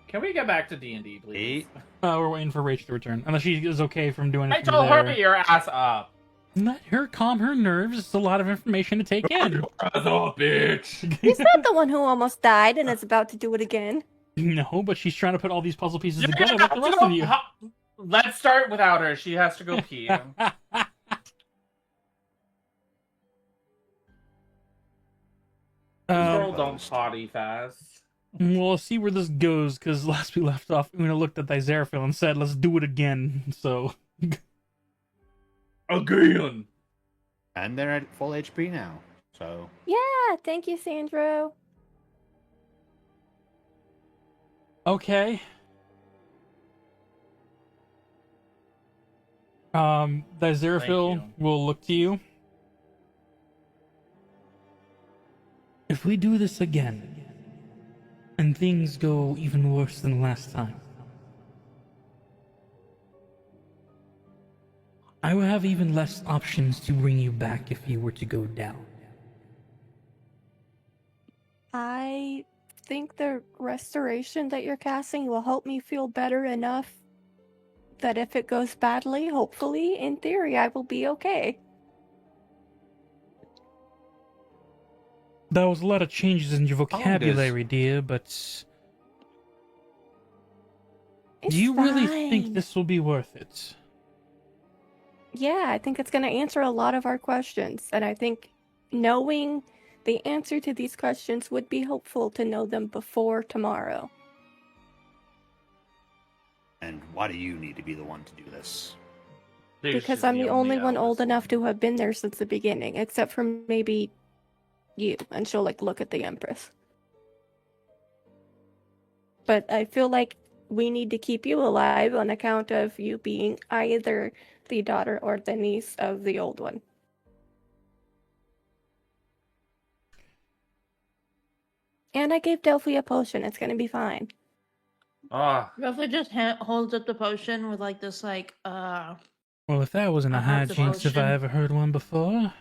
Speaker 6: Can we get back to D&D, please?
Speaker 4: 8.
Speaker 1: We're waiting for Rach to return. Unless she is okay from doing it from
Speaker 6: Rachel,
Speaker 1: there.
Speaker 6: hurry your ass up.
Speaker 1: Let her calm her nerves. It's a lot of information to take in.
Speaker 6: Oh, bitch.
Speaker 3: He's not the one who almost died and is about to do it again.
Speaker 1: No, but she's trying to put all these puzzle pieces together like the rest of you.
Speaker 6: Let's start without her. She has to go pee. Girl, don't potty fast.
Speaker 1: Well, let's see where this goes, because last we left off, Una looked at Thyzeraphil and said, let's do it again. So,
Speaker 6: Again.
Speaker 4: And they're at full HP now. So
Speaker 3: Yeah, thank you, Sandro.
Speaker 1: okay. Thyzeraphil
Speaker 6: you.
Speaker 1: will look to you. If we do this again, and things go even worse than last time, I will have even less options to bring you back if you were to go down.
Speaker 3: I think the restoration that you're casting will help me feel better enough that if it goes badly, hopefully, in theory, I will be okay.
Speaker 1: There was a lot of changes in your
Speaker 4: long does-
Speaker 1: vocabulary, dear, but
Speaker 3: It's
Speaker 1: do you really think
Speaker 3: fine.
Speaker 1: this will be worth it?
Speaker 3: Yeah, I think it's going to answer a lot of our questions. And I think knowing the answer to these questions would be helpful to know them before tomorrow.
Speaker 4: and why do you need to be the one to do this?
Speaker 3: Because I'm the only one old enough to have been there since the beginning, except for maybe you. And she'll look at the Empress. But I feel like we need to keep you alive on account of you being either the daughter or the niece of the old one. And I gave Delphi a potion. It's gonna be fine.
Speaker 6: Ah,
Speaker 11: Roughly just holds up the potion with this
Speaker 1: Well, if that wasn't a
Speaker 11: I have the
Speaker 1: hijinks if I
Speaker 11: potion.
Speaker 1: ever heard one before.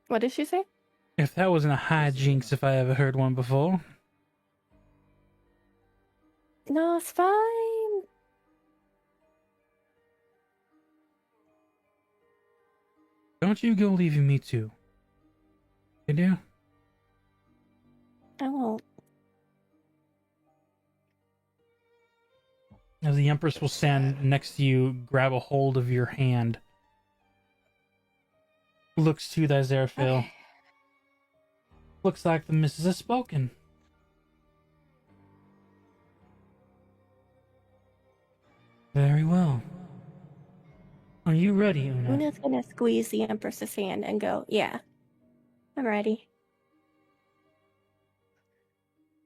Speaker 3: What did she say?
Speaker 1: If that wasn't a hijinks if I ever heard one before.
Speaker 3: No, it's fine.
Speaker 1: Don't you go leaving me too. You do?
Speaker 3: I won't.
Speaker 1: As the Empress will stand next to you, grab a hold of your hand. Looks to Thyzeraphil.
Speaker 3: Okay.
Speaker 1: Looks like the missus has spoken. Very well. Are you ready, Una?
Speaker 3: Una's gonna squeeze the Empress's hand and go, yeah, I'm ready.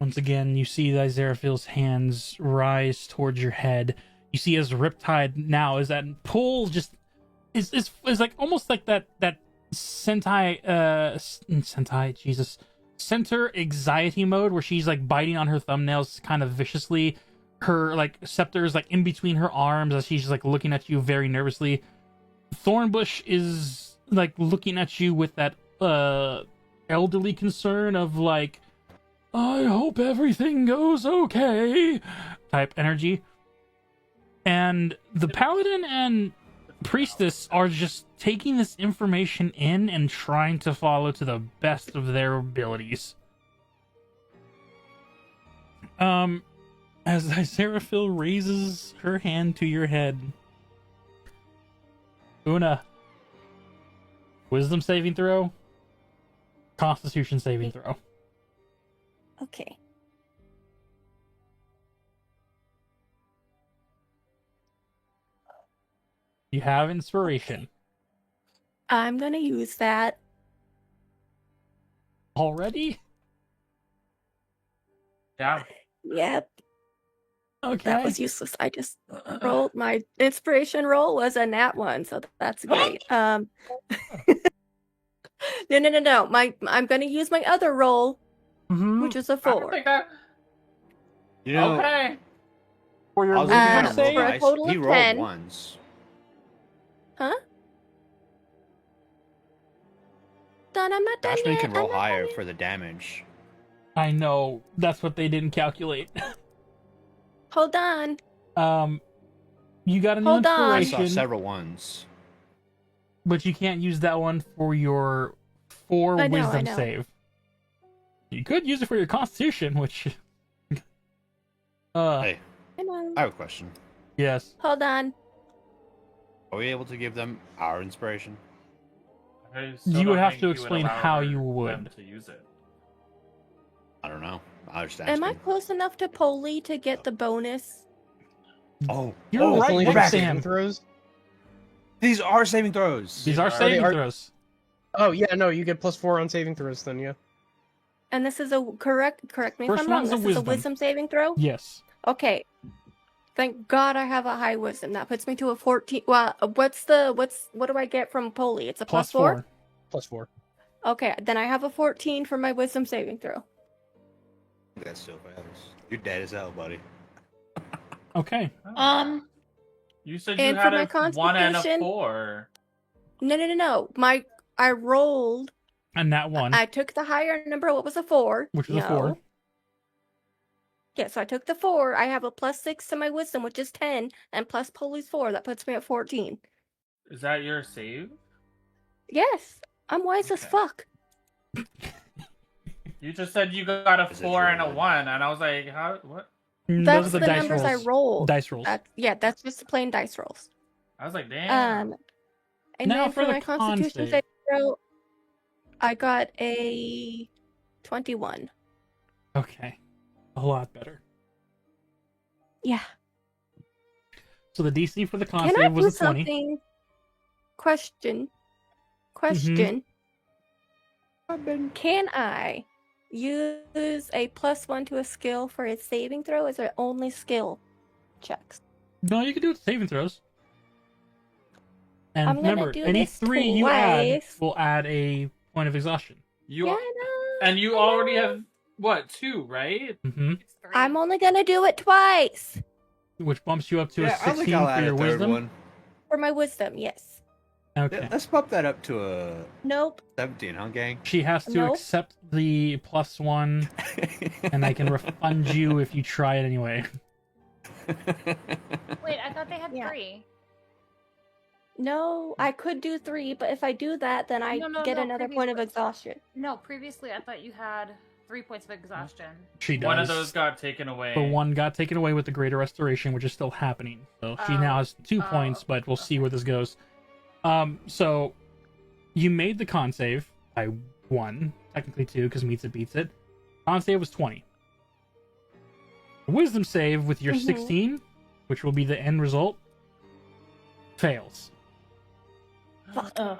Speaker 1: Once again, you see Thyzeraphil's hands rise towards your head. You see as Riptide now is that pull just is like almost like that Sentai Jesus center anxiety mode where she's biting on her thumbnails kind of viciously. Her scepter is in between her arms as she's looking at you very nervously. Thornbush is looking at you with that elderly concern of I hope everything goes okay type energy. And the paladin and priestess are just taking this information in and trying to follow to the best of their abilities. As Thyzeraphil raises her hand to your head, Una, wisdom saving throw, constitution saving throw.
Speaker 3: Okay.
Speaker 1: You have inspiration.
Speaker 3: I'm gonna use that.
Speaker 1: Already?
Speaker 6: yeah.
Speaker 3: Yep.
Speaker 1: Okay.
Speaker 3: That was useless. I just rolled my inspiration roll was a nat 1, so that's great. No. I'm gonna use my other roll, which is a
Speaker 6: I don't
Speaker 3: 4.
Speaker 6: think that.
Speaker 4: You know,
Speaker 6: Okay.
Speaker 1: For your
Speaker 4: I was looking at
Speaker 1: wisdom
Speaker 4: him
Speaker 3: for
Speaker 4: roll
Speaker 3: a
Speaker 1: save,
Speaker 4: dice.
Speaker 3: total
Speaker 4: He
Speaker 3: of
Speaker 4: rolled
Speaker 3: 10.
Speaker 4: once.
Speaker 3: Huh? Done. I'm not done
Speaker 4: Ashman
Speaker 3: yet.
Speaker 4: can
Speaker 3: I'm
Speaker 4: roll
Speaker 3: not done
Speaker 4: higher
Speaker 3: yet.
Speaker 4: for the damage.
Speaker 1: I know that's what they didn't calculate.
Speaker 3: Hold on.
Speaker 1: You got a new
Speaker 3: Hold on.
Speaker 4: I
Speaker 1: inspiration,
Speaker 4: saw several ones.
Speaker 1: but you can't use that one for your 4
Speaker 3: I know,
Speaker 1: wisdom
Speaker 3: I know.
Speaker 1: save. You could use it for your constitution, which
Speaker 4: Hey,
Speaker 3: I know.
Speaker 4: I have a question.
Speaker 1: yes.
Speaker 3: Hold on.
Speaker 4: Are we able to give them our inspiration?
Speaker 6: I still
Speaker 1: You would
Speaker 6: don't
Speaker 1: have
Speaker 6: think
Speaker 1: to
Speaker 6: you
Speaker 1: explain
Speaker 6: allow
Speaker 1: how
Speaker 6: her-
Speaker 1: you
Speaker 6: them
Speaker 1: would.
Speaker 6: to use it.
Speaker 4: I don't know. I was just
Speaker 3: Am I
Speaker 4: asking.
Speaker 3: close enough to Polly to get the bonus?
Speaker 4: Oh,
Speaker 1: You're
Speaker 4: oh,
Speaker 1: right
Speaker 2: Only
Speaker 4: we're
Speaker 2: for
Speaker 4: back.
Speaker 2: saving throws.
Speaker 4: These are saving throws.
Speaker 1: These are
Speaker 6: Are
Speaker 1: saving
Speaker 2: they-
Speaker 1: throws.
Speaker 2: Oh yeah, no, you get +4 on saving throws then, yeah.
Speaker 3: And this is a correct me if
Speaker 1: First
Speaker 3: I'm wrong.
Speaker 1: one's a
Speaker 3: This is a
Speaker 1: wisdom.
Speaker 3: wisdom saving throw?
Speaker 1: Yes.
Speaker 3: Okay. Thank God I have a high wisdom. That puts me to a 14. Well, what do I get from Polly? It's a
Speaker 1: Plus
Speaker 3: +4?
Speaker 2: +4.
Speaker 3: Okay, then I have a 14 for my wisdom saving throw.
Speaker 4: That's still fast. You're dead as hell, buddy.
Speaker 1: Okay.
Speaker 6: You said you
Speaker 3: And for
Speaker 6: had
Speaker 3: my
Speaker 6: a 1 and a
Speaker 3: constitution-
Speaker 6: 4.
Speaker 3: No. I rolled.
Speaker 1: And that one,
Speaker 3: I took the higher number. What was a 4?
Speaker 1: which was a 4.
Speaker 3: Yeah, so I took the 4. I have a +6 to my wisdom, which is 10, and plus Polly's 4. That puts me at 14.
Speaker 6: Is that your save?
Speaker 3: Yes, I'm wise as
Speaker 6: Okay.
Speaker 3: fuck.
Speaker 6: You just said you got a
Speaker 4: Is it
Speaker 6: 4 and a
Speaker 4: true?
Speaker 6: 1, and I was like, how? What?
Speaker 3: That's
Speaker 1: Those are
Speaker 3: the
Speaker 1: dice
Speaker 3: numbers
Speaker 1: rolls.
Speaker 3: I rolled.
Speaker 1: Dice rolls.
Speaker 3: That's just the plain dice rolls.
Speaker 6: I was like, damn.
Speaker 3: And
Speaker 1: Now
Speaker 3: then
Speaker 1: for
Speaker 3: for
Speaker 1: the
Speaker 3: my
Speaker 1: con
Speaker 3: constitution
Speaker 1: save.
Speaker 3: saving throw, I got a 21.
Speaker 1: Okay. A lot better.
Speaker 3: Yeah.
Speaker 1: So the DC for the con
Speaker 3: Can I
Speaker 1: save
Speaker 3: do
Speaker 1: was a 20.
Speaker 3: something? Question. Can I use a +1 to a skill for a saving throw? Is it only skill checks?
Speaker 1: No, you can do it with saving throws. And
Speaker 3: I'm gonna
Speaker 1: remember,
Speaker 3: do
Speaker 1: any
Speaker 3: this
Speaker 1: 3 you add
Speaker 3: twice.
Speaker 1: will add a point of exhaustion.
Speaker 6: You
Speaker 3: Yeah, I know.
Speaker 6: and you
Speaker 3: I
Speaker 6: already
Speaker 3: know.
Speaker 6: have what, 2, right?
Speaker 1: Mm-hmm.
Speaker 7: It's 3.
Speaker 3: I'm only gonna do it twice
Speaker 1: Which bumps you up to
Speaker 4: Yeah,
Speaker 1: a
Speaker 4: I
Speaker 1: 16
Speaker 4: think I'll
Speaker 1: for
Speaker 4: add
Speaker 1: your
Speaker 4: a third
Speaker 1: wisdom.
Speaker 4: one.
Speaker 3: for my wisdom. Yes.
Speaker 1: Okay.
Speaker 4: Yeah, let's bump that up to a
Speaker 3: Nope.
Speaker 4: 17, huh, gang?
Speaker 1: She has to
Speaker 3: Nope.
Speaker 1: accept the +1, and I can refund you if you try it anyway.
Speaker 7: Wait, I thought they had
Speaker 3: Yeah.
Speaker 7: 3.
Speaker 3: No, I could do 3, but if I do that, then I
Speaker 7: No,
Speaker 3: get
Speaker 7: no,
Speaker 3: another point of
Speaker 7: previously-
Speaker 3: exhaustion.
Speaker 7: No, previously I thought you had 3 points of exhaustion.
Speaker 1: She does.
Speaker 6: One of those got taken away.
Speaker 1: But one got taken away with the Greater Restoration, which is still happening. So she
Speaker 7: Oh.
Speaker 1: now has 2
Speaker 7: Oh,
Speaker 1: points, but we'll see where this goes. So you made the con save by 1, technically 2, because meets it beats it. Con save was 20. Wisdom save with your
Speaker 3: Mhm.
Speaker 1: 16, which will be the end result, fails.
Speaker 10: Ugh.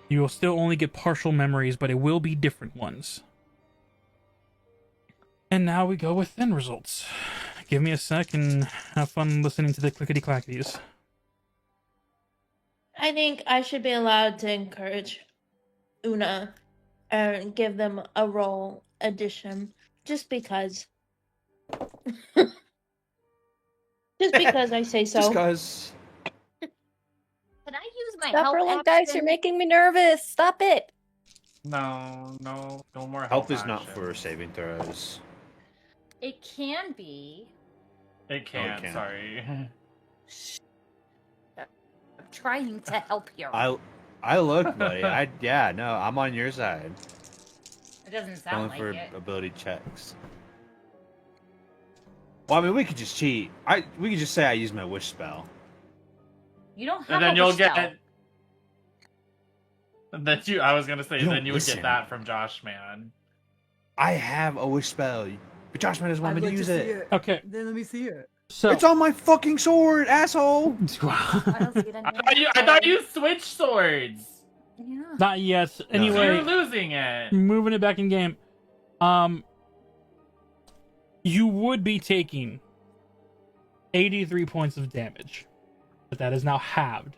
Speaker 1: You will still only get partial memories, but it will be different ones. And now we go with end results. Give me a sec and have fun listening to the clickety clackities.
Speaker 10: I think I should be allowed to encourage Una and give them a roll addition just because. Just because I say so.
Speaker 4: Just cause.
Speaker 7: Can I use my
Speaker 3: Stop
Speaker 7: help
Speaker 3: rolling
Speaker 7: action?
Speaker 3: dice. You're making me nervous. Stop it.
Speaker 6: No more
Speaker 4: Help is not
Speaker 6: actions.
Speaker 4: for saving throws.
Speaker 7: It can be.
Speaker 6: It can't.
Speaker 4: can't.
Speaker 6: Sorry.
Speaker 7: I'm trying to help you.
Speaker 4: I look, buddy. I'm on your side.
Speaker 7: It doesn't sound
Speaker 4: Only
Speaker 7: like
Speaker 4: for
Speaker 7: it.
Speaker 4: ability checks. Well, I mean, we could just cheat. We could just say I use my wish spell.
Speaker 7: You don't have
Speaker 6: And then
Speaker 7: a
Speaker 6: you'll
Speaker 7: wish
Speaker 6: get.
Speaker 7: spell.
Speaker 6: I was gonna say,
Speaker 4: You
Speaker 6: then
Speaker 4: don't
Speaker 6: you would
Speaker 4: listen.
Speaker 6: get that from Josh, man.
Speaker 4: I have a wish spell, but Josh man doesn't want me to use it.
Speaker 1: Okay,
Speaker 12: Then let me see it.
Speaker 1: so
Speaker 4: It's on my fucking sword, asshole.
Speaker 7: I don't see it on
Speaker 6: I thought you switched swords.
Speaker 7: Yeah.
Speaker 1: not yet.
Speaker 6: So
Speaker 1: Anyway,
Speaker 6: you're losing it.
Speaker 1: moving it back in game. You would be taking 83 points of damage, but that is now halved.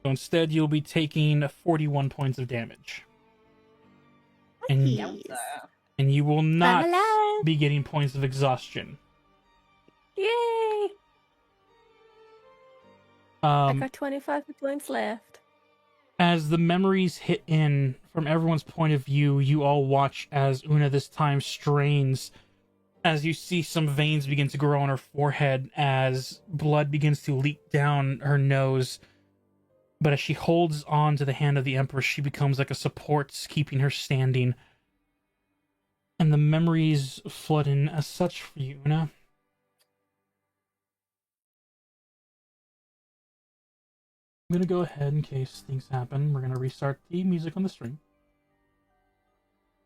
Speaker 1: So instead, you'll be taking 41 points of damage, and
Speaker 3: Yowza.
Speaker 1: and you will not
Speaker 3: I'm alive.
Speaker 1: be getting points of exhaustion.
Speaker 3: Yay! I
Speaker 1: Um,
Speaker 3: got 25 points left.
Speaker 1: as the memories hit in from everyone's point of view, you all watch as Una this time strains as you see some veins begin to grow on her forehead as blood begins to leak down her nose. But as she holds on to the hand of the Empress, she becomes like a support, keeping her standing. And the memories flood in as such for you, Una. I'm gonna go ahead in case things happen. We're gonna restart the music on the stream.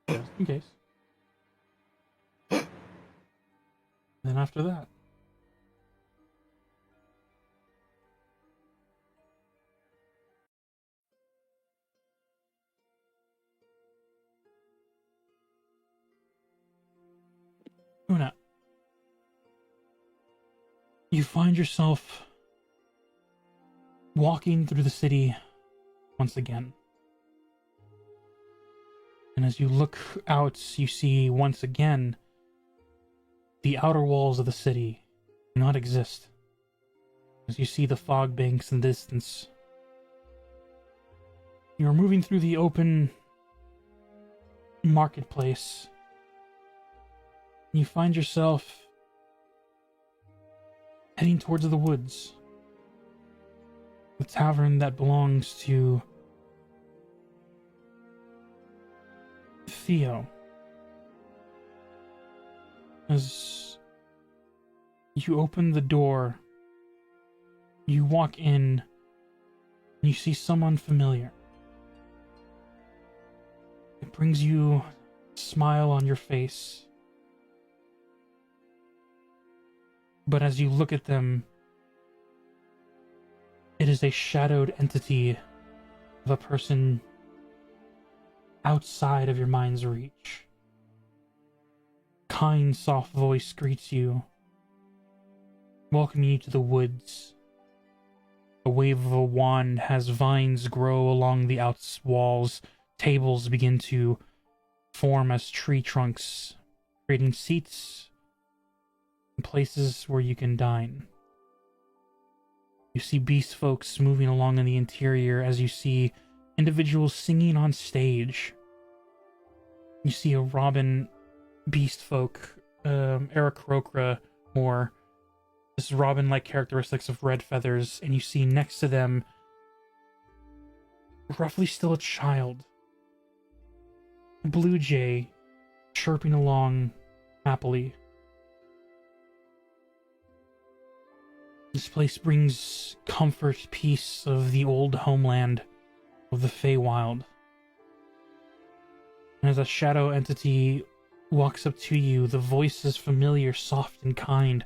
Speaker 1: Just in case. after that? Una, you find yourself walking through the city once again. And as you look out, you see once again the outer walls of the city do not exist. As you see the fog banks in the distance, you're moving through the open marketplace. You find yourself heading towards the woods. The tavern that belongs to Theo. As you open the door, you walk in, and you see someone familiar. It brings you a smile on your face. But as you look at them, it is a shadowed entity of a person outside of your mind's reach. Kind, soft voice greets you, welcoming you to the woods. A wave of a wand has vines grow along the outs walls. Tables begin to form as tree trunks, creating seats and places where you can dine. You see beast folks moving along in the interior as you see individuals singing on stage. You see a robin beast folk, Aarakocra more, this robin-like characteristics of red feathers, and you see next to them, roughly still a child, a blue jay chirping along happily. This place brings comfort, peace of the old homeland of the Feywild. And as a shadow entity walks up to you, the voice is familiar, soft, and kind.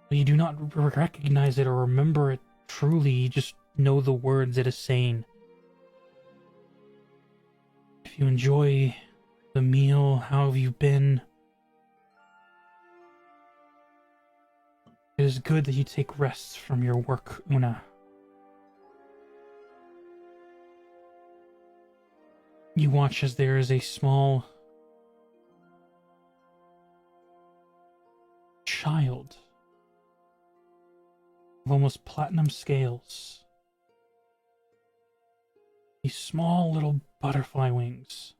Speaker 1: But you do not recognize it or remember it truly, you just know the words it is saying. If you enjoy the meal, how have you been? It is good that you take rest from your work, Una. You watch as there is a small child of almost platinum scales. These small little butterfly wings.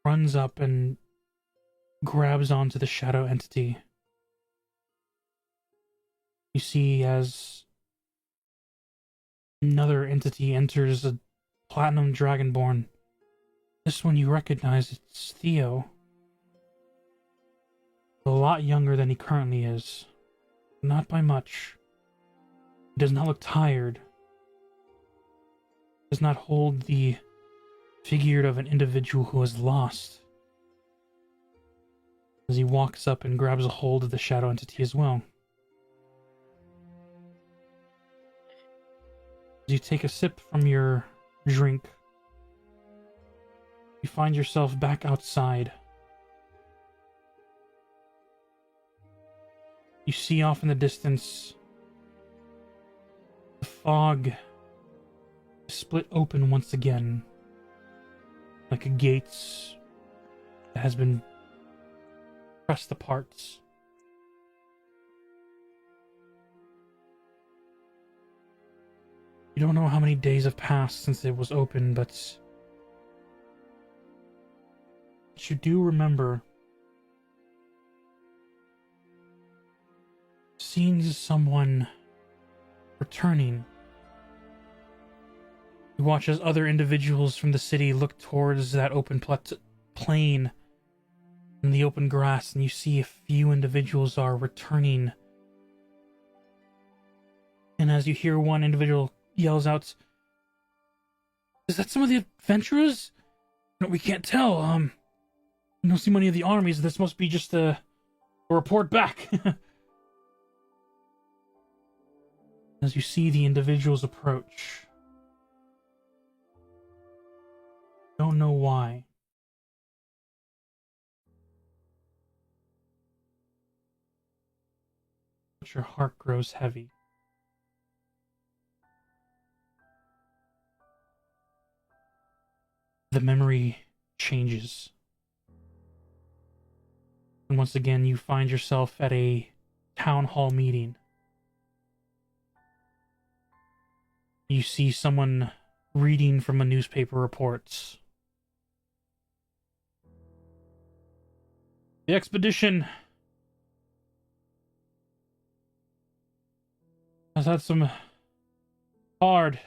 Speaker 1: Runs up and grabs onto the shadow entity. You see as another entity enters, a platinum dragonborn. This one you recognize, it's Theo. A lot younger than he currently is. Not by much. He does not look tired. Does not hold the figure of an individual who is lost. As he walks up and grabs a hold of the shadow entity as well. As you take a sip from your drink, you find yourself back outside. You see off in the distance the fog split open once again, like a gates that has been pressed apart. You don't know how many days have passed since it was open, but you do remember seeing someone returning. You watch as other individuals from the city look towards that open plain in the open grass, and you see a few individuals are returning. And as you hear one individual yells out, "Is that some of the adventurers
Speaker 9: No, we can't tell. We don't see many of the armies. This must be just a report back. As you see the individuals approach. Don't know why. But your heart grows heavy. The memory changes. And once again, you find yourself at a town hall meeting. You see someone reading from a newspaper reports. The expedition has had some hard,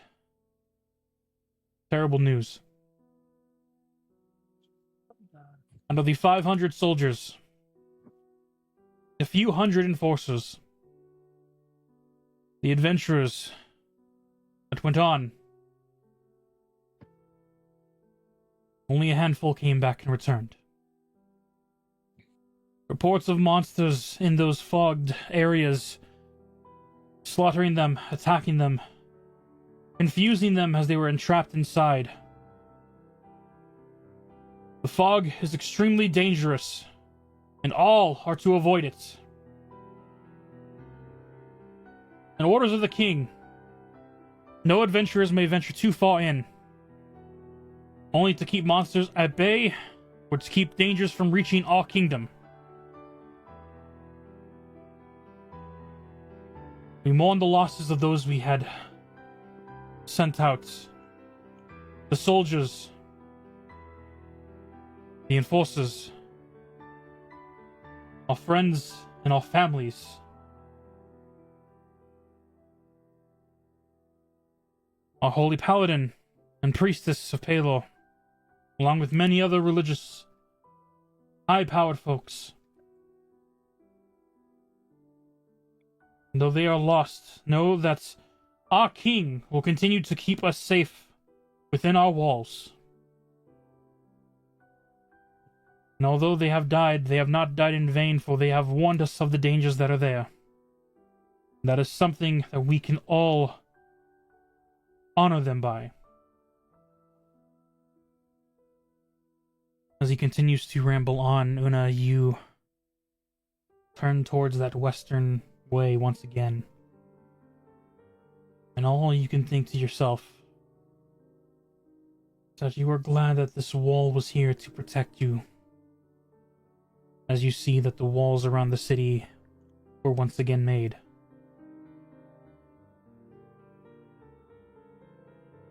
Speaker 9: terrible news. Out of the 500 soldiers, a few hundred enforcers, the adventurers that went on, only a handful came back and returned. Reports of monsters in those fogged areas, slaughtering them, attacking them, confusing them as they were entrapped inside. The fog is extremely dangerous, and all are to avoid it. In orders of the king, no adventurers may venture too far in, only to keep monsters at bay or to keep dangers from reaching our kingdom. We mourn the losses of those we had sent out, the soldiers, the enforcers, our friends, and our families. Our holy paladin and priestess of Palor, along with many other religious, high-powered folks. And though they are lost, know that our king will continue to keep us safe within our walls. And although they have died, they have not died in vain, for they have warned us of the dangers that are there. That is something that we can all honor them by. As he continues to ramble on, Una, you turn towards that western way once again. And all you can think to yourself is that you are glad that this wall was here to protect you. As you see that the walls around the city were once again made.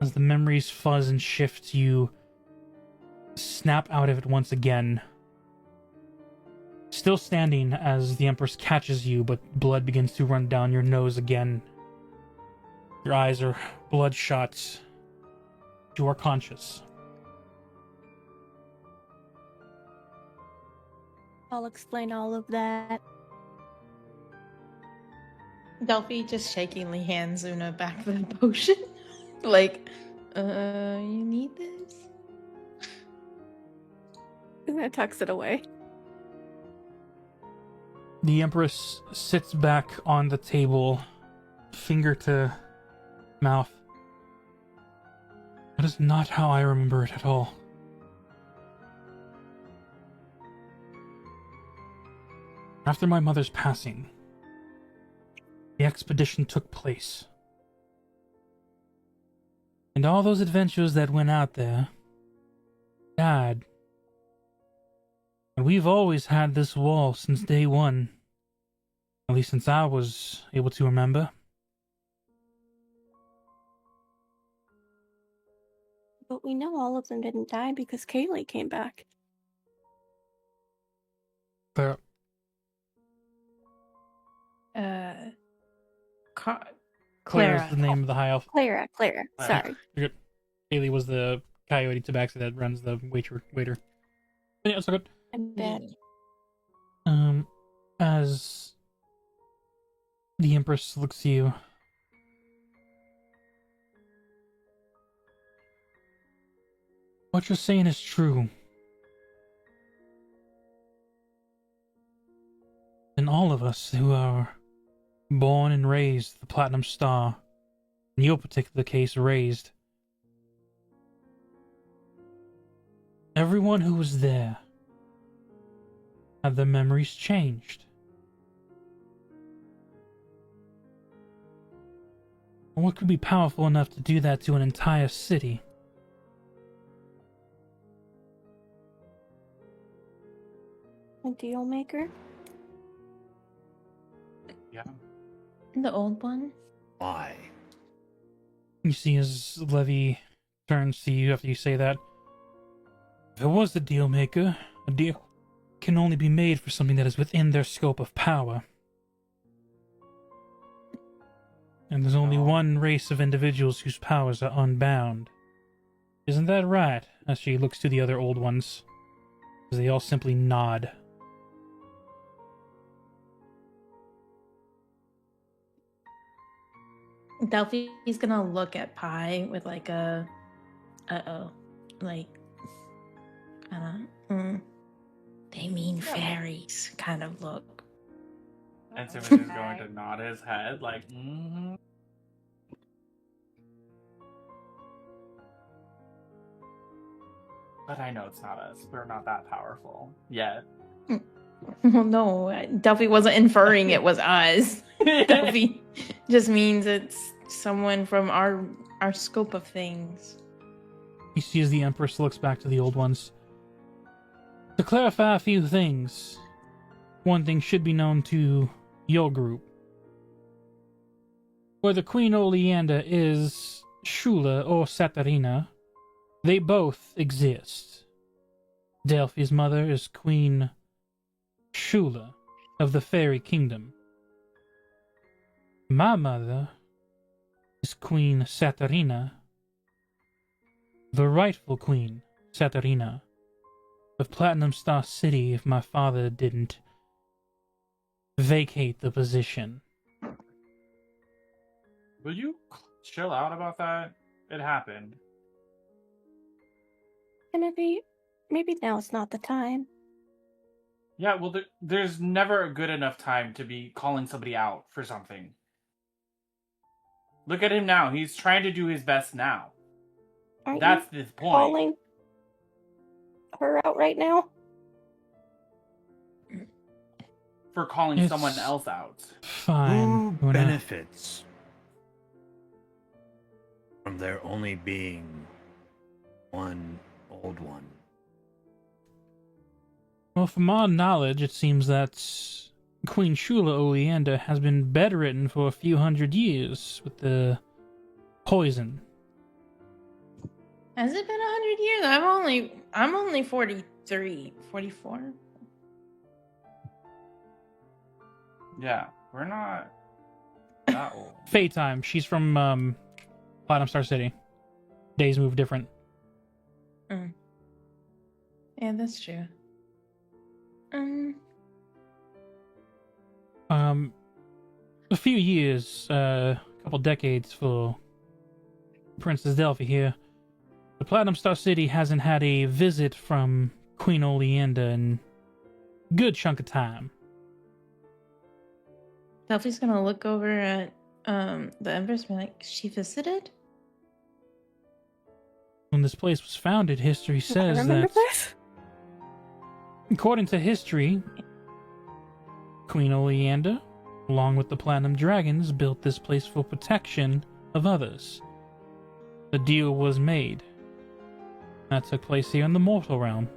Speaker 9: As the memories fuzz and shift, you snap out of it once again. Still standing as the Empress catches you, but blood begins to run down your nose again. Your eyes are bloodshot. You are conscious.
Speaker 3: I'll explain all of that.
Speaker 11: Delphi just shakingly hands Una back the potion. Like, you need this?
Speaker 3: Una tucks it away.
Speaker 9: The Empress sits back on the table, finger to mouth. That is not how I remember it at all. After my mother's passing, the expedition took place. And all those adventurers that went out there died. And we've always had this wall since day one. At least since I was able to remember.
Speaker 3: But we know all of them didn't die because Kaylee came back.
Speaker 9: Clara.
Speaker 11: Clara.
Speaker 9: Clara's the name of the high elf.
Speaker 3: Clara. Sorry.
Speaker 9: You're good. Haley was the coyote tabaxi that runs the waiter. Yeah, it's all good.
Speaker 3: I'm bad.
Speaker 9: As the Empress looks at you, What you're saying is true. And all of us who are born and raised the Platinum Star, in your particular case, raised, everyone who was there had their memories changed. What could be powerful enough to do that to an entire city?
Speaker 3: A deal maker?
Speaker 6: Yeah.
Speaker 11: The old one?
Speaker 4: Why?
Speaker 9: You see, as Levy turns to you after you say that, if it was the deal maker, a deal can only be made for something that is within their scope of power. And there's only one race of individuals whose powers are unbound. Isn't that right? As she looks to the other old ones, as they all simply nod.
Speaker 11: Delphi's gonna look at Pi with like a, like, they mean fairies kind of look.
Speaker 6: And Simmons is going to nod his head, like, mm-hmm. But I know it's not us. We're not that powerful yet.
Speaker 11: Well, no, Delphi wasn't inferring it was us. Delphi just means it's someone from our scope of things.
Speaker 9: You see as the Empress looks back to the old ones. To clarify a few things, one thing should be known to your group. Whether Queen Oleander is Shula or Satarina, they both exist. Delphi's mother is Queen Shula of the Fairy Kingdom. My mother is Queen Satarina, the rightful Queen Satarina of Platinum Star City if my father didn't vacate the position.
Speaker 6: Will you chill out about that? It happened.
Speaker 3: And maybe now's not the time.
Speaker 6: Yeah, well, there's never a good enough time to be calling somebody out for something. Look at him now. He's trying to do his best now. That's the point.
Speaker 3: Calling her out right now?
Speaker 6: For calling someone else out.
Speaker 9: Fine.
Speaker 4: Who benefits from there only being one old one?
Speaker 9: Well, from our knowledge, it seems that Queen Shula Oleander has been bedridden for a few hundred years with the poison.
Speaker 11: Has it been 100 years? I'm only 43, 44.
Speaker 6: Yeah, we're not that old.
Speaker 9: Faye time. She's from Platinum Star City. Days move different.
Speaker 11: Yeah, that's true.
Speaker 9: A few years, a couple decades for Princess Delphi here. The Platinum Star City hasn't had a visit from Queen Oleander in a good chunk of time.
Speaker 11: Delphi's gonna look over at the Empress and be like, she visited?
Speaker 9: When this place was founded, history says that...
Speaker 3: This?
Speaker 9: According to history, Queen Oleander, along with the Platinum Dragons, built this place for protection of others. The deal was made. That took place here in the mortal realm.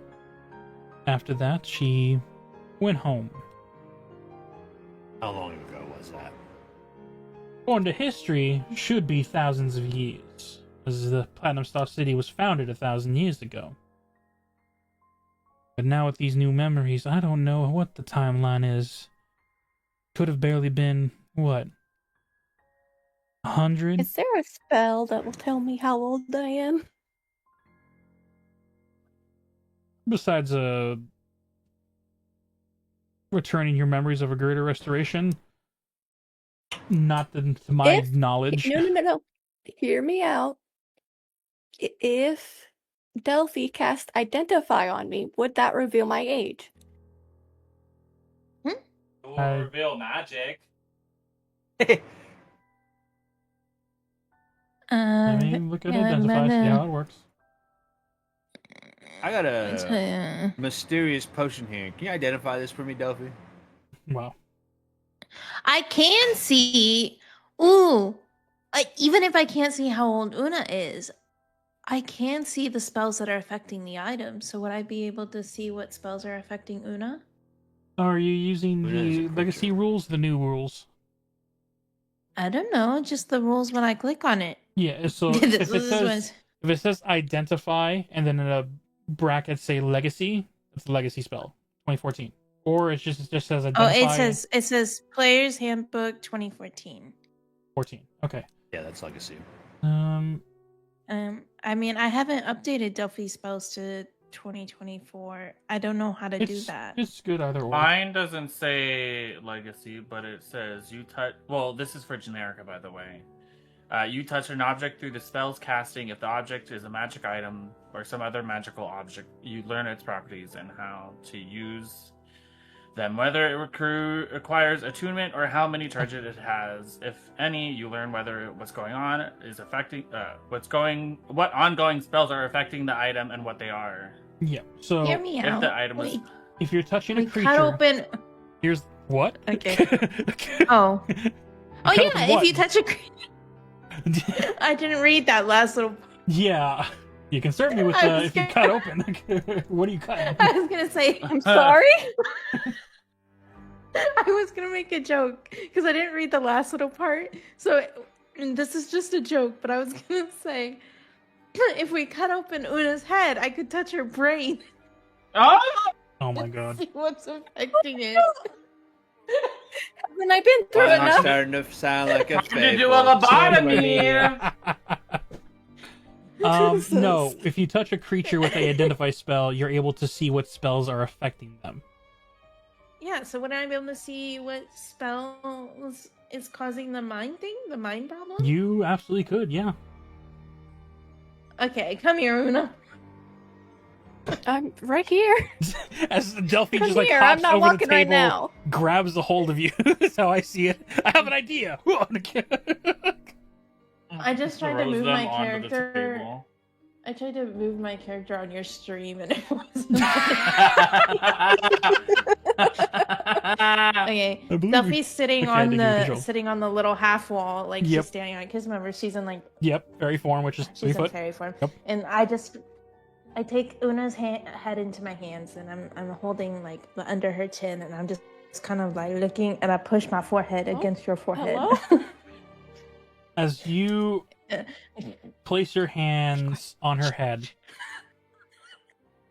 Speaker 9: After that, she went home.
Speaker 4: How long ago was that?
Speaker 9: According to history, should be thousands of years, as the Platinum Star City was founded 1,000 years ago. But now with these new memories, I don't know what the timeline is. Could have barely been, what, 100?
Speaker 3: Is there a spell that will tell me how old I am?
Speaker 9: Besides returning your memories of a greater restoration, not to my knowledge.
Speaker 3: No. Hear me out. If Delphi cast Identify on me, would that reveal my age?
Speaker 6: Or reveal magic.
Speaker 1: Let me look at Identify, see how it works.
Speaker 4: I got a mysterious potion here. Can you identify this for me, Delphi?
Speaker 1: Wow.
Speaker 11: I can see. Ooh, even if I can't see how old Una is, I can see the spells that are affecting the item. So would I be able to see what spells are affecting Una?
Speaker 1: Are you using
Speaker 4: Una is a
Speaker 1: the legacy rules, the new rules?
Speaker 11: I don't know, just the rules when I click on it.
Speaker 1: Yeah, so
Speaker 11: This
Speaker 1: if it says identify and then in a bracket say legacy, it's a legacy spell, 2014. Or it just says identify.
Speaker 11: Oh, it says Player's Handbook 2014.
Speaker 1: 14. Okay.
Speaker 4: Yeah, that's legacy.
Speaker 11: I mean, I haven't updated Delphi spells to 2024. I don't know how to do that.
Speaker 1: It's good either way.
Speaker 6: Mine doesn't say legacy, but it says you touch. Well, this is for Generica, by the way. You touch an object through the spell's casting. If the object is a magic item or some other magical object, you learn its properties and how to use them. Whether it requires attunement or how many charges it has, if any, you learn whether what's going on is affecting what ongoing spells are affecting the item and what they are.
Speaker 1: Yeah. So
Speaker 11: Hear me
Speaker 6: if
Speaker 11: out.
Speaker 6: the item is
Speaker 1: if you're touching a
Speaker 11: We cut
Speaker 1: creature,
Speaker 11: open.
Speaker 1: here's what?
Speaker 11: Okay. Oh. Oh
Speaker 1: cut
Speaker 11: yeah,
Speaker 1: open
Speaker 11: if
Speaker 1: what?
Speaker 11: you touch a creature. I didn't read that last little.
Speaker 1: Yeah. You can serve me with
Speaker 11: I was
Speaker 1: if you
Speaker 11: scared.
Speaker 1: cut open. What are you cutting?
Speaker 11: I was gonna say.
Speaker 3: I'm sorry.
Speaker 11: I was gonna make a joke because I didn't read the last little part. So and this is just a joke, but I was gonna say, if we cut open Una's head, I could touch her brain.
Speaker 6: Oh!
Speaker 1: Oh my god.
Speaker 11: See what's affecting it.
Speaker 3: Haven't I been through
Speaker 4: Why am I
Speaker 3: enough?
Speaker 4: starting to sound like a
Speaker 6: Time to
Speaker 4: fable?
Speaker 6: do a lobotomy.
Speaker 1: No. If you touch a creature with a identify spell, you're able to see what spells are affecting them.
Speaker 11: Yeah, so would I be able to see what spell is causing the mind thing? The mind problem?
Speaker 1: You absolutely could, yeah.
Speaker 11: Okay, come here, Una.
Speaker 3: I'm right here.
Speaker 1: As Delphi
Speaker 3: Come
Speaker 1: just like
Speaker 3: here.
Speaker 1: hops
Speaker 3: I'm not
Speaker 1: over the
Speaker 3: walking
Speaker 1: table,
Speaker 3: right now.
Speaker 1: grabs a hold of you. That's how I see it. I have an idea.
Speaker 11: I just tried to
Speaker 6: Throws
Speaker 11: move
Speaker 6: them
Speaker 11: my
Speaker 6: onto the
Speaker 11: character.
Speaker 6: table.
Speaker 11: I tried to move my character on your stream and it wasn't. Okay,
Speaker 1: I believe
Speaker 11: Delphi's sitting
Speaker 1: Okay, I
Speaker 11: on
Speaker 1: didn't get
Speaker 11: the
Speaker 1: visual.
Speaker 11: sitting on the little half wall, like
Speaker 1: Yep.
Speaker 11: she's standing on it. Because remember, she's in like
Speaker 1: Yep, fairy form, which is 3
Speaker 11: she's in
Speaker 1: foot.
Speaker 11: fairy form,
Speaker 1: Yep.
Speaker 11: and I take Una's head into my hands, and I'm holding like under her chin, and I'm just kind of like looking, and I push my forehead against your forehead.
Speaker 3: hello?
Speaker 1: As you place your hands on her head,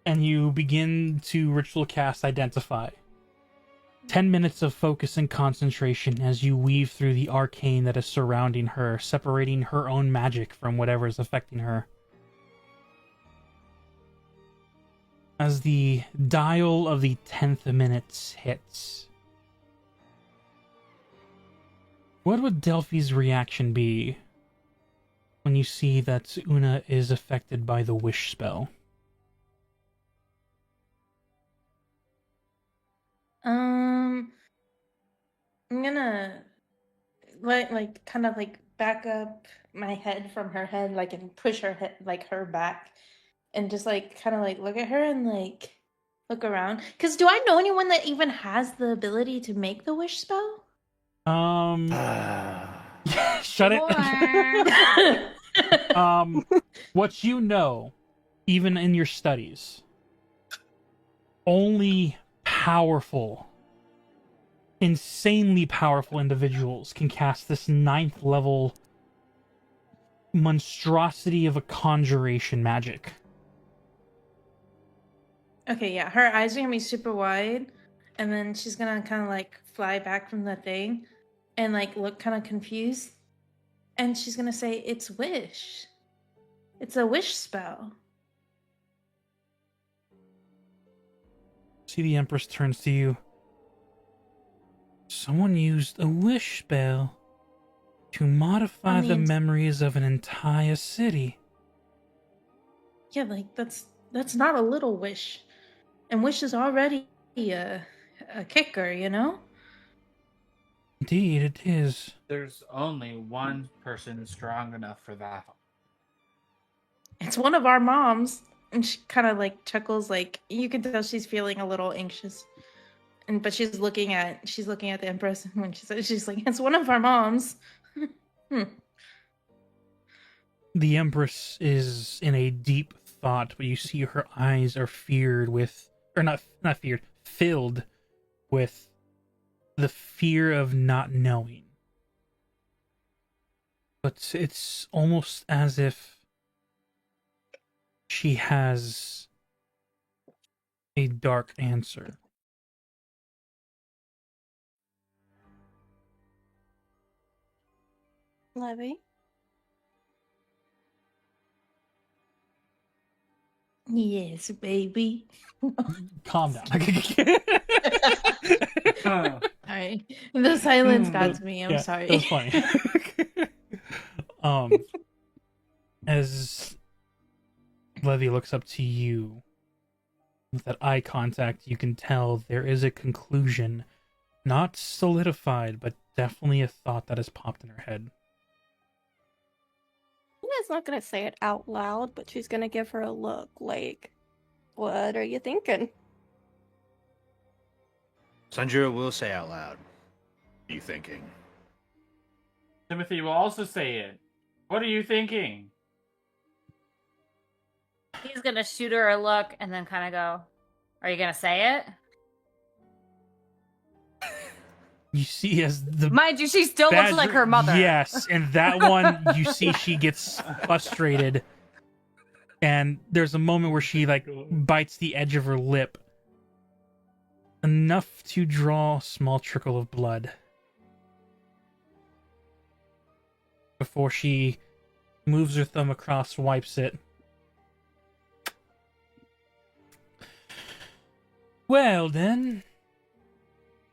Speaker 1: and you begin to ritual cast Identify. 10 minutes of focus and concentration as you weave through the arcane that is surrounding her, separating her own magic from whatever is affecting her. As the dial of the 10th minute hits, what would Delphi's reaction be when you see that Una is affected by the wish spell?
Speaker 11: I'm gonna like kind of like back up my head from her head, like, and push her head like her back, and just like kind of like look at her and like look around. Cause do I know anyone that even has the ability to make the wish spell?
Speaker 1: Shut it. What you know, even in your studies, only powerful, insanely powerful individuals can cast this 9th level monstrosity of a conjuration magic.
Speaker 11: Okay, yeah, her eyes are gonna be super wide, and then she's gonna kind of like fly back from the thing, and like look kind of confused, and she's gonna say, "It's wish. It's a wish spell."
Speaker 1: See, the Empress turns to you. Someone used a wish spell to modify the
Speaker 11: mean-
Speaker 1: memories of an entire city.
Speaker 11: Yeah, like that's not a little wish. And wish is already a kicker, you know?
Speaker 9: Indeed, it is.
Speaker 6: There's only one person strong enough for that.
Speaker 11: It's one of our moms. And she kind of like chuckles, like you can tell she's feeling a little anxious. But she's looking at the Empress when she says, she's like, it's one of our moms.
Speaker 9: The Empress is in a deep thought, but you see her eyes are filled with the fear of not knowing. But it's almost as if she has a dark answer.
Speaker 3: Levy?
Speaker 11: Yes, baby.
Speaker 9: Calm down.
Speaker 11: Alright. The silence got to me. I'm sorry.
Speaker 9: That was funny. As Levy looks up to you, with that eye contact, you can tell there is a conclusion, not solidified, but definitely a thought that has popped in her head.
Speaker 3: Una's not gonna say it out loud, but she's gonna give her a look like, what are you thinking?
Speaker 4: Sanjuro will say out loud, "What are you thinking?"
Speaker 6: Timothy will also say it. What are you thinking?
Speaker 7: He's gonna shoot her a look and then kind of go, "Are you gonna say it?"
Speaker 9: You see, as the
Speaker 7: Mind you, she still looks like her mother.
Speaker 9: Yes, and that one, you see she gets frustrated, and there's a moment where she like bites the edge of her lip, enough to draw a small trickle of blood, before she moves her thumb across, wipes it. Well then,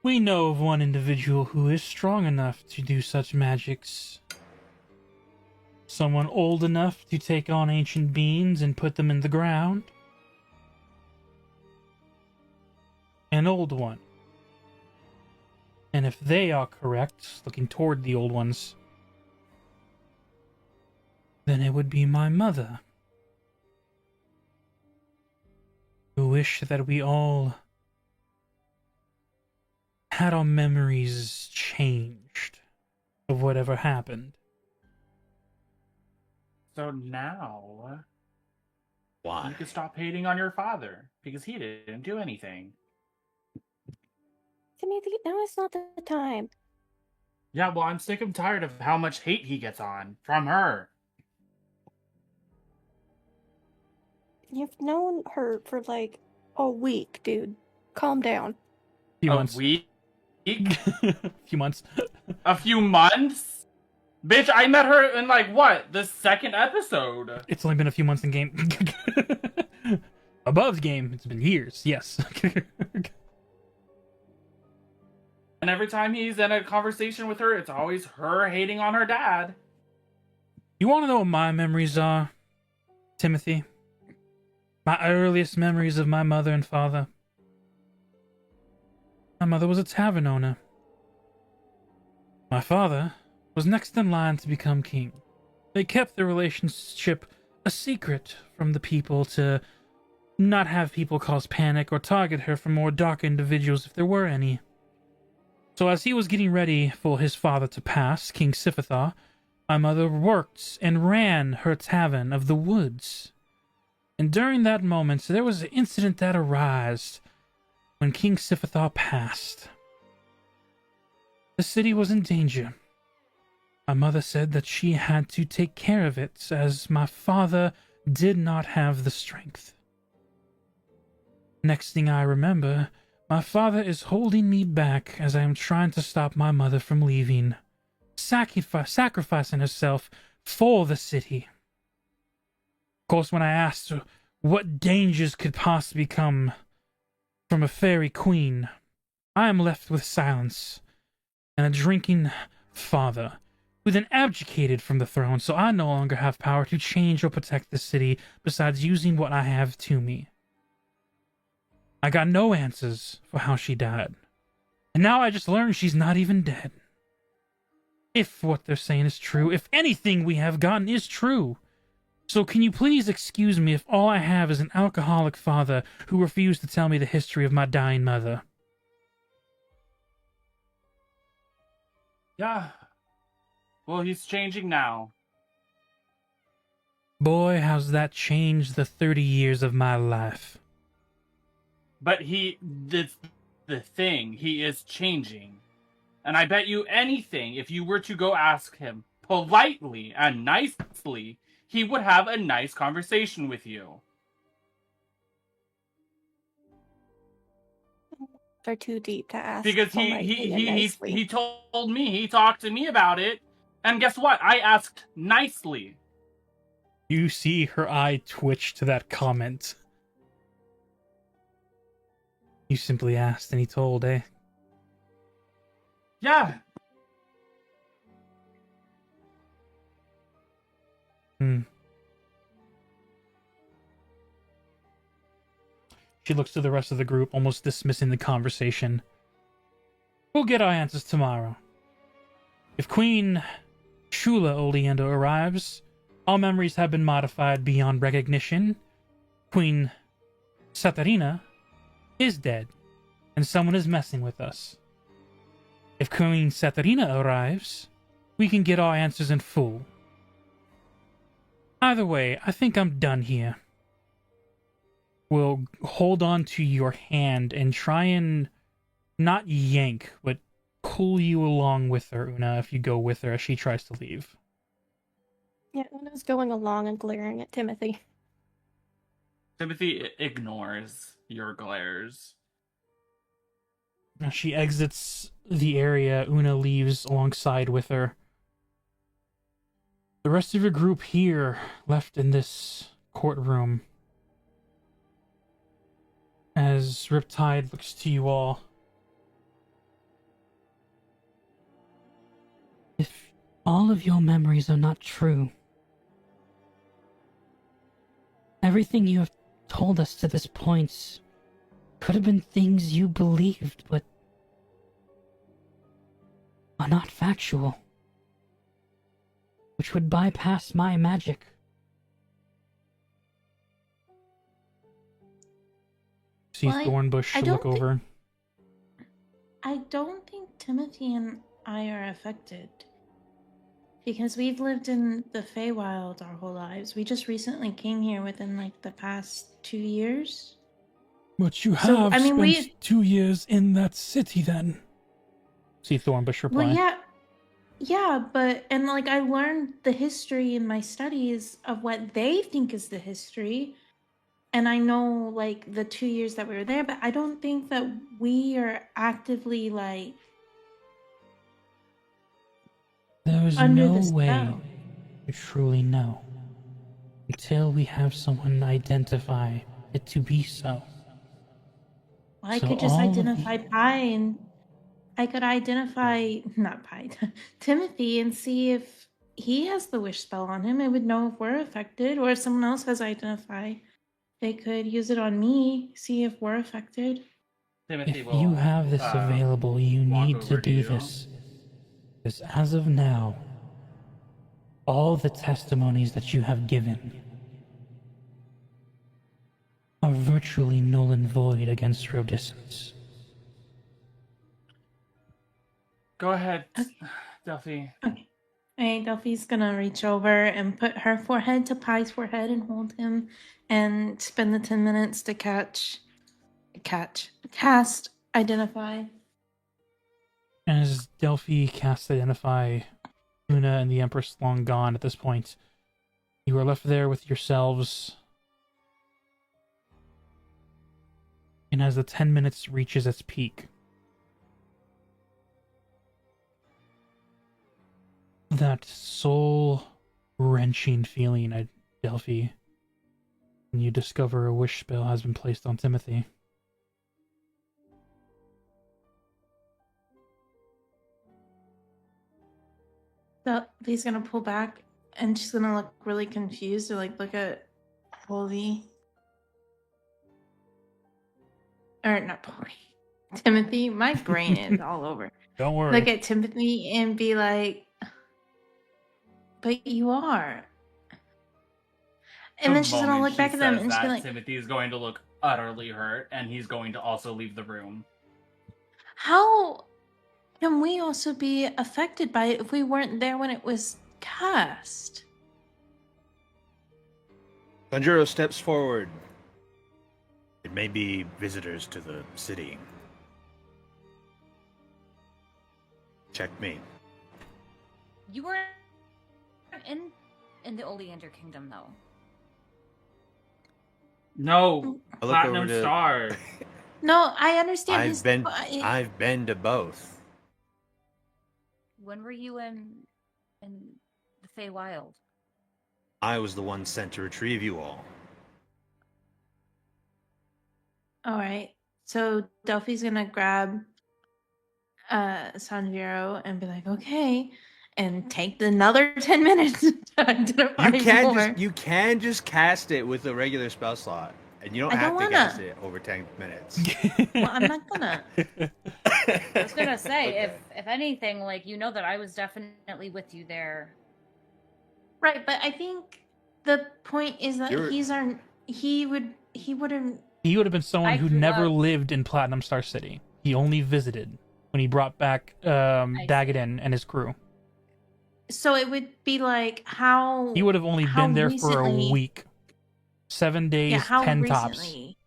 Speaker 9: we know of one individual who is strong enough to do such magics. Someone old enough to take on ancient beings and put them in the ground. An old one. And if they are correct, looking toward the old ones, then it would be my mother. Who wish that we all had our memories changed of whatever happened.
Speaker 6: So now,
Speaker 4: Why?
Speaker 6: you can stop hating on your father because he didn't do anything.
Speaker 3: Timothy, now is not the time.
Speaker 6: Yeah, well, I'm sick and tired of how much hate he gets on from her.
Speaker 3: You've known her for like a week, dude. Calm down.
Speaker 6: A week?
Speaker 9: A few months.
Speaker 6: A few months? Bitch, I met her in like what? The second episode.
Speaker 9: It's only been a few months in game. Above game, it's been years. Yes.
Speaker 6: And every time he's in a conversation with her, it's always her hating on her dad.
Speaker 9: You want to know what my memories are, Timothy? My earliest memories of my mother and father. My mother was a tavern owner. My father was next in line to become king. They kept the relationship a secret from the people to not have people cause panic or target her for more dark individuals if there were any. So as he was getting ready for his father to pass, King Siphathar, my mother worked and ran her tavern of the woods. And during that moment, there was an incident that arose when King Siphathar passed. The city was in danger. My mother said that she had to take care of it, as my father did not have the strength. Next thing I remember, my father is holding me back as I am trying to stop my mother from leaving, sacrificing herself for the city. Of course, when I asked her what dangers could possibly come from a fairy queen, I am left with silence and a drinking father who then abdicated from the throne, so I no longer have power to change or protect the city besides using what I have to me. I got no answers for how she died. And now I just learned she's not even dead. If what they're saying is true, if anything we have gotten is true. So can you please excuse me if all I have is an alcoholic father who refused to tell me the history of my dying mother?
Speaker 6: Yeah. Well, he's changing now.
Speaker 9: Boy, how's that changed the 30 years of my life.
Speaker 6: But that's the thing. He is changing. And I bet you anything, if you were to go ask him politely and nicely, he would have a nice conversation with you.
Speaker 3: They're too deep to ask.
Speaker 6: Because he told me, he talked to me about it, and guess what? I asked nicely.
Speaker 9: You see her eye twitch to that comment. You simply asked and he told, eh?
Speaker 6: Yeah.
Speaker 9: She looks to the rest of the group, almost dismissing the conversation. We'll get our answers tomorrow. If Queen Shula Oleander arrives, all memories have been modified beyond recognition. Queen Satarina is dead, and someone is messing with us. If Queen Satarina arrives, we can get our answers in full. Either way, I think I'm done here. We'll hold on to your hand and try and not yank, but pull you along with her, Una, if you go with her as she tries to leave.
Speaker 3: Yeah, Una's going along and glaring at Timothy.
Speaker 6: Timothy ignores your glares.
Speaker 9: As she exits the area, Una leaves alongside with her. The rest of your group here, left in this courtroom. As Riptide looks to you all.
Speaker 12: If all of your memories are not true, everything you have told us to this point could have been things you believed, but are not factual, which would bypass my magic.
Speaker 9: See Thornbush look over.
Speaker 11: I don't think Timothy and I are affected. Because we've lived in the Feywild our whole lives. We just recently came here within like the past 2 years.
Speaker 9: But you have spent 2 years in that city then. See Thornbush reply.
Speaker 11: Well, yeah, but and like I learned the history in my studies of what they think is the history. And I know like the 2 years that we were there, but I don't think that we are actively like
Speaker 12: There's no way to truly know until we have someone identify it to be so.
Speaker 11: Well, I could just identify Pi and I could identify not Pi, Timothy and see if he has the wish spell on him. I would know if we're affected, or if someone else has identify. They could use it on me, see if we're affected.
Speaker 12: Timothy if you have this available, you need to do this. Because as of now, all the testimonies that you have given are virtually null and void against Rhodescence.
Speaker 6: Go ahead, Delphi.
Speaker 11: Okay. Alright, Delphi's gonna reach over and put her forehead to Pi's forehead and hold him and spend the 10 minutes to cast, identify.
Speaker 9: As Delphi casts Identify, Una and the Empress long gone at this point. You are left there with yourselves. And as the 10 minutes reaches its peak, that soul-wrenching feeling at Delphi, when you discover a wish spell has been placed on Timothy.
Speaker 11: He's gonna pull back, and she's gonna look really confused or like look at Polly, or not Polly, Timothy. My brain is all over.
Speaker 1: Don't worry.
Speaker 11: Look at Timothy and be like, "But you are." And then she's gonna look back at them and she's gonna like,
Speaker 6: Timothy is going to look utterly hurt, and he's going to also leave the room.
Speaker 11: "How can we also be affected by it if we weren't there when it was cast?"
Speaker 4: Sanjuro steps forward. It may be visitors to the city. Check me.
Speaker 7: You were in the Oleander Kingdom, though.
Speaker 6: No,
Speaker 4: I look
Speaker 6: Platinum
Speaker 4: over to-
Speaker 6: Star.
Speaker 11: No, I understand.
Speaker 4: I've been to both.
Speaker 7: When were you in the Feywild?
Speaker 4: I was the one sent to retrieve you all.
Speaker 11: All right. So Delphi's gonna grab Sanjiro and be like, "Okay," and take another 10 minutes to identify more.
Speaker 4: You can just cast it with a regular spell slot, and you don't
Speaker 11: I
Speaker 4: have
Speaker 11: don't
Speaker 4: to
Speaker 11: wanna.
Speaker 4: cast it over 10 minutes.
Speaker 11: Well, I'm not gonna.
Speaker 7: I was gonna say,
Speaker 4: Okay.
Speaker 7: if anything, like, you know that I was definitely with you there.
Speaker 11: Right, but I think the point is that he wouldn't.
Speaker 1: He would have been someone
Speaker 7: I
Speaker 1: who
Speaker 7: grew
Speaker 1: never
Speaker 7: up-
Speaker 1: lived in Platinum Star City. He only visited when he brought back Dagadin and his crew.
Speaker 11: So it would be like how
Speaker 1: He would have only
Speaker 11: how
Speaker 1: been there for a
Speaker 11: recently-
Speaker 1: week. 7 days,
Speaker 11: Yeah, how
Speaker 1: 10 tops.
Speaker 11: recently?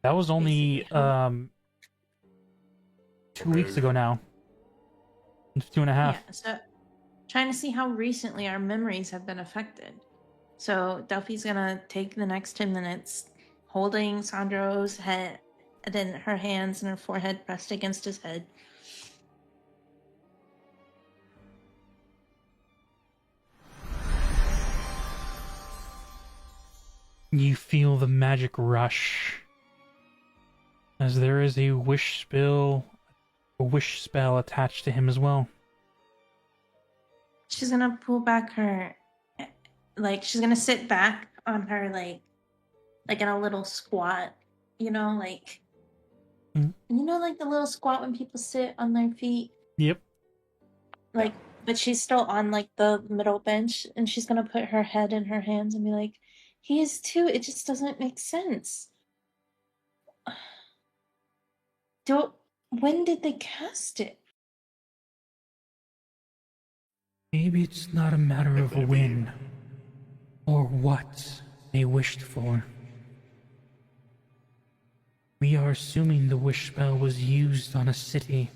Speaker 1: That was only
Speaker 11: Basically, how-
Speaker 1: 2 weeks ago now. 2.5.
Speaker 11: Yeah, so trying to see how recently our memories have been affected. So Delphi's gonna take the next 10 minutes holding Sandro's head, and then her hands and her forehead pressed against his head.
Speaker 1: You feel the magic rush as there is a wish spell attached to him as well.
Speaker 11: She's gonna pull back her, like she's gonna sit back on her like in a little squat, like
Speaker 1: Mhm.
Speaker 11: like the little squat when people sit on their feet,
Speaker 1: Yep.
Speaker 11: like, but she's still on like the middle bench, and she's gonna put her head in her hands and be like, "He is too. It just doesn't make sense." When did they cast it?
Speaker 9: Maybe it's not a matter of when or what they wished for. We are assuming the wish spell was used on a city.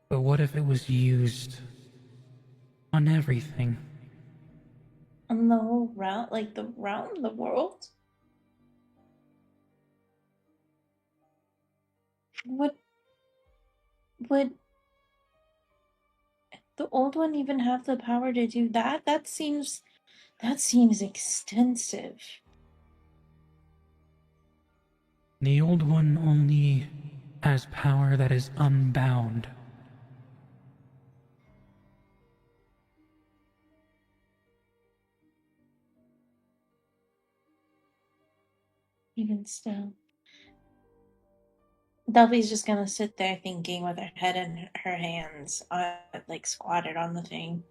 Speaker 9: But what if it was used on everything?
Speaker 11: On the whole route, like the round the world? Would the old one even have the power to do that? That seems extensive.
Speaker 9: The old one only has power that is unbound.
Speaker 11: Even still. Delphi's just gonna sit there thinking with her head in her hands, like squatted on the thing.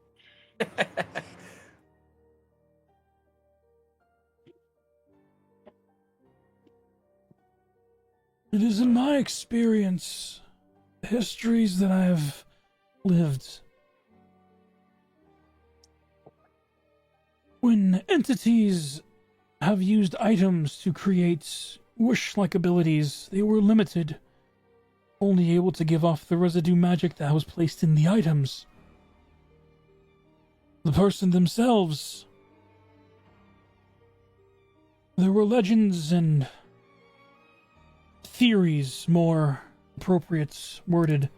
Speaker 9: It is in my experience, the histories that I have lived, when entities have used items to create wish-like abilities, they were limited, only able to give off the residue magic that was placed in the items. The person themselves, there were legends and theories, more appropriate worded,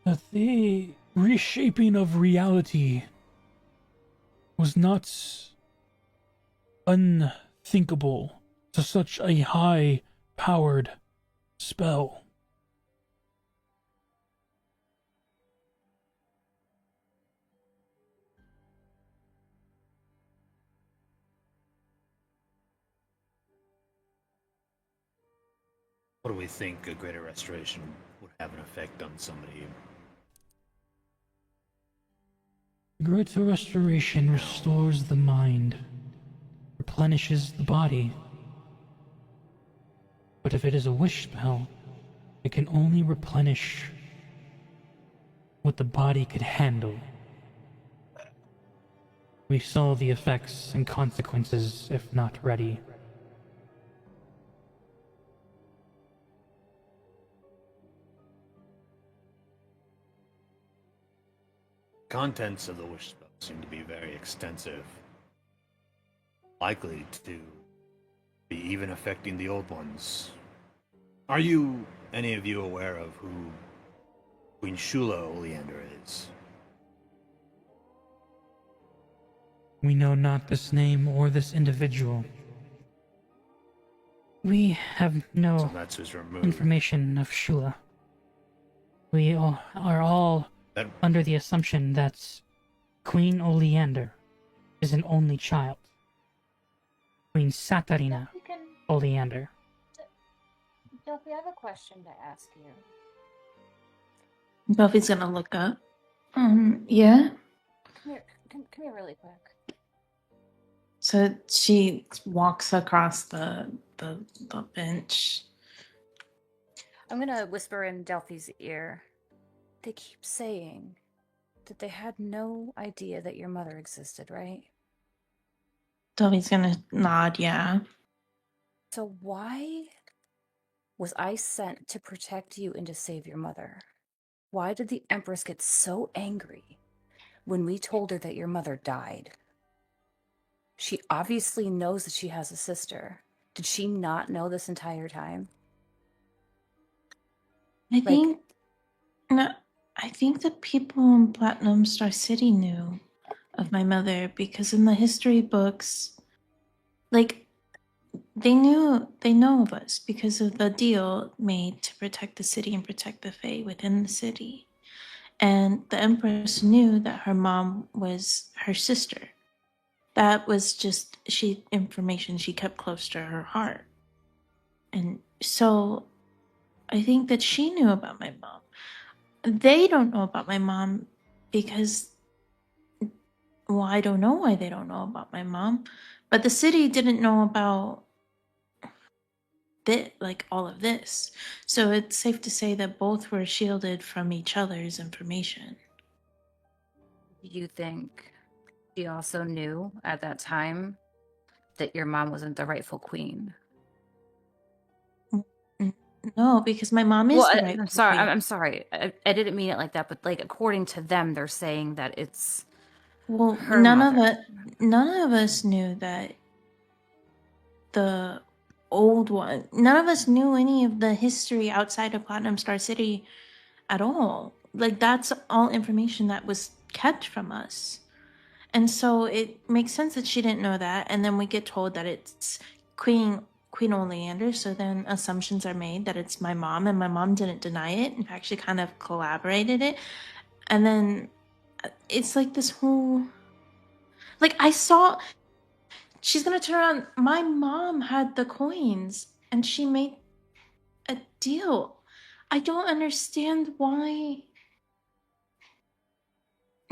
Speaker 9: that the reshaping of reality was not unthinkable to such a high-powered spell.
Speaker 4: What do we think a greater restoration would have an effect on somebody?
Speaker 9: Greater restoration restores the mind, replenishes the body. But if it is a wish spell, it can only replenish what the body could handle. We saw the effects and consequences if not ready.
Speaker 4: Contents of the wish spell seem to be very extensive. Likely to be even affecting the old ones. Are you, any of you, aware of who Queen Shula Oleander is?
Speaker 9: We know not this name or this individual. We have no
Speaker 4: So that's who's removed.
Speaker 9: information of Shula. We are all under the assumption that Queen Oleander is an only child. Queen Satarina Oleander.
Speaker 7: Delphi, I have a question to ask you.
Speaker 11: Buffy's gonna look up. Yeah.
Speaker 7: Come here really quick.
Speaker 11: So she walks across the bench.
Speaker 7: I'm gonna whisper in Delphi's ear. They keep saying that they had no idea that your mother existed, right?
Speaker 11: Buffy's gonna nod, yeah.
Speaker 7: So why was I sent to protect you and to save your mother? Why did the Empress get so angry when we told her that your mother died? She obviously knows that she has a sister. Did she not know this entire time?
Speaker 11: I think the people in Platinum Star City knew of my mother because in the history books, like they know of us because of the deal made to protect the city and protect the Fae within the city. And the Empress knew that her mom was her sister. That was just information she kept close to her heart. And so I think that she knew about my mom. They don't know about my mom because, well, I don't know why they don't know about my mom, but the city didn't know about all of this. So it's safe to say that both were shielded from each other's information.
Speaker 7: You think she also knew at that time that your mom wasn't the rightful queen?
Speaker 11: No, because my mom is the rightful
Speaker 7: I'm sorry.
Speaker 11: queen.
Speaker 7: I'm sorry. I didn't mean it like that. But like, according to them, they're saying that it's her
Speaker 11: none
Speaker 7: mother.
Speaker 11: of us knew that the old one. None of us knew any of the history outside of Platinum Star City at all. Like that's all information that was kept from us. And so it makes sense that she didn't know that. And then we get told that it's Queen Oleander. So then assumptions are made that it's my mom, and my mom didn't deny it. In fact, she kind of collaborated it. And then it's like this whole, like I saw, she's gonna turn around. My mom had the coins and she made a deal. I don't understand why.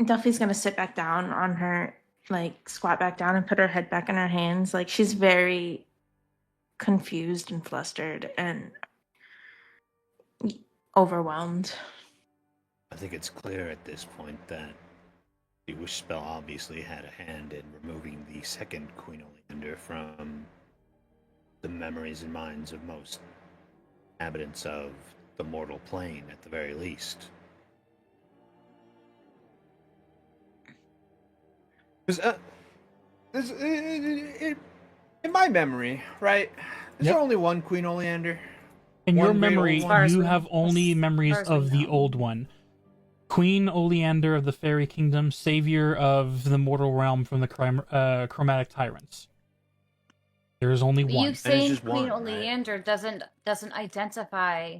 Speaker 11: Duffy's gonna sit back down on her, like squat back down and put her head back in her hands. Like she's very confused and flustered and overwhelmed.
Speaker 4: I think it's clear at this point that the wish spell obviously had a hand in removing the second Queen Oleander from the memories and minds of most inhabitants of the mortal plane, at the very least. Because in my memory, right? Is there only one Queen Oleander?
Speaker 1: In
Speaker 4: One
Speaker 1: your
Speaker 4: great
Speaker 1: memory,
Speaker 4: old one?
Speaker 1: you have only memories
Speaker 7: as we
Speaker 1: of the
Speaker 7: know.
Speaker 1: old one. Queen Oleander of the Fairy Kingdom, savior of the mortal realm from the chromatic tyrants. There is only one.
Speaker 7: You saying
Speaker 4: just
Speaker 7: Queen
Speaker 4: one, right?
Speaker 7: Oleander doesn't identify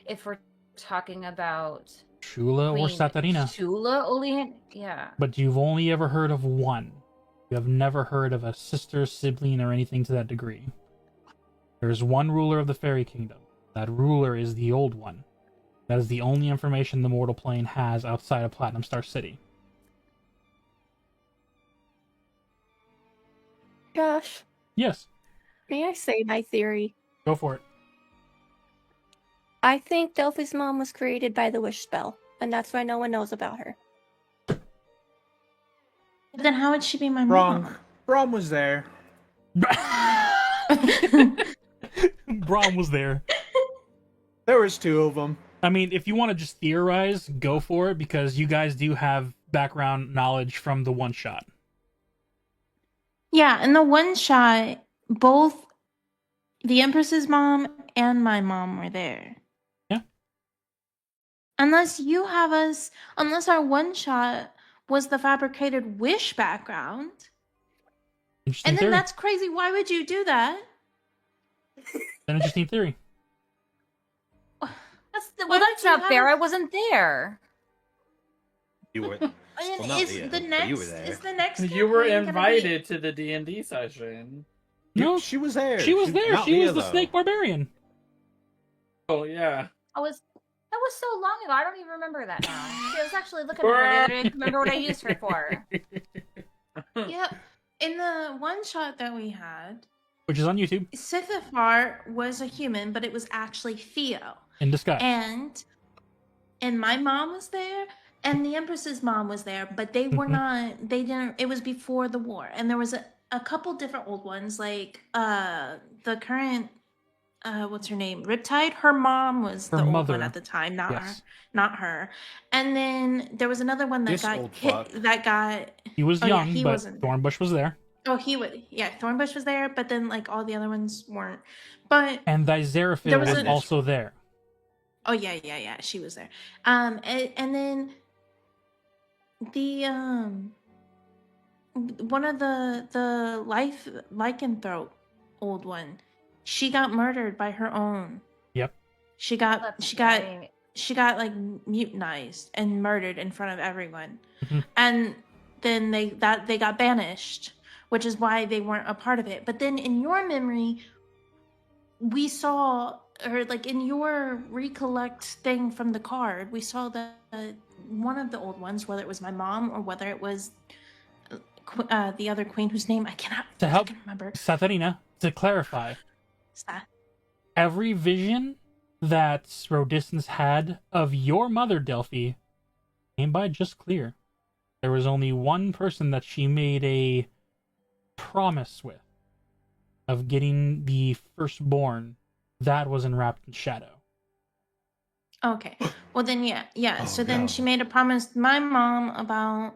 Speaker 7: if we're talking about
Speaker 1: Shula or
Speaker 7: Queen
Speaker 1: Satarina.
Speaker 7: Shula Oleander? Yeah.
Speaker 1: But you've only ever heard of one. You have never heard of a sister, sibling, or anything to that degree. There is one ruler of the Fairy Kingdom. That ruler is the old one. That is the only information the mortal plane has outside of Platinum Star City.
Speaker 3: Josh,
Speaker 1: Yes,
Speaker 3: may I say my theory?
Speaker 1: go for it.
Speaker 3: I think Delphi's mom was created by the wish spell, and that's why no one knows about her.
Speaker 11: But then how would she be my
Speaker 13: Wrong.
Speaker 11: mom?
Speaker 13: Brom was there.
Speaker 1: Braum was there.
Speaker 13: There was 2 of them.
Speaker 1: I mean, if you want to just theorize, go for it, because you guys do have background knowledge from the one shot.
Speaker 11: Yeah, in the one shot, both the Empress's mom and my mom were there.
Speaker 1: Yeah.
Speaker 11: Unless our one shot was the fabricated wish background.
Speaker 1: Interesting
Speaker 11: And then
Speaker 1: theory.
Speaker 11: that's crazy. Why would you do that?
Speaker 1: An interesting theory.
Speaker 7: That's not fair. I wasn't there.
Speaker 4: You were.
Speaker 11: And
Speaker 4: Well, not
Speaker 11: is
Speaker 4: Leah,
Speaker 11: the
Speaker 4: but
Speaker 11: next
Speaker 4: you were there.
Speaker 11: is the next
Speaker 6: You were
Speaker 11: campaign gonna be-
Speaker 6: invited to the D&D session.
Speaker 1: No,
Speaker 13: She was there.
Speaker 1: she was there.
Speaker 13: not
Speaker 1: She was
Speaker 13: Leah,
Speaker 1: the
Speaker 13: though.
Speaker 1: snake barbarian.
Speaker 6: Oh yeah.
Speaker 7: That was so long ago. I don't even remember that now. See, I was actually looking for it. I didn't remember what I used her for.
Speaker 11: Yep. In the one shot that we had,
Speaker 1: Which is on YouTube.
Speaker 11: Sithifar was a human, but it was actually Theo.
Speaker 1: In disguise.
Speaker 11: And my mom was there, and the Empress's mom was there, but they were not. They didn't. It was before the war, and there was a couple different old ones, like the current. What's her name? Riptide. Her mom was
Speaker 1: Her
Speaker 11: the old
Speaker 1: mother.
Speaker 11: one at the time, not
Speaker 1: Yes.
Speaker 11: her. Not her. And then there was another one that
Speaker 13: This
Speaker 11: got
Speaker 13: old
Speaker 11: hit.
Speaker 13: fuck.
Speaker 11: That got.
Speaker 1: He was
Speaker 11: Oh, yeah,
Speaker 1: young,
Speaker 11: he
Speaker 1: but
Speaker 11: wasn't.
Speaker 1: Thornbush was there.
Speaker 11: Oh, he would. Yeah, Thornbush was there, but then like all the other ones weren't. But
Speaker 1: And Thyzeraphil
Speaker 11: There was
Speaker 1: was
Speaker 11: an-
Speaker 1: also there.
Speaker 11: oh yeah, she was there. And then the one of the lycanthrope old one, she got murdered by her own.
Speaker 1: Yep.
Speaker 11: She got like mutinized and murdered in front of everyone.
Speaker 1: Mhm.
Speaker 11: And then they got banished, which is why they weren't a part of it. But then in your memory, we saw, or like in your recollect thing from the card, we saw that one of the old ones, whether it was my mom or whether it was the other queen whose name I cannot
Speaker 1: To help
Speaker 11: fucking remember.
Speaker 1: Satharina, to clarify, every vision that Rhodistans had of your mother, Delphi, came by just clear. There was only one person that she made a promise with of getting the firstborn. That was enwrapped in shadow.
Speaker 11: Okay. Well then yeah.
Speaker 13: Oh,
Speaker 11: So then
Speaker 13: no.
Speaker 11: she made a promise to my mom about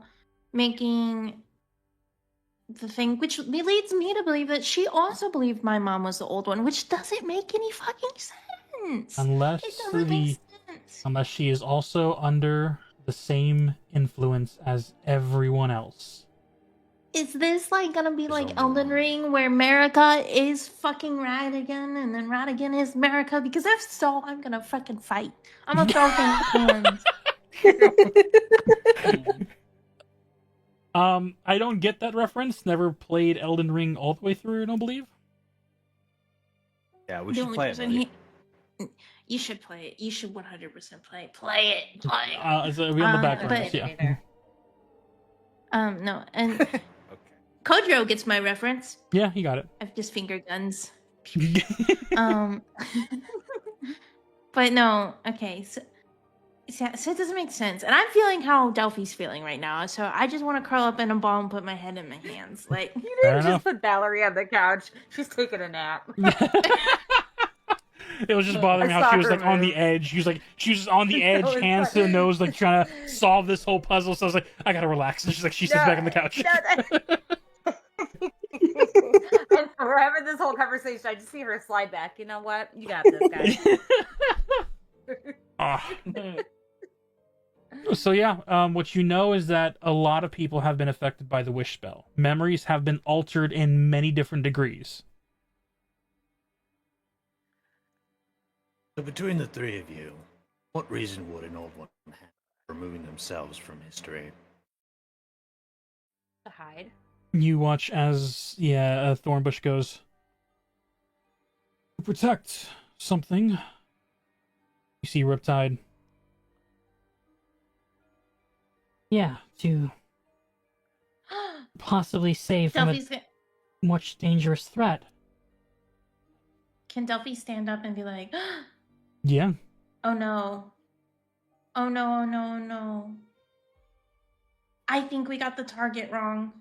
Speaker 11: making the thing, which leads me to believe that she also believed my mom was the old one, which doesn't make any fucking sense.
Speaker 1: Unless
Speaker 11: It doesn't make sense.
Speaker 1: unless she is also under the same influence as everyone else.
Speaker 11: Is this like gonna be like Elden Ring where Marika is fucking Radigan and then Radigan is Marika? Because if so, I'm gonna fucking fight. I'm gonna throw hands.
Speaker 1: I don't get that reference. Never played Elden Ring all the way through, I don't believe.
Speaker 13: Yeah, we
Speaker 11: The
Speaker 13: should
Speaker 11: only
Speaker 13: play it.
Speaker 11: person
Speaker 13: Buddy.
Speaker 11: You should play it. You should 100% play it. Play it. Play it.
Speaker 1: So we on the back
Speaker 11: but-
Speaker 1: burners, yeah.
Speaker 11: No, and Kodro gets my reference.
Speaker 1: Yeah, he got it.
Speaker 11: I've just finger guns. But no, okay. So it doesn't make sense, and I'm feeling how Delphi's feeling right now. So I just want to curl up in a ball and put my head in my hands, like.
Speaker 7: You
Speaker 1: Fair
Speaker 7: didn't
Speaker 1: enough.
Speaker 7: just put Valerie on the couch. She's taking a nap.
Speaker 1: It was just bothering
Speaker 7: I
Speaker 1: how
Speaker 7: saw
Speaker 1: she was
Speaker 7: her
Speaker 1: like on the
Speaker 7: move.
Speaker 1: edge. She was just on the edge,
Speaker 7: it's
Speaker 1: hands to the nose, like trying to solve this whole puzzle. So I was like, I gotta relax. And she sits back on the couch.
Speaker 7: And we're having this whole conversation. I just see her slide back. You know what? You got this, guys.
Speaker 1: Ah. So yeah, what you know is that a lot of people have been affected by the wish spell. Memories have been altered in many different degrees.
Speaker 4: So between the 3 of you, what reason would an old one have for removing themselves from history?
Speaker 7: To hide.
Speaker 1: You watch as Thornbush goes to protect something You see Riptide.
Speaker 12: Yeah, to possibly save from a
Speaker 11: Delphi's gonna...
Speaker 12: much dangerous threat.
Speaker 11: Can Delphi stand up and be like,
Speaker 1: Yeah.
Speaker 11: oh no. Oh no, oh no, oh no. I think we got the target wrong.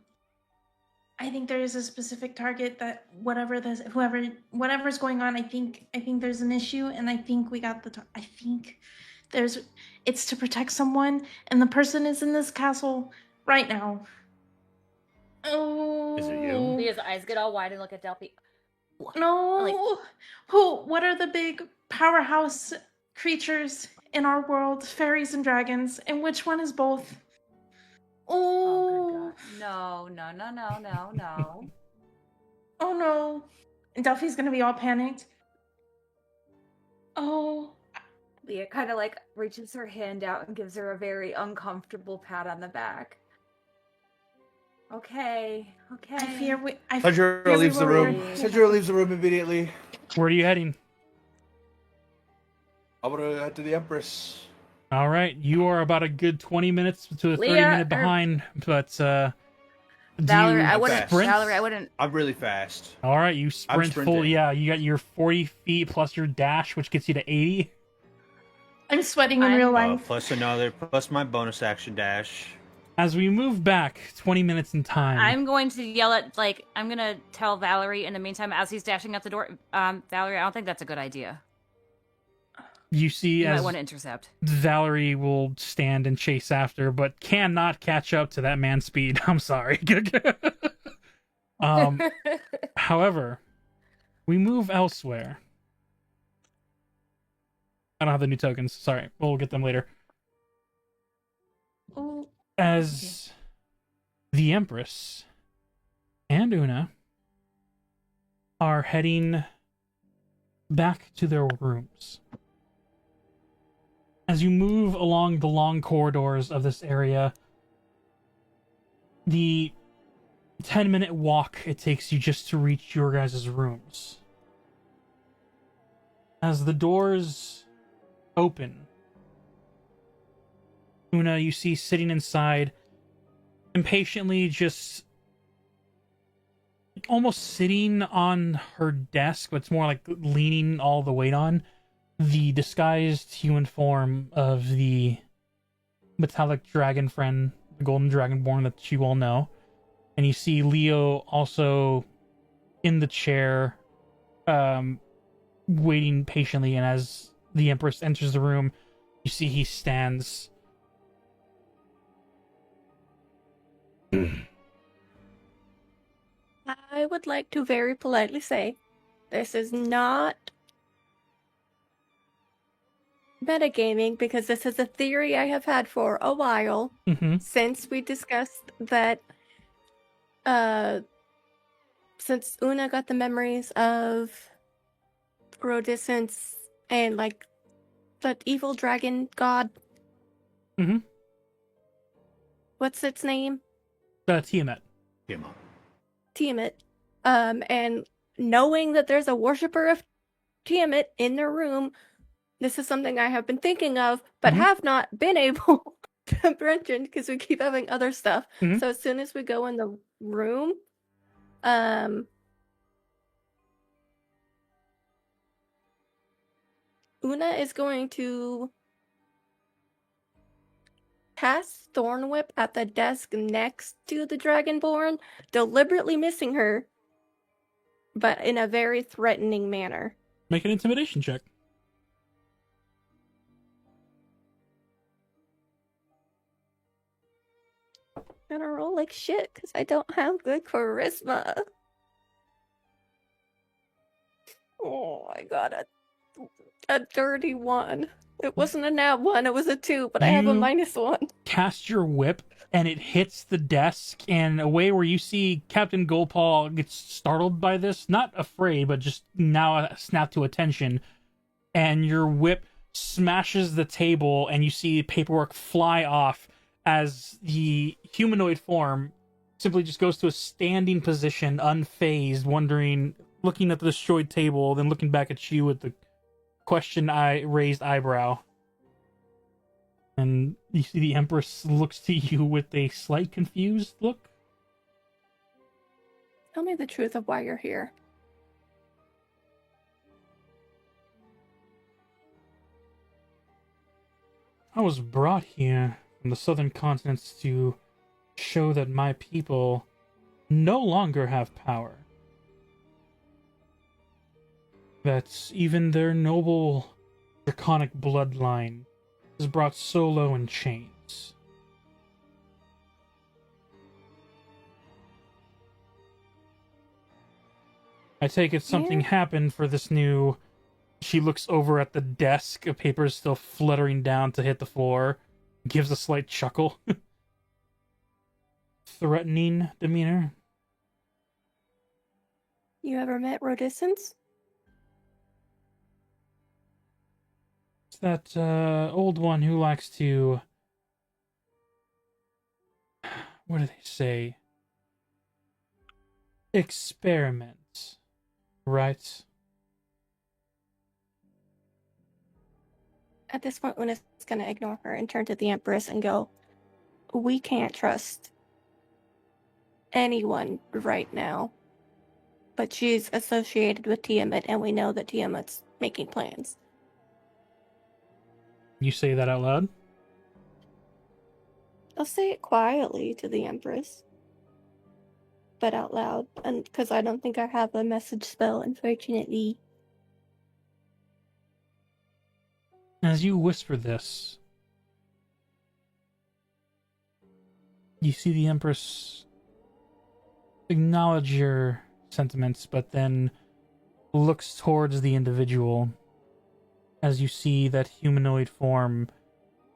Speaker 11: I think there is a specific target that whatever's going on, I think there's an issue, and I think we got I think it's to protect someone, and the person is in this castle right now. Oh.
Speaker 4: Is it you?
Speaker 7: Leah's eyes get all wide and look at Delphi.
Speaker 11: No.
Speaker 7: Like-
Speaker 11: What are the big powerhouse creatures in our world? Fairies and dragons. And which one is both?
Speaker 7: Oh, good God. No.
Speaker 11: Oh no. And Delphi's gonna be all panicked. Oh.
Speaker 7: Leah kind of like reaches her hand out and gives her a very uncomfortable pat on the back. Okay.
Speaker 11: I fear we.
Speaker 13: Cedra leaves the room. Cedra leaves the room immediately.
Speaker 1: Where are you heading?
Speaker 13: I'm gonna head to the Empress.
Speaker 1: All right, you are about a good 20 minutes to a 30
Speaker 7: Leah,
Speaker 1: minute behind, but
Speaker 7: Valerie,
Speaker 1: I
Speaker 7: wouldn't.
Speaker 1: sprint?
Speaker 7: Valerie, I wouldn't.
Speaker 13: I'm really fast.
Speaker 1: All right, you sprint full.
Speaker 13: sprinting.
Speaker 1: Yeah, you got your 40 feet plus your dash, which gets you to 80.
Speaker 11: I'm sweating in real life.
Speaker 4: Plus my bonus action dash.
Speaker 1: As we move back 20 minutes in time,
Speaker 7: I'm going to yell at, I'm going to tell Valerie in the meantime as he's dashing out the door, Valerie, I don't think that's a good idea.
Speaker 1: you see
Speaker 7: You
Speaker 1: as
Speaker 7: might want to intercept.
Speaker 1: Valerie will stand and chase after, but cannot catch up to that man's speed. I'm sorry. However, we move elsewhere. I don't have the new tokens. Sorry, we'll get them later.
Speaker 11: Oh.
Speaker 1: As the Empress and Una are heading back to their rooms. As you move along the long corridors of this area, the 10-minute walk it takes you just to reach your guys' rooms. As the doors open, Una, you see sitting inside, impatiently just almost sitting on her desk, but it's more like leaning all the weight on, the disguised human form of the metallic dragon friend, the golden dragonborn that you all know. And you see Leo also in the chair, waiting patiently, and as the Empress enters the room, you see he stands.
Speaker 3: I would like to very politely say, this is not metagaming, because this is a theory I have had for a while, since we discussed that, since Una got the memories of Rodiscence and, like, that evil dragon god. What's its name?
Speaker 1: Tiamat.
Speaker 3: Tiamat. And knowing that there's a worshiper of Tiamat in their room, this is something I have been thinking of, but have not been able to mention because we keep having other stuff. So as soon as we go in the room, Una is going to cast Thorn Whip at the desk next to the Dragonborn, deliberately missing her, but in a very threatening manner.
Speaker 1: Make an intimidation check.
Speaker 3: I'm gonna roll like shit because I don't have good charisma. Oh, I got a dirty one. It wasn't a nat 1, it was a 2, but I have a -1.
Speaker 1: Cast your whip, and it hits the desk in a way where you see Captain Goldpaw gets startled by this. Not afraid, but just now snap to attention. And your whip smashes the table, and you see paperwork fly off as the humanoid form simply just goes to a standing position, unfazed, wondering, looking at the destroyed table, then looking back at you with the question raised eyebrow. And you see the Empress looks to you with a slight confused look.
Speaker 3: Tell me the truth of why you're here.
Speaker 1: I was brought here from the southern continents to show that my people no longer have power. That even their noble draconic bloodline is brought so low in chains. I take it something happened for this new... She looks over at the desk, a paper is still fluttering down to hit the floor, gives a slight chuckle. Threatening demeanor.
Speaker 3: You ever met Rodiscence?
Speaker 1: It's that old one who likes to... What do they say? Experiment. Right?
Speaker 3: At this point, Una's gonna ignore her and turn to the Empress and go, we can't trust anyone right now. But she's associated with Tiamat, and we know that Tiamat's making plans.
Speaker 1: You say that out loud?
Speaker 3: I'll say it quietly to the Empress. But out loud, and because I don't think I have a message spell, unfortunately.
Speaker 1: As you whisper this, you see the Empress acknowledge your sentiments, but then looks towards the individual as you see that humanoid form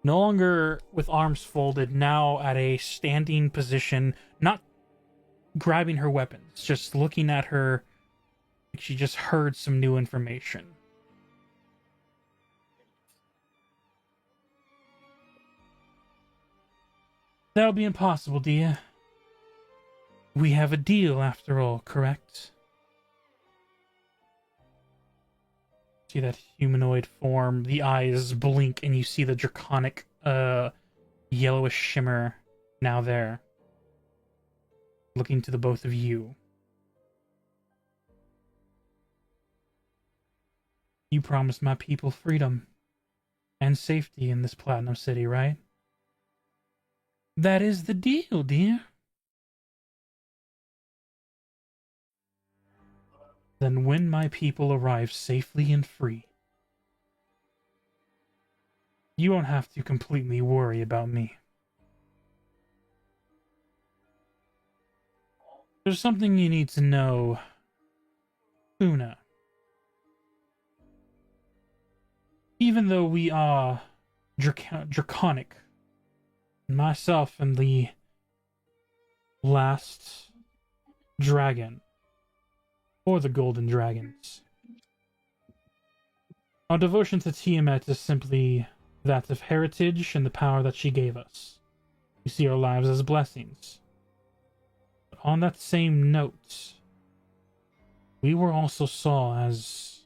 Speaker 1: no longer with arms folded, now at a standing position, not grabbing her weapons, just looking at her like she just heard some new information. That'll be impossible, dear. We have a deal, after all, correct? See that humanoid form, the eyes blink, and you see the draconic, yellowish shimmer now there. Looking to the both of you. You promised my people freedom and safety in this Platinum City, right? That is the deal, dear. Then when my people arrive safely and free, you won't have to completely worry about me. There's something you need to know, Una. Even though we are draconic, myself and the last dragon, or the golden dragons, our devotion to Tiamat is simply that of heritage and the power that she gave us. We see our lives as blessings. But on that same note, we were also saw as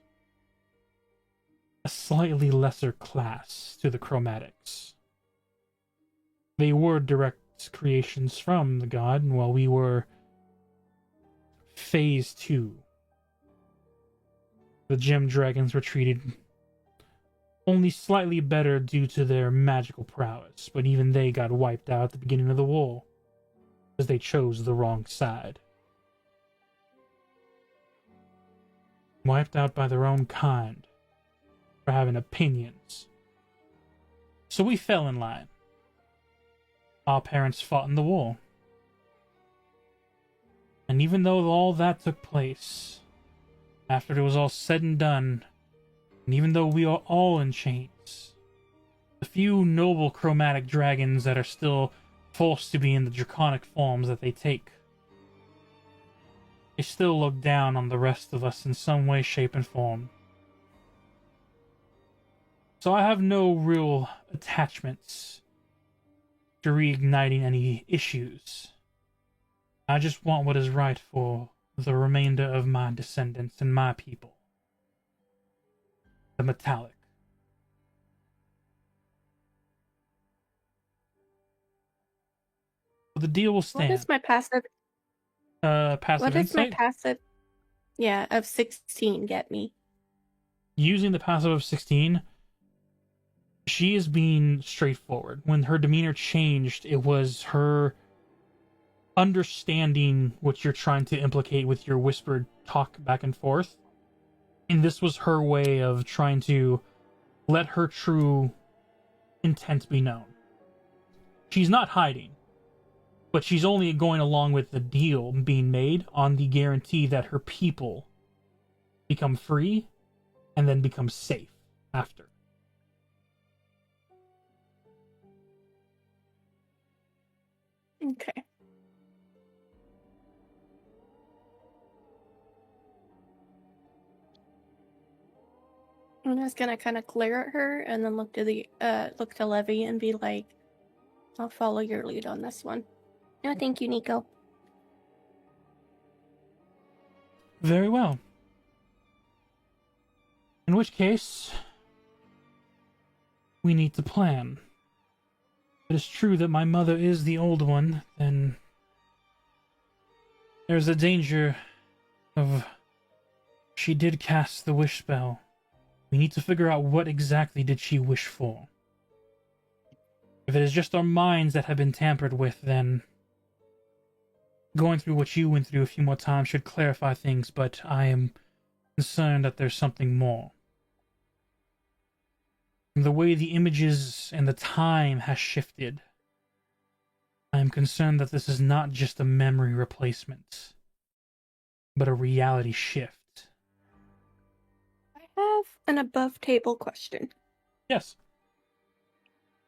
Speaker 1: a slightly lesser class to the Chromatics. They were direct creations from the god, while we were Phase 2. The gem dragons were treated only slightly better due to their magical prowess, but even they got wiped out at the beginning of the war, because they chose the wrong side. Wiped out by their own kind, for having opinions. So we fell in line. Our parents fought in the war. And even though all that took place, after it was all said and done, and even though we are all in chains, the few noble chromatic dragons that are still forced to be in the draconic forms that they take, they still look down on the rest of us in some way, shape, and form. So I have no real attachments to reigniting any issues. I just want what is right for the remainder of my descendants and my people.
Speaker 9: the metallic. The deal will
Speaker 3: What
Speaker 9: stand.
Speaker 3: is my passive?
Speaker 9: Passive
Speaker 3: What does my
Speaker 9: insight?
Speaker 3: passive? Yeah, of 16 get me.
Speaker 9: Using the passive of 16, she is being straightforward. When her demeanor changed, it was her understanding what you're trying to implicate with your whispered talk back and forth. And this was her way of trying to let her true intent be known. She's not hiding, but she's only going along with the deal being made on the guarantee that her people become free and then become safe after.
Speaker 3: Okay. I'm just gonna kind of glare at her and then look to Levy and be like, "I'll follow your lead on this one." No, thank you, Nico.
Speaker 9: Very well. In which case, we need to plan. If it is true that my mother is the old one, then there's a danger of she did cast the wish spell. We need to figure out what exactly did she wish for. If it is just our minds that have been tampered with, then going through what you went through a few more times should clarify things, but I am concerned that there's something more. The way the images and the time has shifted, I am concerned that this is not just a memory replacement, but a reality shift.
Speaker 3: I have an above table question.
Speaker 9: Yes.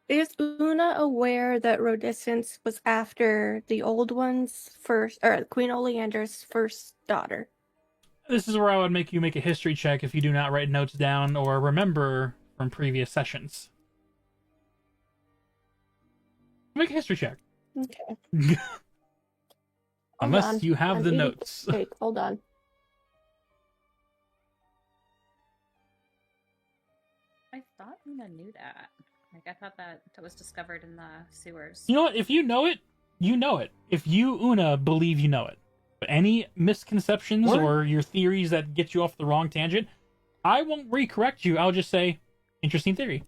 Speaker 3: Is Una aware that Rodescence was after the old one's first, or Queen Oleander's first daughter?
Speaker 9: This is where I would make you make a history check if you do not write notes down or remember from previous sessions. Make a history check.
Speaker 3: Okay.
Speaker 9: Unless you have the notes.
Speaker 3: Wait, hold on.
Speaker 7: I thought Una knew that. Like, I thought that was discovered in the sewers.
Speaker 9: You know what? If you know it, you know it. If you, Una, believe you know it. But any misconceptions or your theories that get you off the wrong tangent, I won't recorrect you. I'll just say, interesting theory.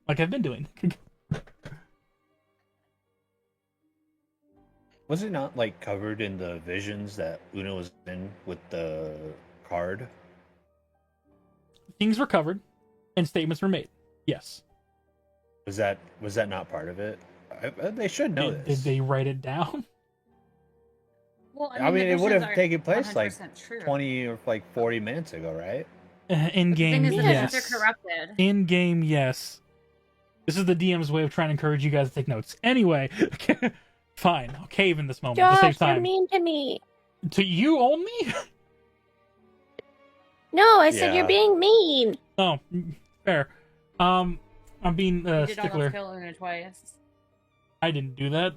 Speaker 9: Like I've been doing.
Speaker 4: Was it not, like, covered in the visions that Una was in with the card?
Speaker 9: Things were covered, and statements were made. Yes.
Speaker 4: Was that not part of it? They should know this.
Speaker 9: Did they write it down?
Speaker 7: Well,
Speaker 4: I mean, it would have taken place
Speaker 7: 100%
Speaker 4: like
Speaker 7: true.
Speaker 4: 20 or like 40 minutes ago, right?
Speaker 9: In game,
Speaker 7: The thing is, the
Speaker 9: yes.
Speaker 7: visions are corrupted.
Speaker 9: In game, yes. This is the DM's way of trying to encourage you guys to take notes. Anyway, fine. I'll cave in this moment to save
Speaker 3: Josh, you're
Speaker 9: time.
Speaker 3: mean to me.
Speaker 9: To you only?
Speaker 3: No, I said
Speaker 4: Yeah.
Speaker 3: you're being mean.
Speaker 9: Oh, fair. I'm being
Speaker 7: You did
Speaker 9: stickler.
Speaker 7: almost kill Una twice.
Speaker 9: I didn't do that.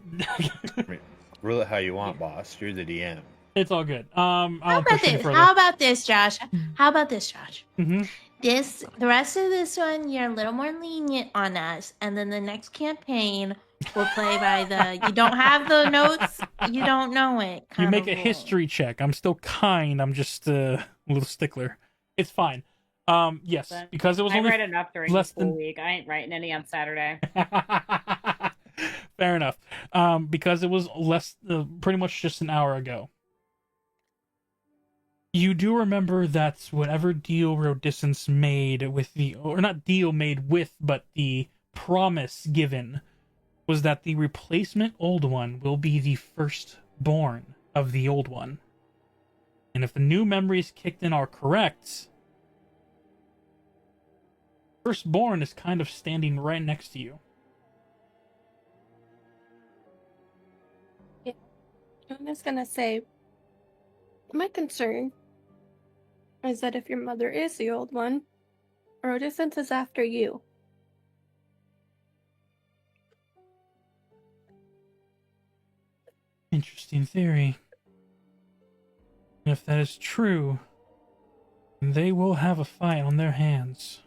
Speaker 4: Rule it how you want, boss. You're the DM.
Speaker 9: It's all good.
Speaker 11: How
Speaker 9: I'll
Speaker 11: about
Speaker 9: push it
Speaker 11: this?
Speaker 9: further.
Speaker 11: How about this, Josh? How about this, Josh?
Speaker 9: Mm-hmm.
Speaker 11: The rest of this one, you're a little more lenient on us, and then the next campaign we'll play by the you don't have the notes, you don't know it.
Speaker 9: You make a
Speaker 11: rule.
Speaker 9: history check. I'm still kind. I'm just a little stickler. It's fine. Yes,
Speaker 7: But
Speaker 9: because it was
Speaker 7: I
Speaker 9: only
Speaker 7: write enough during
Speaker 9: less
Speaker 7: the school
Speaker 9: than-
Speaker 7: week. I ain't writing any on Saturday.
Speaker 9: Fair enough. Because it was pretty much just an hour ago. You do remember that whatever deal Rodescence made with or not deal made with, but the promise given was that the replacement old one will be the firstborn of the old one. And if the new memories kicked in are correct, firstborn is kind of standing right next to you.
Speaker 3: I'm just gonna say, my concern is that if your mother is the old one, Rodescence is after you.
Speaker 9: Interesting theory. If that is true, they will have a fight on their hands.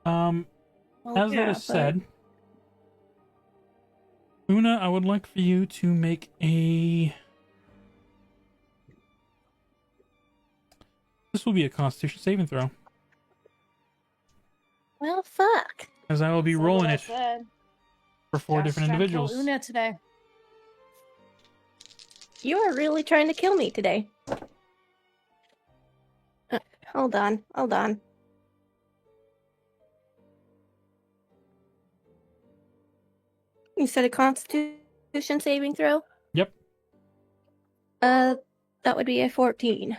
Speaker 3: Well,
Speaker 1: As that is said, Una, I would like for you to make a... This will be a Constitution saving throw,
Speaker 3: well, fuck.
Speaker 1: as I will be
Speaker 7: Said
Speaker 1: rolling
Speaker 7: what I
Speaker 1: it
Speaker 7: said.
Speaker 1: for 4
Speaker 7: Josh is
Speaker 1: different
Speaker 7: trying to kill
Speaker 1: individuals.
Speaker 7: Una today.
Speaker 3: You are really trying to kill me today. Hold on. You said a Constitution saving throw?
Speaker 1: Yep.
Speaker 3: That would be a 14.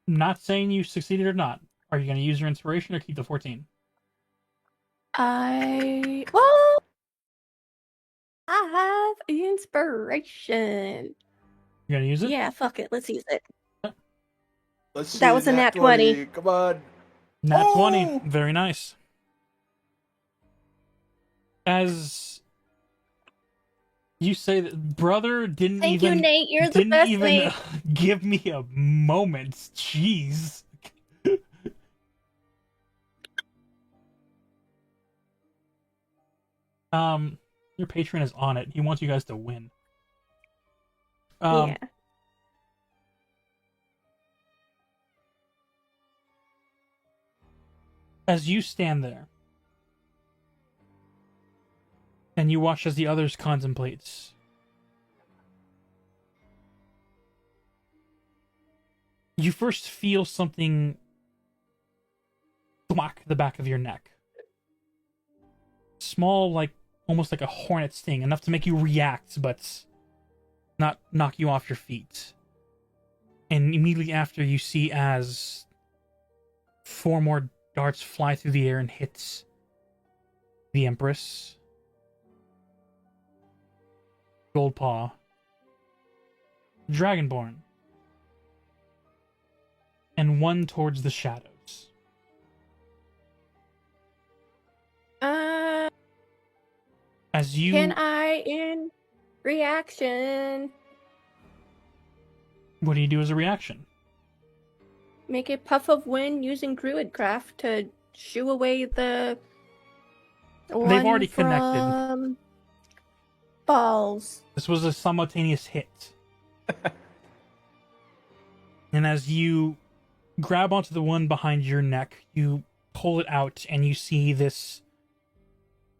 Speaker 1: Not saying you succeeded or not. Are you going to use your inspiration or keep the 14?
Speaker 3: Well, I have inspiration.
Speaker 1: You going to use it?
Speaker 3: Yeah, fuck it. Let's use it.
Speaker 13: Let's see.
Speaker 3: That was a nat 20.
Speaker 13: Come on.
Speaker 1: Nat 20. Very nice. As you say that brother didn't
Speaker 3: Thank
Speaker 1: even
Speaker 3: you, Nate. You're the best, Nate.
Speaker 1: give me a moment. Jeez. Your patron is on it. He wants you guys to win.
Speaker 3: Yeah.
Speaker 1: As you stand there and you watch as the others contemplates, you first feel something thwack the back of your neck. Small, like almost like a hornet sting, enough to make you react, but not knock you off your feet. And immediately after, you see as 4 more darts fly through the air and hits the Empress, Goldpaw, Dragonborn, and one towards the shadows. As you...
Speaker 3: Can I, in reaction,
Speaker 1: What do you do as a reaction?
Speaker 3: make a puff of wind using Druidcraft to shoo away the one
Speaker 1: They've already
Speaker 3: from
Speaker 1: connected.
Speaker 3: balls?
Speaker 1: This was a simultaneous hit. And as you grab onto the one behind your neck, you pull it out and you see this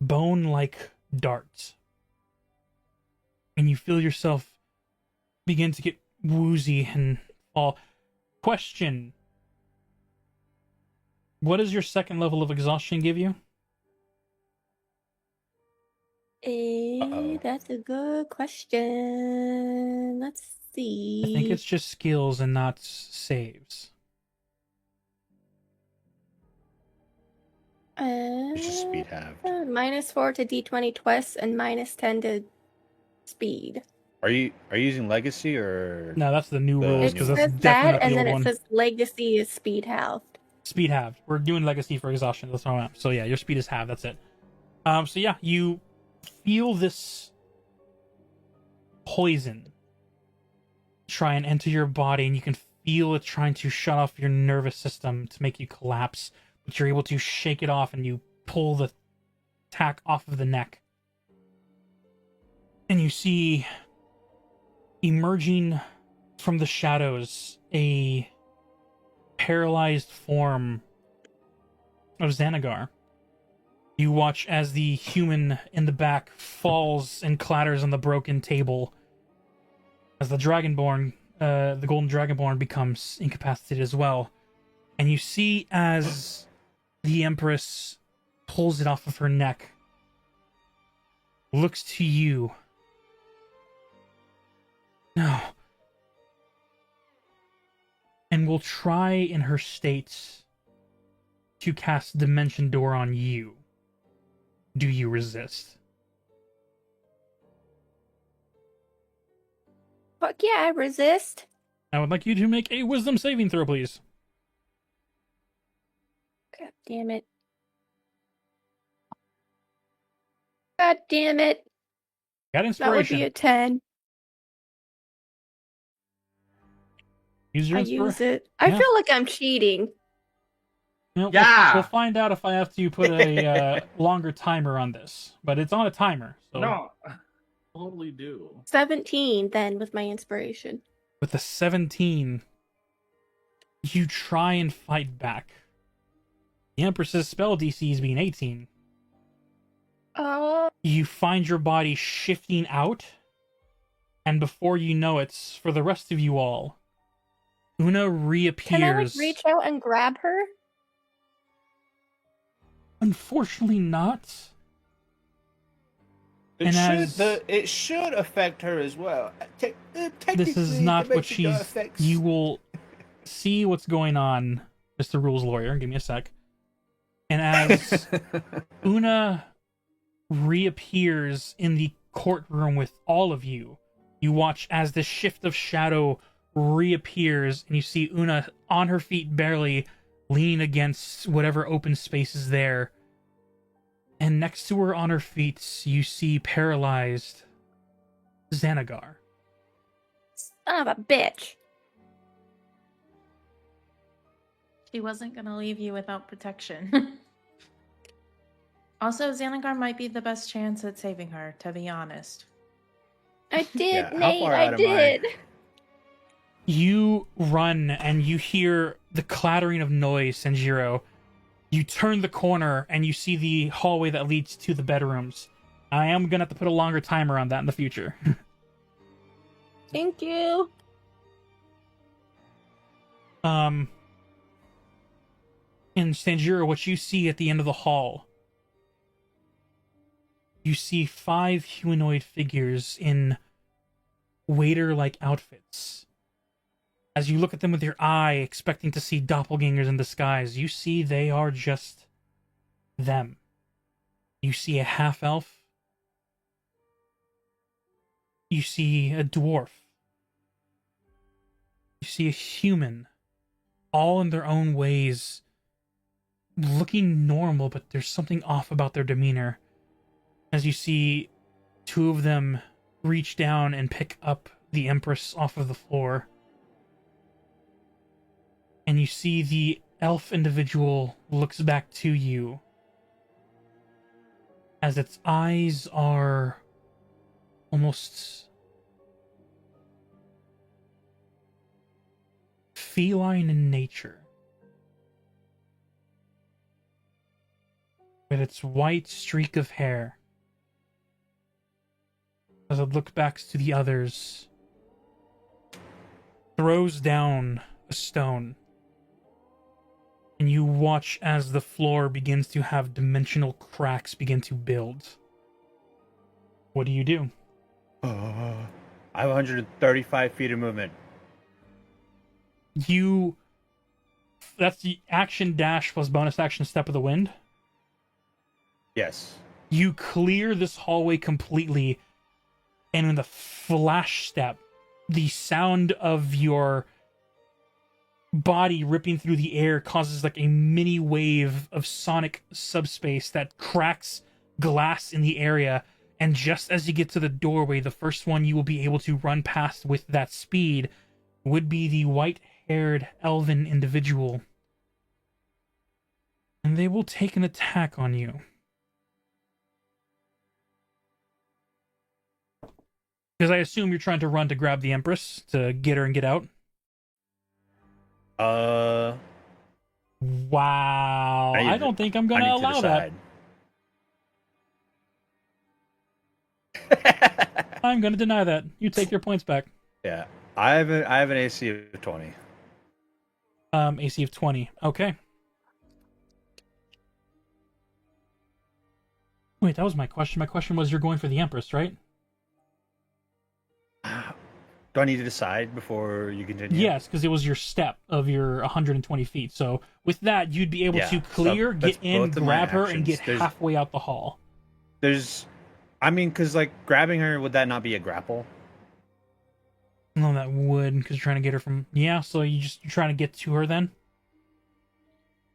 Speaker 1: bone-like dart. And you feel yourself begin to get woozy and fall. Question. What does your second level of exhaustion give you?
Speaker 3: That's a good question. Let's see.
Speaker 1: I think it's just skills and not saves.
Speaker 4: It's just speed halved.
Speaker 3: -4 to D20 twists and -10 to speed.
Speaker 4: Are you using legacy or
Speaker 1: No, that's the new rules,
Speaker 3: It
Speaker 1: because that's
Speaker 3: says
Speaker 1: definitely
Speaker 3: that,
Speaker 1: not
Speaker 3: and
Speaker 1: the
Speaker 3: then
Speaker 1: old
Speaker 3: it
Speaker 1: one.
Speaker 3: says legacy is speed halved.
Speaker 1: Speed halved. We're doing legacy for exhaustion. That's all I'm. So yeah, your speed is halved. That's it. So yeah, you feel this poison try and enter your body, and you can feel it trying to shut off your nervous system to make you collapse. But you're able to shake it off, and you pull the tack off of the neck, and you see emerging from the shadows a paralyzed form of Xanagar. You watch as the human in the back falls and clatters on the broken table as the Dragonborn, the Golden Dragonborn, becomes incapacitated as well. And you see as the Empress pulls it off of her neck, looks to you. No. And will try in her state to cast Dimension Door on you. Do you resist?
Speaker 3: Fuck yeah, I resist.
Speaker 1: I would like you to make a Wisdom saving throw, please.
Speaker 3: God damn it. God damn it.
Speaker 1: Got
Speaker 3: That would
Speaker 1: inspiration.
Speaker 3: be a 10.
Speaker 1: Use your
Speaker 3: I
Speaker 1: inspiration.
Speaker 3: use it. I
Speaker 1: Yeah.
Speaker 3: feel like I'm cheating.
Speaker 1: You know,
Speaker 6: Yeah!
Speaker 1: we'll find out if I have to put a longer timer on this, but it's on a timer. So
Speaker 6: No, totally do.
Speaker 3: 17 then with my inspiration.
Speaker 1: with the 17, you try and fight back. The Empress's spell DC is being 18. You find your body shifting out, and before you know it, for the rest of you all, Una reappears.
Speaker 3: Can I reach out and grab her?
Speaker 1: Unfortunately not.
Speaker 4: It should affect her as well.
Speaker 1: This is not what she's... You will see what's going on, Mr. Rules Lawyer. Give me a sec. And as Una reappears in the courtroom with all of you, you watch as the shift of shadow reappears, and you see Una on her feet barely, leaning against whatever open space is there. And next to her on her feet, you see paralyzed Xanagar.
Speaker 3: Son of a bitch.
Speaker 11: She wasn't gonna leave you without protection. Also, Xanagar might be the best chance at saving her, to be honest.
Speaker 3: I did,
Speaker 4: Yeah, how
Speaker 3: Nate,
Speaker 4: far
Speaker 3: I
Speaker 4: out am I?
Speaker 3: did.
Speaker 1: You run and you hear the clattering of noise, Sanjiro. You turn the corner and you see the hallway that leads to the bedrooms. I am gonna have to put a longer timer on that in the future.
Speaker 3: Thank you.
Speaker 1: In Sanjiro, what you see at the end of the hall, you see 5 humanoid figures in waiter-like outfits. As you look at them with your eye, expecting to see doppelgangers in disguise, you see they are just them. You see a half-elf. You see a dwarf. You see a human. All in their own ways, looking normal, but there's something off about their demeanor. As you see 2 of them reach down and pick up the Empress off of the floor. And you see the elf individual looks back to you as its eyes are almost feline in nature. With its white streak of hair. As it looks back to the others, throws down a stone. And you watch as the floor begins to have dimensional cracks begin to build. What do you do?
Speaker 4: I have 135 feet of movement.
Speaker 1: That's the action dash plus bonus action step of the wind?
Speaker 4: Yes.
Speaker 1: You clear this hallway completely, and in the flash step, the sound of your body ripping through the air causes like a mini wave of sonic subspace that cracks glass in the area, and just as you get to the doorway, the first one you will be able to run past with that speed would be the white-haired elven individual. And they will take an attack on you. Because I assume you're trying to run to grab the Empress to get her and get out. Wow. I don't think I'm going to allow that. I'm going to deny that. You take your points back.
Speaker 4: Yeah. I have an AC of 20.
Speaker 1: AC of 20. Okay. Wait, that was my question. My question was, you're going for the Empress, right?
Speaker 4: Do I need to decide before you continue?
Speaker 1: Yes, because it was your step of your 120 feet. So with that, you'd be able to clear, get in, grab her, and get halfway out the hall.
Speaker 4: Because grabbing her, would that not be a grapple?
Speaker 1: No, that would, because you're trying to get her from... Yeah, so you're trying to get to her then?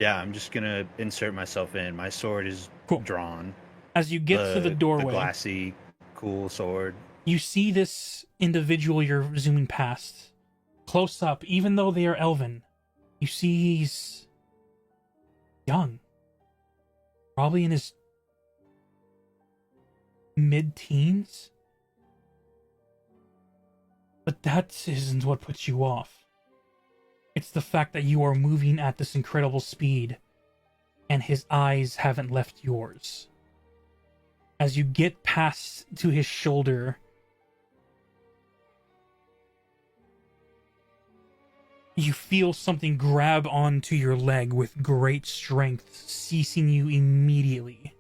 Speaker 4: Yeah, I'm just going to insert myself in. My sword is drawn.
Speaker 1: As you get to the doorway...
Speaker 4: The glassy, cool sword.
Speaker 1: You see this individual you're zooming past. Close up, even though they are elven. You see he's
Speaker 9: young. Probably in his mid-teens. But that isn't what puts you off. It's the fact that you are moving at this incredible speed, and his eyes haven't left yours. As you get past to his shoulder, you feel something grab onto your leg with great strength, seizing you immediately.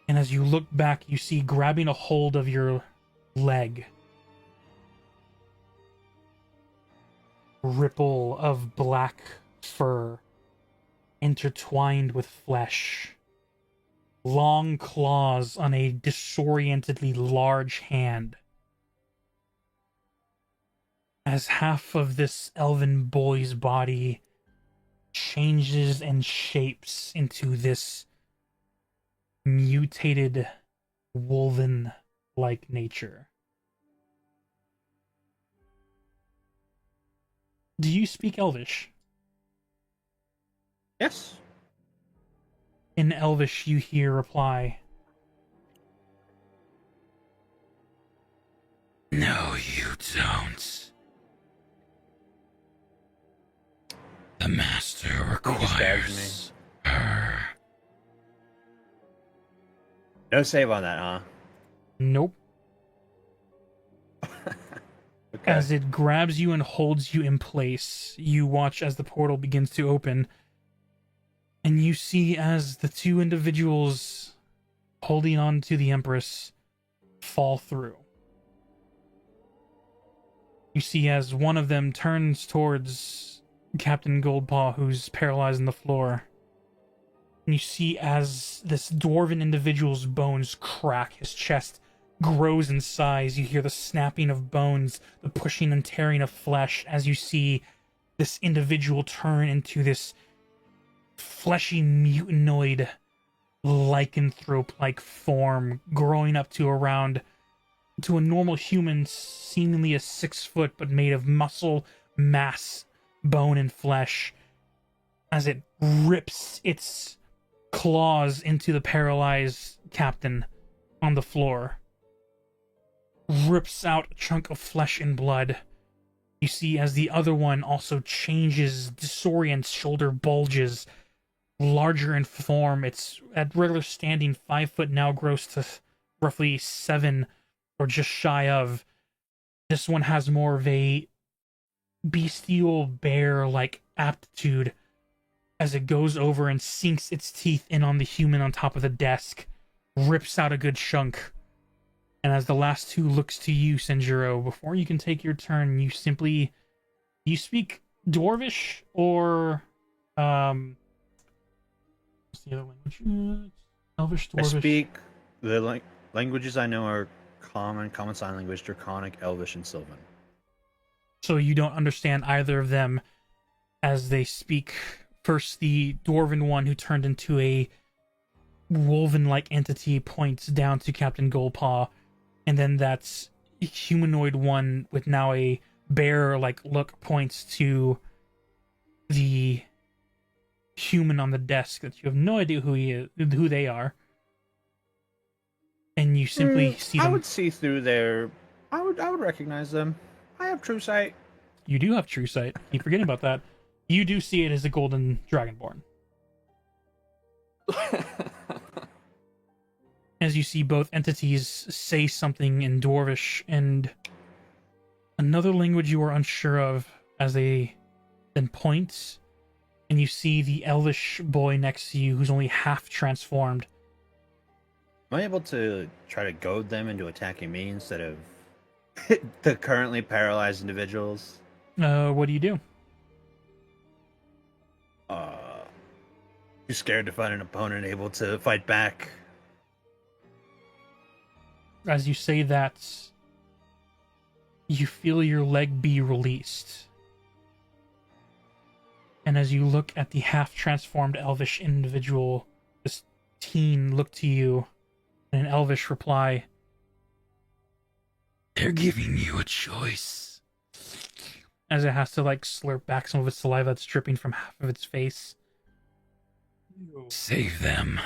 Speaker 9: And as you look back, you see grabbing a hold of your leg, ripple of black fur intertwined with flesh, long claws on a disorientedly large hand. As half of this elven boy's body changes and shapes into this mutated wolven-like nature. Do you speak Elvish?
Speaker 4: Yes.
Speaker 9: In Elvish, you hear reply.
Speaker 12: No, you don't. The master requires her.
Speaker 4: No save on that, huh?
Speaker 9: Nope.
Speaker 4: Okay.
Speaker 9: As it grabs you and holds you in place, you watch as the portal begins to open, and you see as the two individuals holding on to the Empress fall through. You see as one of them turns towards Captain Goldpaw, who's paralyzed on the floor. And you see as this dwarven individual's bones crack, his chest grows in size. You hear the snapping of bones, the pushing and tearing of flesh, as you see this individual turn into this fleshy mutanoid lycanthrope-like form, growing up to around to a normal human, seemingly a 6 foot, but made of muscle, mass, bone, and flesh, as it rips its claws into the paralyzed captain on the floor. Rips out a chunk of flesh and blood. You see as the other one also changes, disorients, shoulder bulges, larger in form. It's at regular standing 5 foot, now grows to roughly 7 or just shy of. This one has more of a bestial bear-like aptitude as it goes over and sinks its teeth in on the human on top of the desk, rips out a good chunk. And as the last two looks to you, Senjuro, before you can take your turn, you speak Dwarvish or what's the other language? Elvish, Dwarvish.
Speaker 4: I speak the languages I know are common sign language, Draconic, Elvish, and Sylvan.
Speaker 9: So you don't understand either of them as they speak. First, the dwarven one who turned into a wolven-like entity points down to Captain Goldpaw, and then that's humanoid one with now a bear-like look points to the human on the desk that you have no idea who they are, and you simply see them.
Speaker 4: I would see through their. I would recognize them. I have true sight.
Speaker 9: You do have true sight. Keep forgetting about that. You do see it as a golden dragonborn. As you see both entities say something in Dwarvish and another language you are unsure of, as they then point, and you see the elvish boy next to you who's only half transformed.
Speaker 4: Am I able to try to goad them into attacking me instead of the currently paralyzed individuals?
Speaker 9: What do you do?
Speaker 4: Too scared to find an opponent able to fight back.
Speaker 9: As you say that, you feel your leg be released. And as you look at the half-transformed elvish individual, this teen look to you, and an elvish reply.
Speaker 12: They're giving you a choice.
Speaker 1: as it has to like slurp back some of its saliva that's dripping from half of its face.
Speaker 12: Save them.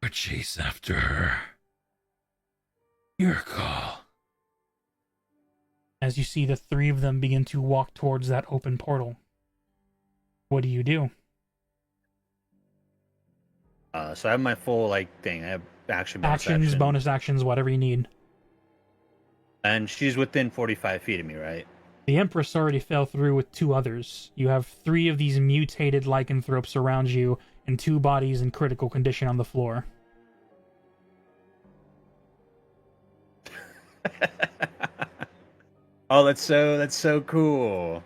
Speaker 12: Or chase after her. Your call.
Speaker 1: As you see the three of them begin to walk towards that open portal. What do you do?
Speaker 4: So I have my full thing. I have bonus
Speaker 1: Actions,
Speaker 4: action.
Speaker 1: bonus actions, whatever you need.
Speaker 4: And she's within 45 feet of me, right?
Speaker 1: The Empress already fell through with 2 others. You have 3 of these mutated lycanthropes around you, and 2 bodies in critical condition on the floor.
Speaker 4: Oh, that's so cool.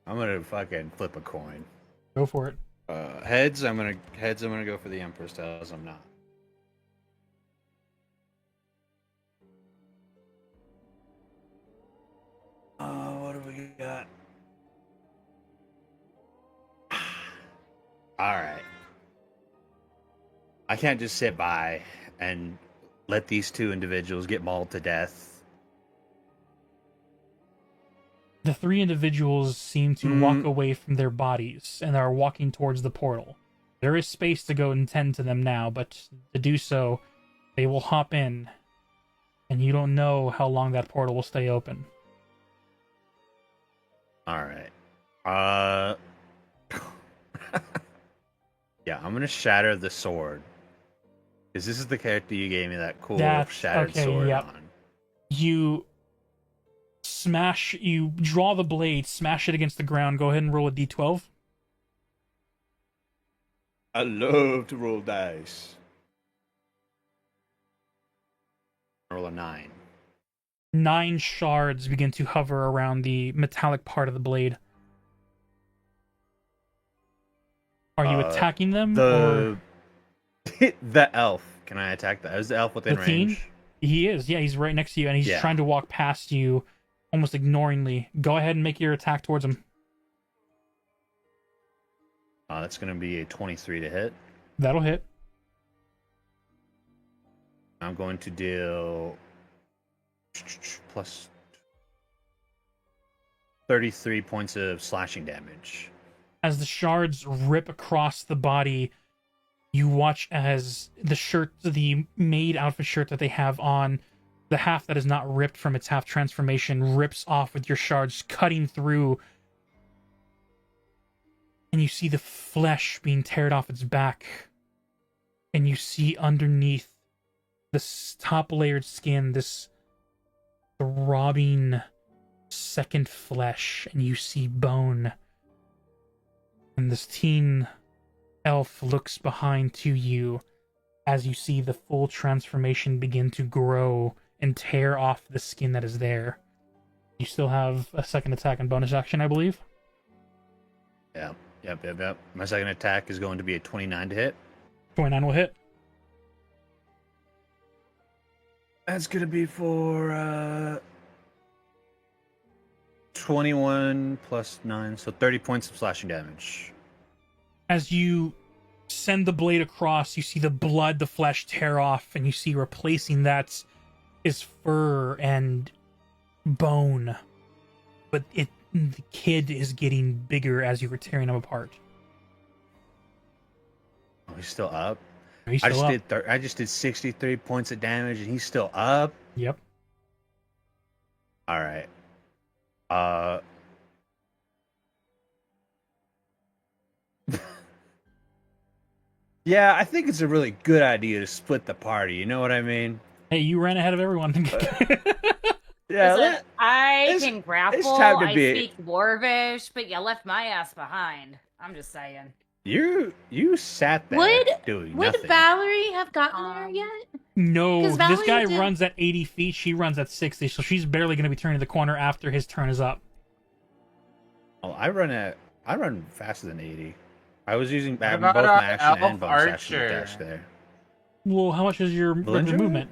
Speaker 4: I'm gonna fucking flip a coin.
Speaker 1: Go for it.
Speaker 4: Heads. I'm gonna go for the Empress. Tails. I'm not. What do we got? All right. I can't just sit by and let these 2 individuals get mauled to death.
Speaker 1: The 3 individuals seem to walk away from their bodies and are walking towards the portal. There is space to go and tend to them now, but to do so, they will hop in, and you don't know how long that portal will stay open.
Speaker 4: All right. Yeah, I'm gonna shatter the sword. Because this is the character you gave me that cool shattered sword on.
Speaker 1: You draw the blade, smash it against the ground. Go ahead and roll a d12.
Speaker 4: I love to roll dice. Roll a 9.
Speaker 1: 9 shards begin to hover around the metallic part of the blade. Are you attacking them? Or...
Speaker 4: The elf. Can I attack that? Is the elf within range?
Speaker 1: He is. Yeah, he's right next to you, and he's trying to walk past you, almost ignoringly. Go ahead and make your attack towards him.
Speaker 4: That's going to be a 23 to hit.
Speaker 1: That'll hit.
Speaker 4: I'm going to deal plus 33 points of slashing damage.
Speaker 1: As the shards rip across the body, you watch as the maid outfit shirt that they have on, the half that is not ripped from its half transformation, rips off with your shards cutting through. And you see the flesh being teared off its back. And you see underneath this top layered skin, this throbbing second flesh. And you see bone. And this teen elf looks behind to you as you see the full transformation begin to grow and tear off the skin that is there. You still have a second attack and bonus action, I believe?
Speaker 4: Yep. My second attack is going to be a 29 to hit.
Speaker 1: 29 will hit.
Speaker 4: That's going to be for 21 plus 9, so 30 points of slashing damage.
Speaker 1: As you send the blade across, you see the blood, the flesh tear off, and you see replacing that is fur and bone. But the kid is getting bigger as you were tearing him apart.
Speaker 4: Oh, he's still up?
Speaker 1: He's still up.
Speaker 4: I just did 63 points of damage, and he's still up?
Speaker 1: Yep.
Speaker 4: All right. Yeah, I think it's a really good idea to split the party. You know what I mean?
Speaker 1: Hey, you ran ahead of everyone.
Speaker 4: Yeah,
Speaker 7: Listen, I can grapple. I speak Dwarvish, but you left my ass behind. I'm just saying.
Speaker 4: You sat there doing
Speaker 11: would
Speaker 4: nothing.
Speaker 11: Valerie have gotten there yet?
Speaker 1: No, this guy
Speaker 11: did...
Speaker 1: runs at 80 feet. She runs at 60, so she's barely going to be turning the corner after his turn is up.
Speaker 4: Oh, I run faster than 80. I was using both my action and bonus action to dash there.
Speaker 1: Well, how much is your movement?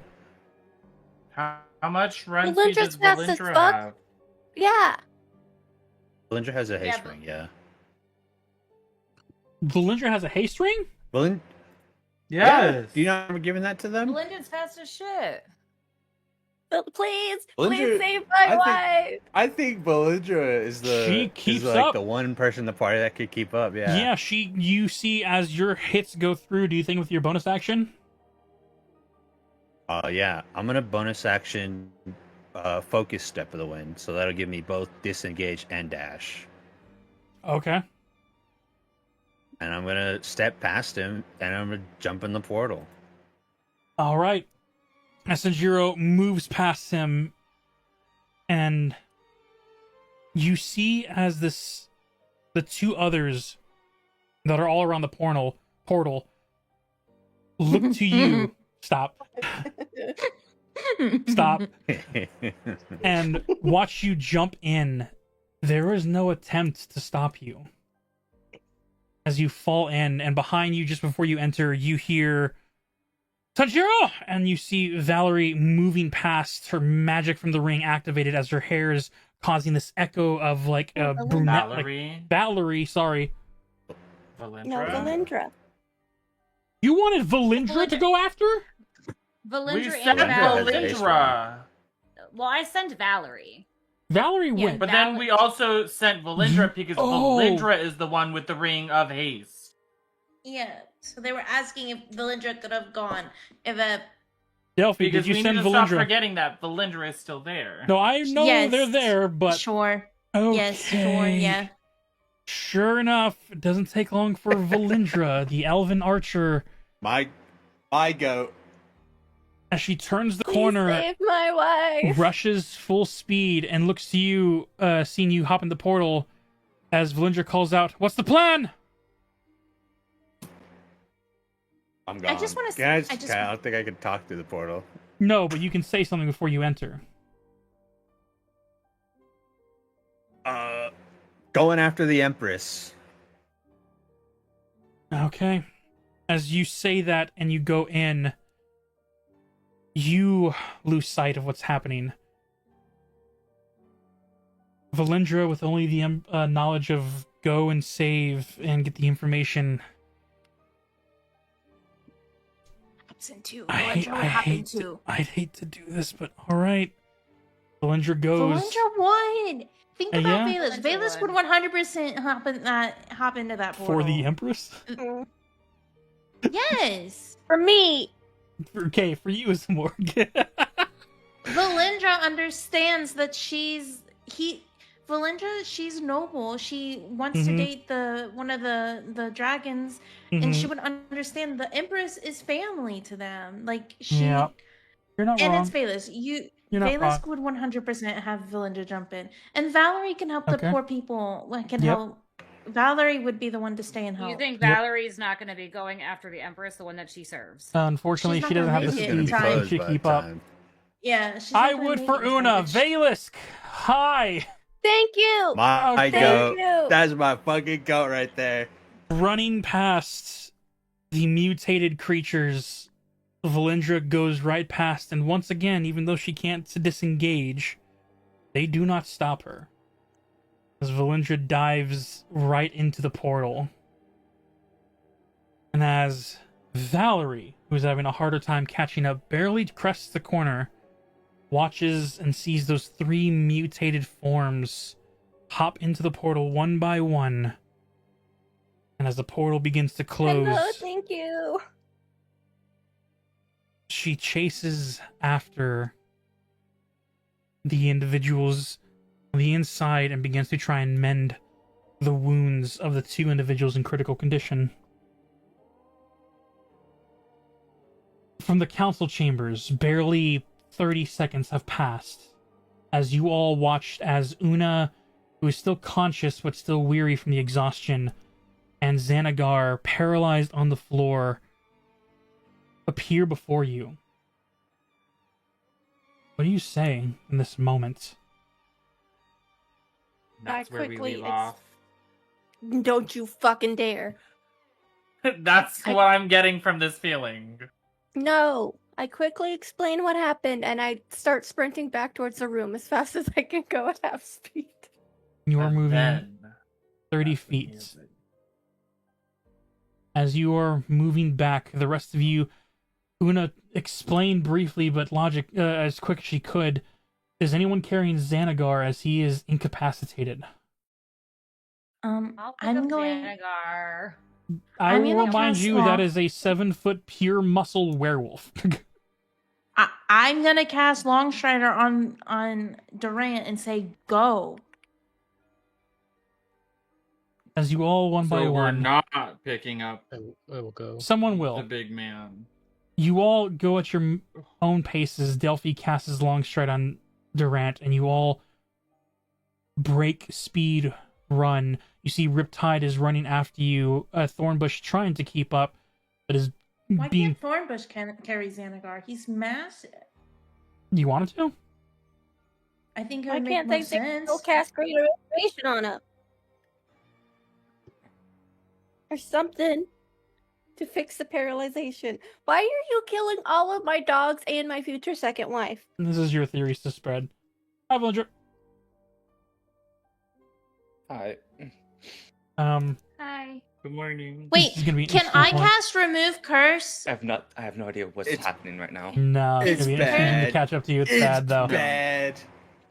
Speaker 6: How much run speed does Valindra have?
Speaker 3: Yeah.
Speaker 4: Valindra has a haste ring, yeah.
Speaker 1: Valindra has a haste ring?
Speaker 6: Yes.
Speaker 4: Do you not remember giving that to them?
Speaker 7: Belinda's fast as shit.
Speaker 3: Please,
Speaker 4: Valindra-
Speaker 3: save my
Speaker 4: I
Speaker 3: wife.
Speaker 4: I think Valindra is
Speaker 1: She keeps
Speaker 4: like
Speaker 1: up.
Speaker 4: the one person in the party that could keep up. Yeah.
Speaker 1: Yeah, you see as your hits go through, do you think with your bonus action?
Speaker 4: Yeah. I'm gonna bonus action, focus step of the wind, so that'll give me both disengage and dash.
Speaker 1: Okay.
Speaker 4: And I'm gonna step past him, and I'm gonna jump in the portal.
Speaker 1: All right. As Sanjiro moves past him, and you see as the two others that are all around the portal look to you. Stop. Stop. And watch you jump in. There is no attempt to stop you. As you fall in, and behind you, just before you enter, you hear Tanjiro! And you see Valerie moving past, her magic from the ring activated as her hair is causing this echo of like a brunette. Valerie, sorry.
Speaker 6: Valindra?
Speaker 3: No, Valindra.
Speaker 1: You wanted Valindra to go after?
Speaker 7: Valindra
Speaker 6: We
Speaker 7: and
Speaker 6: said
Speaker 7: Valerie.
Speaker 6: Valindra.
Speaker 7: Well, I sent Valerie.
Speaker 1: Valerie
Speaker 7: Yeah,
Speaker 1: went.
Speaker 6: But then we also sent Valindra because
Speaker 1: Oh.
Speaker 6: Valindra is the one with the ring of haste.
Speaker 11: Yeah, so they were asking if Valindra could have gone. If
Speaker 1: Delphi,
Speaker 6: Because
Speaker 1: did you
Speaker 6: we
Speaker 1: send
Speaker 6: need to stop
Speaker 1: Valindra?
Speaker 6: forgetting that Valindra is still there.
Speaker 1: No, I know
Speaker 11: Yes.
Speaker 1: they're there, but
Speaker 11: sure.
Speaker 1: okay.
Speaker 11: Yes, sure, yeah.
Speaker 1: Sure enough, it doesn't take long for Valindra, the elven archer,
Speaker 4: My goat.
Speaker 1: as she turns the
Speaker 3: Please
Speaker 1: corner,
Speaker 3: save my wife.
Speaker 1: rushes full speed, and looks to you, seeing you hop in the portal, as Valindra calls out, "What's the plan?"
Speaker 4: I'm gone.
Speaker 11: I just wanna
Speaker 4: Can I
Speaker 11: s- I just-
Speaker 4: I don't think I can talk through the portal.
Speaker 1: No, but you can say something before you enter.
Speaker 4: Going after the Empress.
Speaker 1: Okay. As you say that and you go in, you lose sight of what's happening. Valindra, with only the knowledge of go and save and get the information. I'd hate to do this, but all right. Valindra goes.
Speaker 11: Valindra won. Think about
Speaker 1: Yeah.
Speaker 11: Valus. Valus would 100% hop into that portal.
Speaker 1: For the Empress?
Speaker 11: Yes.
Speaker 3: For me.
Speaker 1: Okay, for you is more.
Speaker 11: Valindra understands that she's noble. She wants to date one of the dragons, and she would understand the Empress is family to them. Like she,
Speaker 1: Yeah. You're not
Speaker 11: and
Speaker 1: wrong.
Speaker 11: it's Valus.
Speaker 1: You're not
Speaker 11: Valus
Speaker 1: wrong.
Speaker 11: would 100% have Valindra jump in, and Valerie can help the
Speaker 1: Okay.
Speaker 11: poor people. Like can
Speaker 1: Yep.
Speaker 11: help. Valerie would be the one to stay and help.
Speaker 7: You think Valerie's not going to be going after the Empress, the one that she serves?
Speaker 1: Unfortunately,
Speaker 11: She's
Speaker 1: she
Speaker 11: not
Speaker 1: doesn't have
Speaker 11: gonna
Speaker 1: the
Speaker 11: make it
Speaker 1: speed
Speaker 11: in time.
Speaker 1: to keep up.
Speaker 11: Yeah, she's
Speaker 1: I
Speaker 11: not gonna
Speaker 1: would
Speaker 11: make
Speaker 1: for
Speaker 11: it in
Speaker 1: Una.
Speaker 11: time, but
Speaker 1: Valisk! Hi!
Speaker 3: Thank you.
Speaker 4: My
Speaker 3: Thank
Speaker 4: goat.
Speaker 3: you.
Speaker 4: That's my fucking goat right there.
Speaker 1: Running past the mutated creatures, Valindra goes right past, and once again, even though she can't disengage, they do not stop her. As Valindra dives right into the portal. And as Valerie, who's having a harder time catching up, barely crests the corner, watches and sees those three mutated forms hop into the portal one by one. And as the portal begins to close,
Speaker 3: Hello, thank you.
Speaker 1: she chases after the individuals on the inside and begins to try and mend the wounds of the two individuals in critical condition. From the council chambers, barely 30 seconds have passed as you all watched as Una, who is still conscious but still weary from the exhaustion, and Xanagar, paralyzed on the floor, appear before you. What do you say in this moment?
Speaker 6: That's where we
Speaker 3: quickly
Speaker 6: leave off.
Speaker 3: Don't you fucking dare.
Speaker 6: That's what I'm getting from this feeling.
Speaker 3: No. I quickly explain what happened, and I start sprinting back towards the room as fast as I can go at half speed.
Speaker 1: You are
Speaker 6: And
Speaker 1: moving
Speaker 6: then
Speaker 1: 30
Speaker 6: that's the
Speaker 1: feet.
Speaker 6: music.
Speaker 1: As you are moving back, the rest of you, Una explained briefly, but logic as quick as she could. Is anyone carrying Xanagar as he is incapacitated?
Speaker 7: I'll pick
Speaker 11: I'm
Speaker 7: up
Speaker 11: going.
Speaker 7: Xanagar.
Speaker 1: I
Speaker 11: I'm
Speaker 1: will
Speaker 11: gonna
Speaker 1: remind
Speaker 11: cast
Speaker 1: you
Speaker 11: law.
Speaker 1: that is a 7-foot pure muscle werewolf.
Speaker 11: I'm gonna cast Longstrider on Durant and say go.
Speaker 1: As you all one by
Speaker 6: So we're
Speaker 1: one.
Speaker 6: not picking up
Speaker 2: I will go.
Speaker 1: Someone
Speaker 6: the
Speaker 1: will.
Speaker 6: big man.
Speaker 1: You all go at your own paces. Delphi casts his Longstride on Durant, and you all break speed run. You see Riptide is running after you. Thornbush trying to keep up, but is
Speaker 11: Why
Speaker 1: being...
Speaker 11: can't Thornbush carry Xanagar? He's massive.
Speaker 1: You wanted to?
Speaker 11: I think it
Speaker 3: I
Speaker 11: would make
Speaker 3: can't
Speaker 11: more
Speaker 3: think they
Speaker 11: sense.
Speaker 3: will cast greater information on him. Or something to fix the paralyzation. Why are you killing all of my dogs and my future second wife?
Speaker 1: This is your theories to spread. Hi, Villager.
Speaker 14: Hi.
Speaker 7: Hi.
Speaker 6: Good morning.
Speaker 11: Wait,
Speaker 1: This is gonna be an
Speaker 11: can
Speaker 1: interesting
Speaker 11: I
Speaker 1: point.
Speaker 11: cast Remove Curse?
Speaker 14: I have no idea what's happening right now.
Speaker 1: No, it's
Speaker 13: It's
Speaker 1: gonna be interesting to
Speaker 13: bad.
Speaker 1: catch up to you. It's
Speaker 13: It's
Speaker 1: bad, though.
Speaker 13: bad.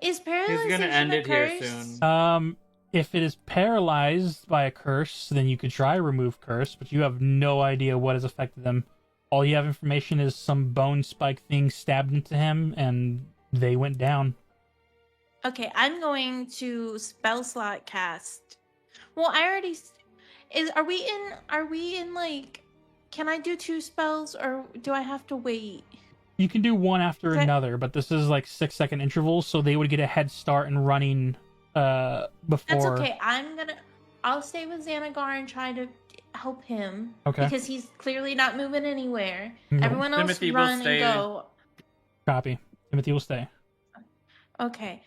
Speaker 11: Is paralyzation
Speaker 6: He's gonna end
Speaker 11: a
Speaker 6: it here
Speaker 11: curse?
Speaker 6: soon.
Speaker 1: If it is paralyzed by a curse, then you could try remove curse, but you have no idea what has affected them. All you have information is some bone spike thing stabbed into him, and they went down.
Speaker 11: Okay, I'm going to spell slot cast. Well, I already are we in like, can I do 2 spells or do I have to wait?
Speaker 1: You can do one after
Speaker 11: Okay.
Speaker 1: another, but this is like 6-second intervals, so they would get a head start in running before.
Speaker 11: That's okay. I'll stay with Xanagar and try to help him.
Speaker 1: Okay.
Speaker 11: Because he's clearly not moving anywhere.
Speaker 1: No.
Speaker 11: Everyone else
Speaker 6: Timothy will
Speaker 11: run
Speaker 6: stay.
Speaker 11: and go.
Speaker 1: Copy. Timothy will stay.
Speaker 11: Okay.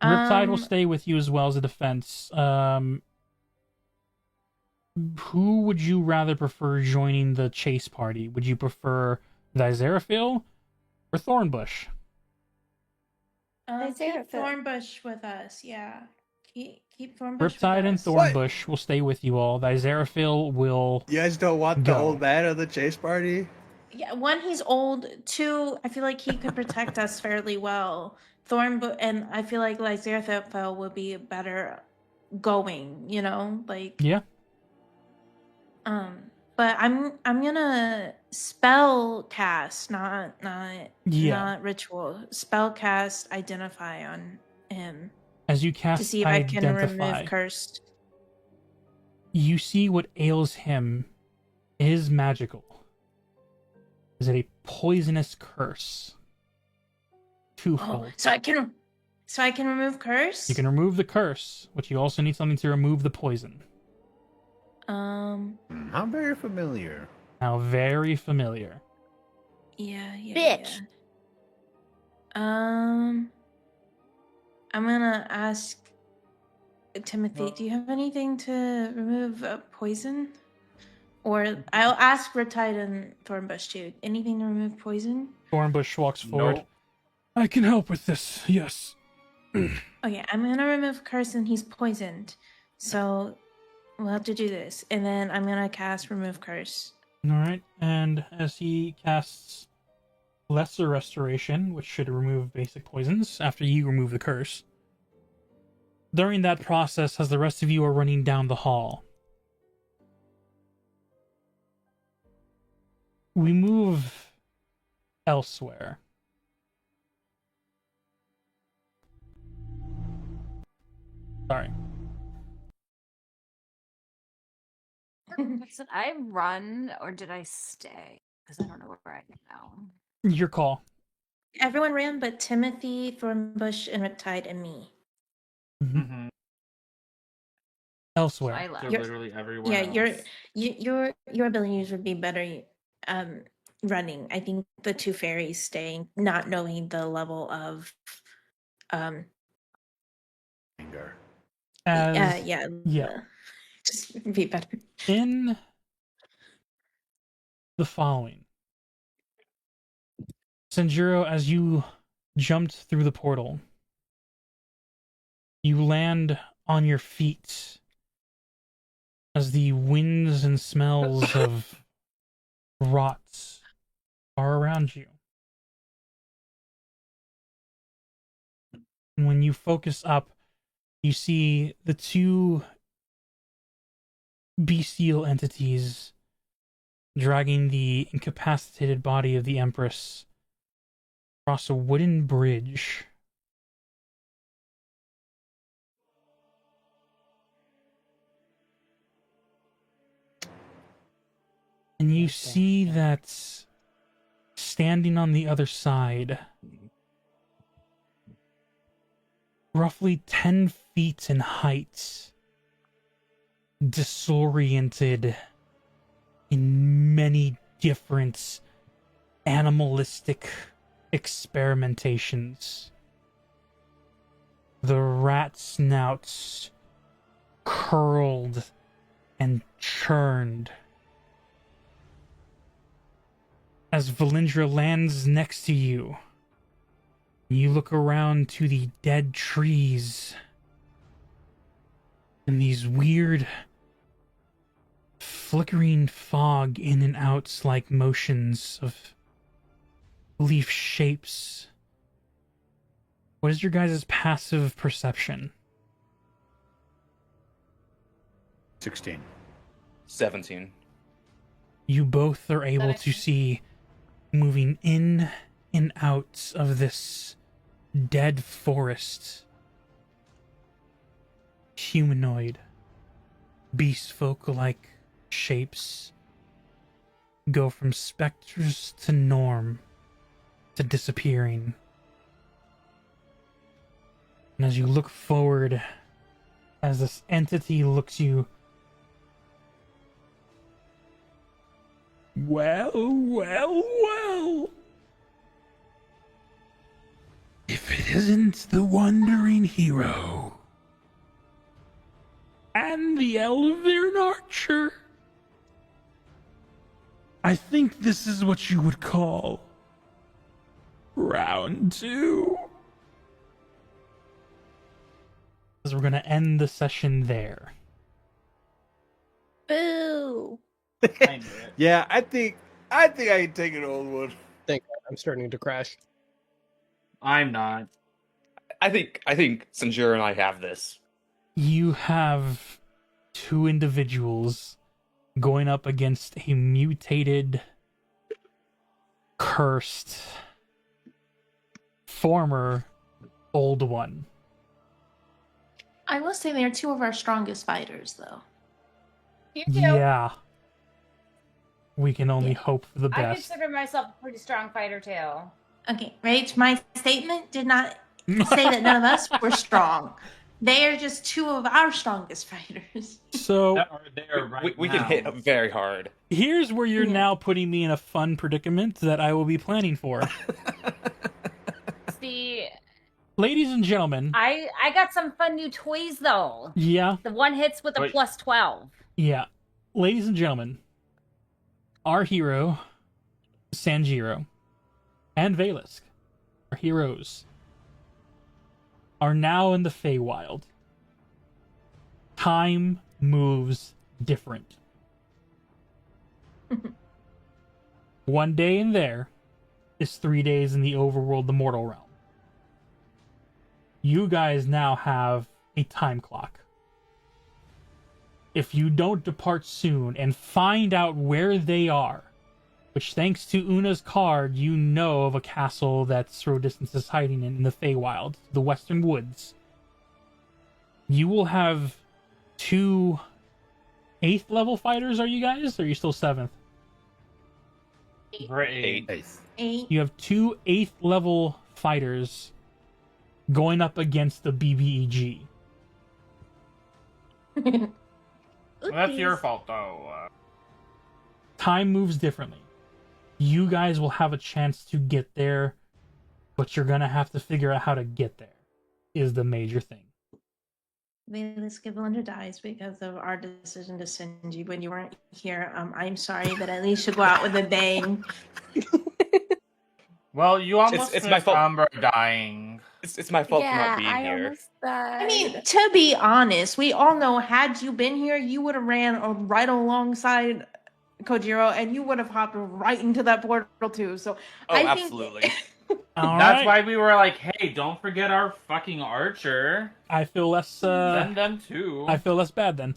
Speaker 1: Riptide will stay with you as well as a defense. Who would you rather prefer joining the chase party? Would you prefer Dizeraphil or Thornbush?
Speaker 11: Keep Thornbush with us, yeah. Keep Thornbush with
Speaker 1: Riptide and
Speaker 11: us.
Speaker 1: Thornbush will stay with you all. Dizeraphil will...
Speaker 13: You guys don't want the
Speaker 1: Go.
Speaker 13: old man of the chase party?
Speaker 11: Yeah, 1, he's old. 2, I feel like he could protect us fairly well. And I feel like Lyzerathil would be better going, you know? Like,
Speaker 1: Yeah.
Speaker 11: but I'm gonna spell cast, not ritual. Spell cast identify on him
Speaker 1: As you cast
Speaker 11: to see if I can
Speaker 1: Identify,
Speaker 11: remove cursed.
Speaker 1: you see what ails him is magical. Is it a poisonous curse? Twofold.
Speaker 11: Oh, so I can remove curse?
Speaker 1: You can remove the curse, but you also need something to remove the poison.
Speaker 4: How very familiar.
Speaker 1: Now, very familiar.
Speaker 11: Yeah.
Speaker 3: Bitch.
Speaker 11: I'm gonna ask Timothy, do you have anything to remove poison? Or I'll ask Riptide and Thornbush too. Anything to remove poison?
Speaker 1: Thornbush walks forward.
Speaker 6: Nope.
Speaker 1: I can help with this, yes.
Speaker 11: Okay, I'm gonna remove curse and he's poisoned. So we'll have to do this. And then I'm gonna cast remove curse.
Speaker 1: Alright, and as he casts Lesser Restoration, which should remove basic poisons after you remove the curse, during that process, as the rest of you are running down the hall, we move elsewhere. Sorry.
Speaker 7: Did I run or did I stay? Because I don't know where I am now.
Speaker 1: Your call.
Speaker 11: Everyone ran but Timothy, Thornbush, and Riptide and me.
Speaker 6: Mm-hmm.
Speaker 1: Elsewhere.
Speaker 7: I left.
Speaker 6: They're literally everywhere.
Speaker 11: Yeah,
Speaker 6: else.
Speaker 11: your abilities would be better running. I think the 2 fairies staying, not knowing the level of
Speaker 4: Anger.
Speaker 1: Yeah.
Speaker 11: just be better.
Speaker 1: In the following, Sanjuro, as you jumped through the portal, you land on your feet as the winds and smells of rot
Speaker 9: are around you. And when you focus up, you see the two bestial entities dragging the incapacitated body of the Empress across a wooden bridge. And you see that standing on the other side, roughly 10 feet in height, disoriented in many different animalistic experimentations. The rat snouts curled and churned. As Valindra lands next to you, you look around to the dead trees and these weird flickering fog in and outs like motions of leaf shapes. What is your guys' passive perception?
Speaker 4: 16.
Speaker 14: 17.
Speaker 9: You both are able to see moving in and out of this dead forest humanoid, beast folk-like shapes go from specters to norm to disappearing. And as you look forward, as this entity looks you, well. If it isn't the wandering hero and the Elvern Archer, I think this is what you would call round 2. Because we're going to end the session there.
Speaker 3: Boo!
Speaker 13: Yeah, I think I can take an old one.
Speaker 2: Thank God, I'm starting to crash.
Speaker 6: I'm not.
Speaker 14: I think Sanjura and I have this.
Speaker 9: You have 2 individuals going up against a mutated, cursed, former old one.
Speaker 11: I will say they are 2 of our strongest fighters, though.
Speaker 7: You too.
Speaker 9: Yeah. We can only hope for the
Speaker 7: I
Speaker 9: best.
Speaker 7: consider myself a pretty strong fighter too.
Speaker 11: Okay, Rach, my statement did not say that none of us were strong. They are just 2 of our strongest fighters.
Speaker 9: So
Speaker 14: we can hit them very hard.
Speaker 9: Here's where you're now putting me in a fun predicament that I will be planning for.
Speaker 7: See,
Speaker 9: Ladies and gentlemen.
Speaker 7: I got some fun new toys though.
Speaker 9: Yeah.
Speaker 7: The one hits with a plus 12.
Speaker 9: Yeah. Ladies and gentlemen, our hero, Sanjiro, and Valisk, our heroes, are now in the Feywild. Time moves different. One day in there is 3 days in the overworld, the mortal realm. You guys now have a time clock. If you don't depart soon and find out where they are, which thanks to Una's card, you know of a castle that Throw Distance is hiding in the Feywild, the Western Woods. You will have 2 8th level fighters, are you guys? Or are you still 7th?
Speaker 6: We're 8th.
Speaker 11: 8.
Speaker 9: You have 2 8th level fighters going up against the BBEG.
Speaker 6: Well, that's your fault, though.
Speaker 9: Time moves differently. You guys will have a chance to get there, but you're gonna have to figure out how to get there, is the major thing.
Speaker 11: This Valindra dies because of our decision to send you when you weren't here. I'm sorry, but at least you go out with a bang.
Speaker 6: Well, you almost
Speaker 14: It's my fault.
Speaker 6: Umbra dying.
Speaker 14: It's my fault for
Speaker 3: Yeah,
Speaker 14: not being
Speaker 3: I
Speaker 14: here.
Speaker 3: almost died.
Speaker 11: I mean, to be honest, we all know had you been here, you would have ran right alongside Kojiro, and you would have hopped right into that portal too. So
Speaker 14: Oh,
Speaker 11: I
Speaker 14: absolutely.
Speaker 11: think
Speaker 6: That's why we were like, hey, don't forget our fucking archer.
Speaker 1: I feel less.
Speaker 6: Send them too.
Speaker 1: I feel less bad then.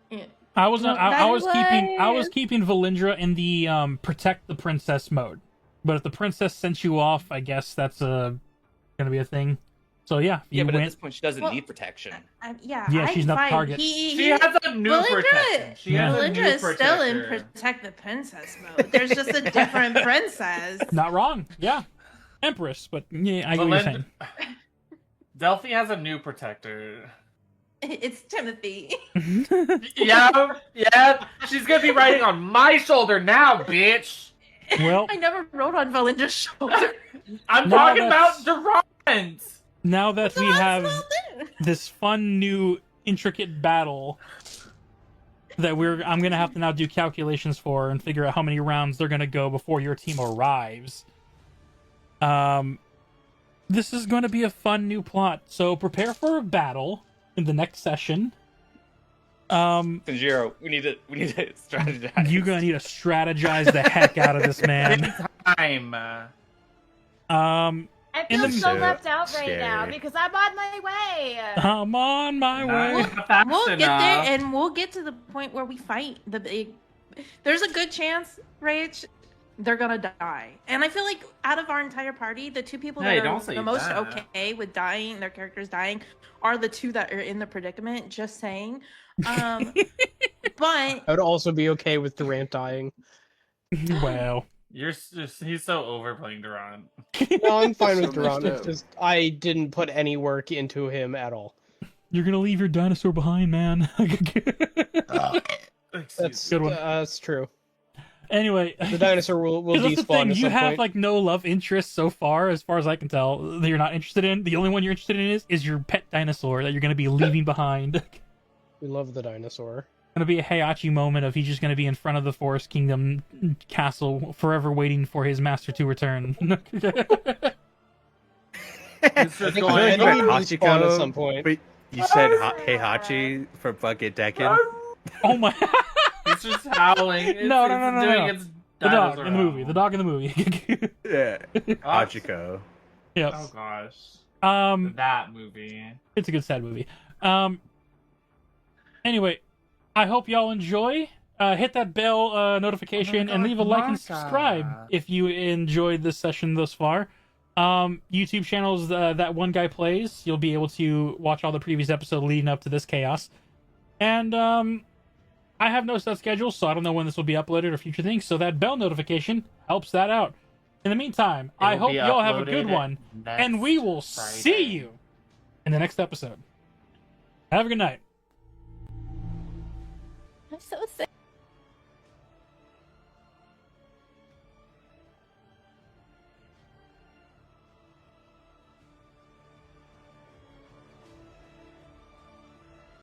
Speaker 11: Yeah.
Speaker 1: I wasn't.
Speaker 11: No,
Speaker 1: I was
Speaker 3: that's
Speaker 1: keeping. I was
Speaker 3: why-
Speaker 1: keeping Valindra in the protect the princess mode. But if the princess sent you off, I guess that's gonna be a thing. So yeah,
Speaker 14: Yeah,
Speaker 1: you
Speaker 14: but at
Speaker 1: went.
Speaker 14: this point, she doesn't
Speaker 11: Well,
Speaker 14: need protection.
Speaker 1: Yeah, she's not the
Speaker 11: fine.
Speaker 1: target.
Speaker 6: She has a new
Speaker 11: Valindra-
Speaker 6: protection. She has a
Speaker 11: Valindra
Speaker 6: new
Speaker 11: is still in
Speaker 6: protector.
Speaker 11: protect the princess mode. There's just a different princess.
Speaker 1: Not wrong. Yeah, Empress. But yeah, I get what you're saying.
Speaker 6: Delphi has a new protector.
Speaker 11: It's Timothy.
Speaker 6: Yeah. She's gonna be riding on my shoulder now, bitch.
Speaker 1: Well,
Speaker 11: I never rode on Valindra's shoulder.
Speaker 6: I'm
Speaker 1: No,
Speaker 6: talking
Speaker 1: that's-
Speaker 6: about Durant.
Speaker 1: now that we have this fun new intricate battle that I'm gonna have to now do calculations for and figure out how many rounds they're gonna go before your team arrives. This is going to be a fun new plot, so prepare for a battle in the next session.
Speaker 14: Sanjiro, we need to strategize.
Speaker 1: You're gonna need to strategize the heck out of this, man.
Speaker 6: Time.
Speaker 7: I
Speaker 1: in
Speaker 7: feel
Speaker 1: the-
Speaker 7: so
Speaker 4: So
Speaker 7: left out right now
Speaker 4: scary.
Speaker 7: because I'm on my way.
Speaker 1: I'm on my way.
Speaker 6: Not fast
Speaker 11: We'll get
Speaker 6: enough.
Speaker 11: there, and we'll get to the point where we fight the big. There's a good chance, Rage, they're gonna die. And I feel like out of our entire party, the two people
Speaker 6: Hey,
Speaker 11: that
Speaker 6: don't
Speaker 11: are
Speaker 6: say
Speaker 11: the most
Speaker 6: that.
Speaker 11: okay with dying, their characters dying, are the two that are in the predicament. Just saying. But
Speaker 2: I would also be okay with Durant dying.
Speaker 1: Well,
Speaker 6: He's so overplaying Durant.
Speaker 2: No, I'm fine with
Speaker 13: So messed
Speaker 2: Durant. It's
Speaker 13: up.
Speaker 2: just I didn't put any work into him at all.
Speaker 1: you're gonna leave your dinosaur behind, man.
Speaker 2: That's
Speaker 1: Good one.
Speaker 2: that's true.
Speaker 1: Anyway,
Speaker 2: The dinosaur will
Speaker 1: 'cause that's the
Speaker 2: despawn
Speaker 1: thing.
Speaker 2: at
Speaker 1: You
Speaker 2: some
Speaker 1: have
Speaker 2: point.
Speaker 1: like no love interest so far as I can tell, that you're not interested in. The only one you're interested in is your pet dinosaur that you're gonna be leaving behind.
Speaker 2: We love the dinosaur.
Speaker 1: Gonna be a Heihachi moment of he's just gonna be in front of the Forest Kingdom castle, forever waiting for his master to return.
Speaker 6: It's
Speaker 2: I
Speaker 6: just
Speaker 2: think
Speaker 6: going.
Speaker 2: he will despawn at some point.
Speaker 4: But you said Heihachi for fucking Decken?
Speaker 1: Oh my!
Speaker 6: It's just howling. It's,
Speaker 1: No,
Speaker 6: it's doing
Speaker 1: no.
Speaker 6: its
Speaker 1: The dog
Speaker 6: dinosaur
Speaker 1: in the movie.
Speaker 6: howl.
Speaker 1: The dog in the movie.
Speaker 4: Yeah. Hachiko.
Speaker 1: Yep.
Speaker 6: Oh gosh.
Speaker 1: That
Speaker 6: movie.
Speaker 1: It's a good sad movie. Anyway, I hope y'all enjoy. Hit that bell notification and leave a like and subscribe if you enjoyed this session thus far. YouTube channels that one guy plays. You'll be able to watch all the previous episodes leading up to this chaos. And I have no set schedule, so I don't know when this will be uploaded or future things. So that bell notification helps that out. In the meantime, I
Speaker 6: will
Speaker 1: hope
Speaker 6: be
Speaker 1: y'all have a good
Speaker 6: uploaded
Speaker 1: one, and we will see you in the next episode. Have a good night.
Speaker 3: I'm so sick.